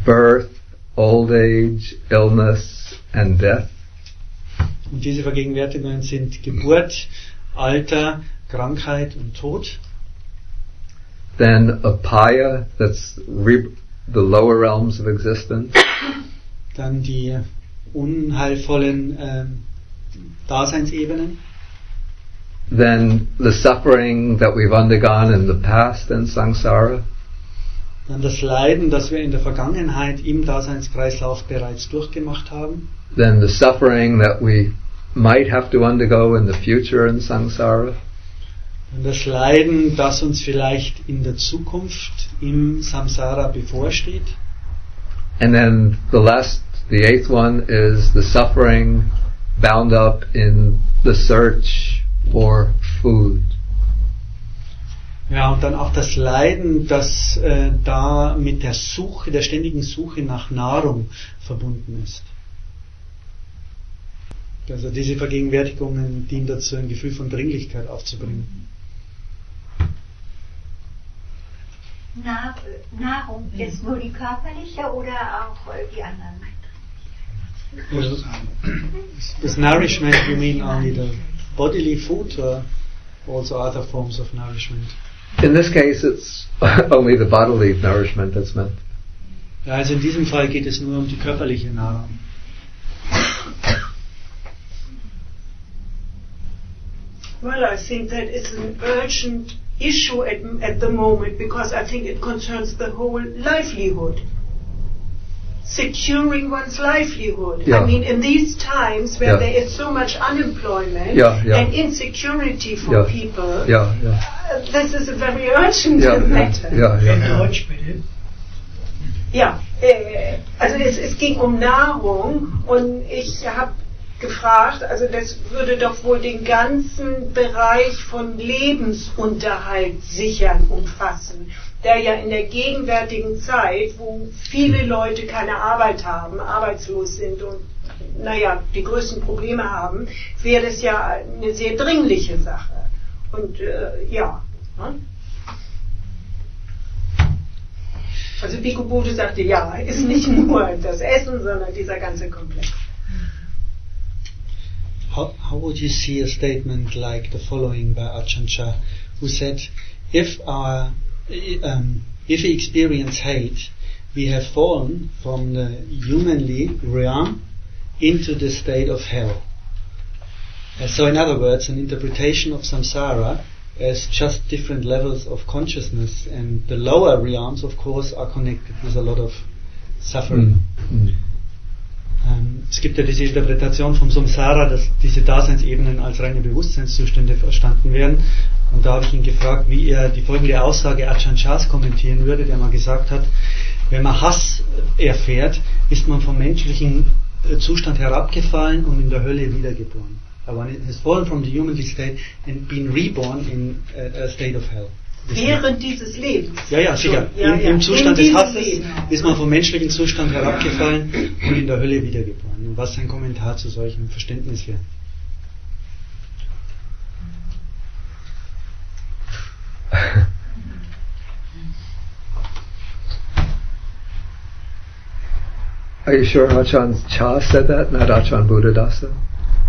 birth, old age, illness, and death. Und diese Vergegenwärtigungen sind Geburt, Alter, Krankheit und Tod. Then apaya, that's the lower realms of existence. Dann die unheilvollen Daseinsebenen. Then the suffering that we've undergone in the past in samsara. Dann das Leiden, das wir in der Vergangenheit im Daseinskreislauf bereits durchgemacht haben. Then the suffering that we might have to undergo in the future in samsara. Und das Leiden, das uns vielleicht in der Zukunft im Samsara bevorsteht. And then the eighth one is the suffering bound up in the search for food. Ja, und dann auch das Leiden, das da mit der Suche, der ständigen Suche nach Nahrung verbunden ist. Also diese Vergegenwärtigungen dienen dazu, ein Gefühl von Dringlichkeit aufzubringen. Nahrung ist nur die körperliche oder auch die anderen? Does nourishment, you mean only the bodily food or also other forms of nourishment? In this case, it's only the bodily nourishment that's meant. Ja, also in diesem Fall geht es nur um die körperliche Nahrung. Well, I think that it's an urgent issue at the moment because I think it concerns the whole livelihood. Securing one's livelihood. Yeah. I mean, in these times where Yeah. there is so much unemployment Yeah. and insecurity for people, this is a very urgent matter. In Deutsch bitte. Ja, also es ging um Nahrung und ich habe gefragt, also das würde doch wohl den ganzen Bereich von Lebensunterhalt sichern, umfassen, der ja in der gegenwärtigen Zeit, wo viele Leute keine Arbeit haben, arbeitslos sind und die größten Probleme haben, wäre das ja eine sehr dringliche Sache. Und Also Bhikkhu Bodhi sagte, ja, ist nicht nur das Essen, sondern dieser ganze Komplex. How would you see a statement like the following by Ajahn Chah, who said, if we experience hate, we have fallen from the humanly realm into the state of hell. So in other words, an interpretation of samsara as just different levels of consciousness, and the lower realms, of course, are connected with a lot of suffering. Es gibt ja diese Interpretation vom Samsara, dass diese Daseinsebenen als reine Bewusstseinszustände verstanden werden. Und da habe ich ihn gefragt, wie er die folgende Aussage Ajahn Chahs kommentieren würde, der mal gesagt hat, wenn man Hass erfährt, ist man vom menschlichen Zustand herabgefallen und in der Hölle wiedergeboren. Aber it has fallen from the human state and been reborn in a state of hell. Während dieses Lebens. Ja, sicher. Im Zustand des Hasses ist man vom menschlichen Zustand herabgefallen und in der Hölle wiedergeboren. Und was sein Kommentar zu solchem Verständnis wäre? Are you sure Ajahn Chah said that, not Ajahn Buddhadasa?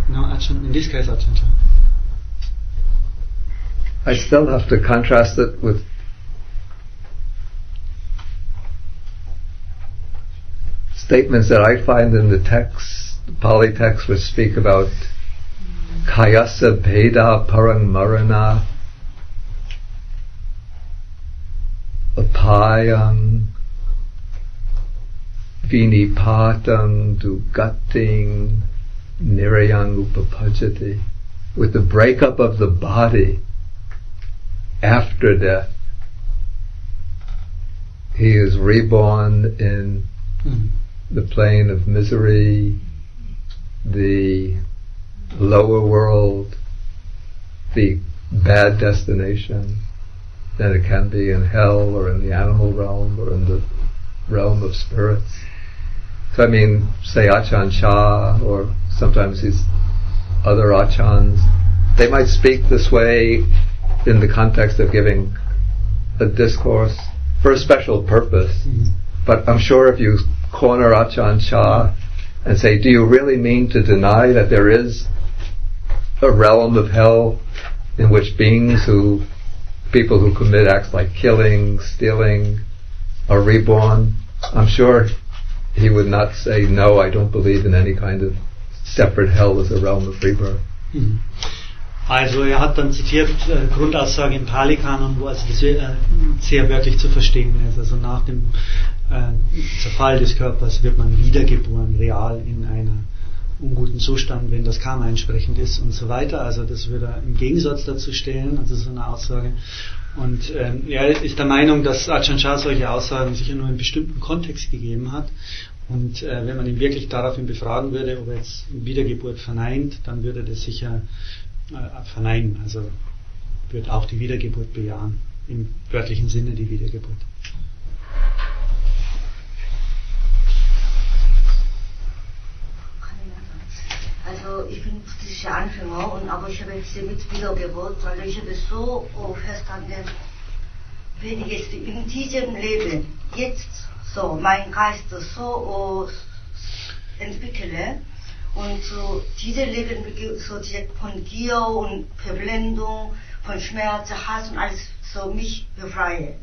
No, in this case Ajahn Chah. I still have to contrast it with statements that I find in the text, the Pali text, which speak about kayasa bheda parang marana, apayang, vinipatang dugating, nirayang upapajati. With the breakup of the body after death, he is reborn in the plane of misery, the lower world, the bad destination. Then it can be in hell or in the animal realm or in the realm of spirits. So I mean, say Ajahn Chah or sometimes these other Ajahns, they might speak this way in the context of giving a discourse for a special purpose, But I'm sure if you corner Ajahn Chah and say, do you really mean to deny that there is a realm of hell in which people who commit acts like killing, stealing, are reborn? I'm sure he would not say, no, I don't believe in any kind of separate hell as a realm of rebirth. Also hat dann zitiert Grundaussage im Pali-Kanon, wo also das sehr wörtlich zu verstehen ist. Also nach dem Zerfall des Körpers wird man wiedergeboren, real in einer unguten Zustand, wenn das Karma entsprechend ist und so weiter. Also das würde er im Gegensatz dazu stellen, also so eine Aussage. Und er ist der Meinung, dass Ajahn Chah solche Aussagen sicher nur in bestimmten Kontext gegeben hat. Und wenn man ihn wirklich daraufhin befragen würde, ob er jetzt Wiedergeburt verneint, dann würde das sicher verneinen. Also wird auch die Wiedergeburt bejahen. Im wörtlichen Sinne die Wiedergeburt. Also ich bin buddhistischer Anfänger, aber ich habe jetzt mit Wiedergeburt, weil ich habe so verstanden, wenn ich jetzt in diesem Leben jetzt so mein Geist so entwickle und so dieses Leben so von Gier und Verblendung, von Schmerz, Hass und alles so mich befreie,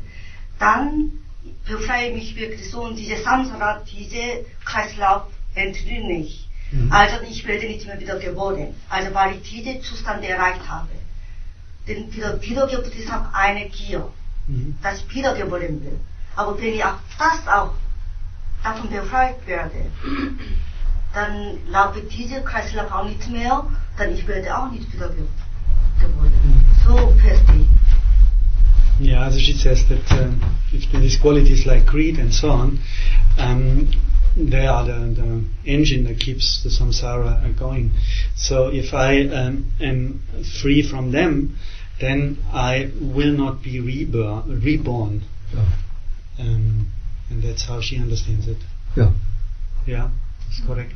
dann befreie mich wirklich so und diese Samsara, diese Kreislauf entrinne ich. Also ich werde nicht mehr wieder geboren, also weil ich diesen Zustand erreicht habe. Denn Wiedergeburt ist auch eine Gier, dass ich wiedergeboren will. Aber wenn ich auch davon befreit werde, dann laufe dieser Kreislauf auch nicht mehr, dann ich werde auch nicht wiedergeboren. So verstehe ich. Yeah, so she says that if these qualities like greed and so on, they are the engine that keeps the samsara going. So if I am free from them, then I will not be reborn. And that's how she understands it. Yeah. Yeah, that's correct.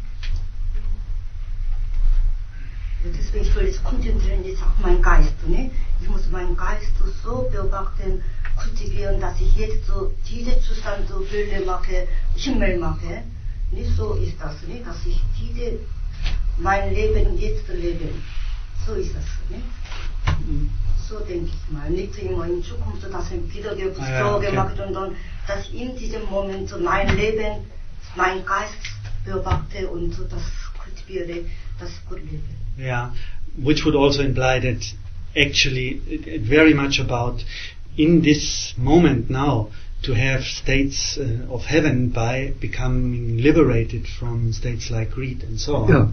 Deswegen soll ich konzentrieren jetzt auf meinen Geist. Ne? Ich muss meinen Geist so beobachten, kultivieren, dass ich jetzt so diesen Zustand so Wille mache, Himmel mache. Nicht so ist das, ne? Dass ich mein Leben jetzt lebe. So ist das. Ne? So denke ich mal. Nicht immer in Zukunft, dass ich wieder Sorge mache, sondern dass ich in diesem Moment so mein Leben, mein Geist beobachte und so das kultiviere, das gut lebe. Yeah, which would also imply that actually it very much about in this moment now to have states of heaven by becoming liberated from states like greed and so on. Yeah.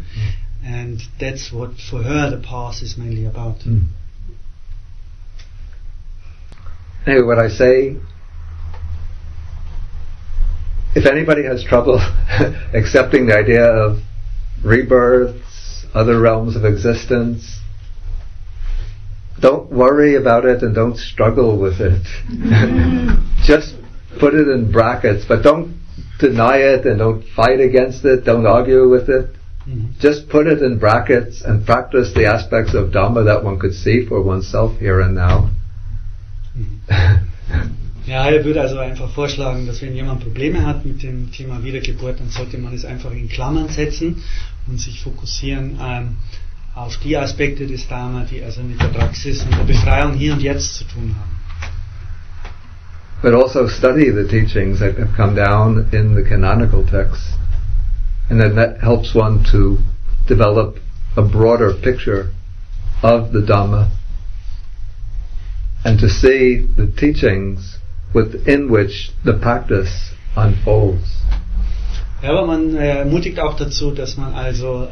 And that's what for her the path is mainly about. Anyway, what I say, if anybody has trouble accepting the idea of rebirth, other realms of existence, don't worry about it and don't struggle with it. Just put it in brackets, but don't deny it and don't fight against it, don't argue with it. Just put it in brackets and practice the aspects of Dhamma that one could see for oneself here and now. Ja, er würde also einfach vorschlagen, dass wenn jemand Probleme hat mit dem Thema Wiedergeburt, dann sollte man es einfach in Klammern setzen und sich fokussieren auf die Aspekte des Dharma, die also mit der Praxis und der Befreiung hier und jetzt zu tun haben. But also study the teachings that have come down in the canonical texts, and then that helps one to develop a broader picture of the Dhamma and to see the teachings within which the practice unfolds. Ja, aber man ermutigt auch dazu, dass man also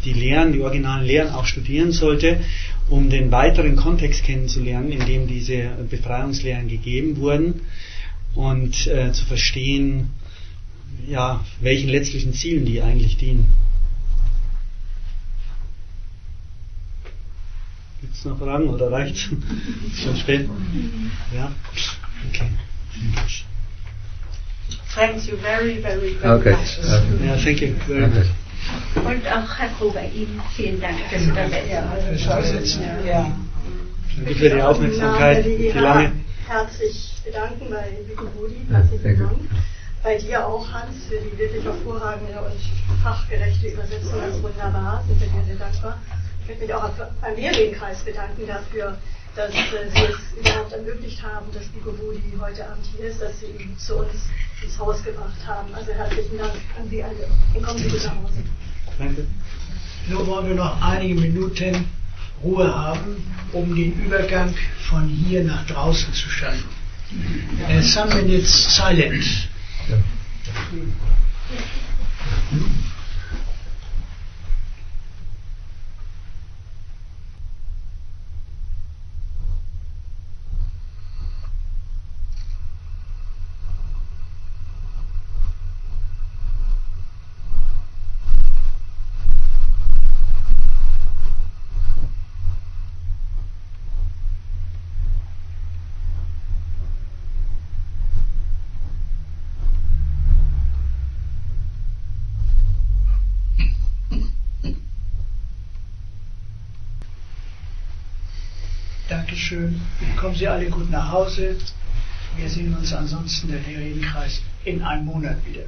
die originalen Lehren auch studieren sollte, um den weiteren Kontext kennenzulernen, in dem diese Befreiungslehren gegeben wurden und zu verstehen, ja, welchen letztlichen Zielen die eigentlich dienen. Gibt es noch Fragen oder reicht's? Ist schon spät? Ja? Okay. Thank you very, very, very Okay. much. Ja, thank you very much. Und auch Herr Gruber, Ihnen vielen Dank, dass Sie da Ja. Danke für die Aufmerksamkeit, die lange. Herzlich bedanken bei Bhikkhu Bodhi. Herzlichen Dank. bei dir auch, Hans, für die wirklich hervorragende und fachgerechte Übersetzung, ganz wunderbar, sind wir dir sehr dankbar. Ich möchte mich auch beim Lehrlingkreis bedanken dafür, dass Sie es überhaupt ermöglicht haben, dass Bhikkhu Bodhi heute Abend hier ist, dass Sie ihn zu uns ins Haus gebracht haben. Also herzlichen Dank an Sie alle. Und kommen Sie gut nach Hause. Danke. Nur wollen wir noch einige Minuten Ruhe haben, um den Übergang von hier nach draußen zu schaffen. Some minutes silence. Dankeschön. Kommen Sie alle gut nach Hause. Wir sehen uns ansonsten, der Lehrlingkreis, in einem Monat wieder.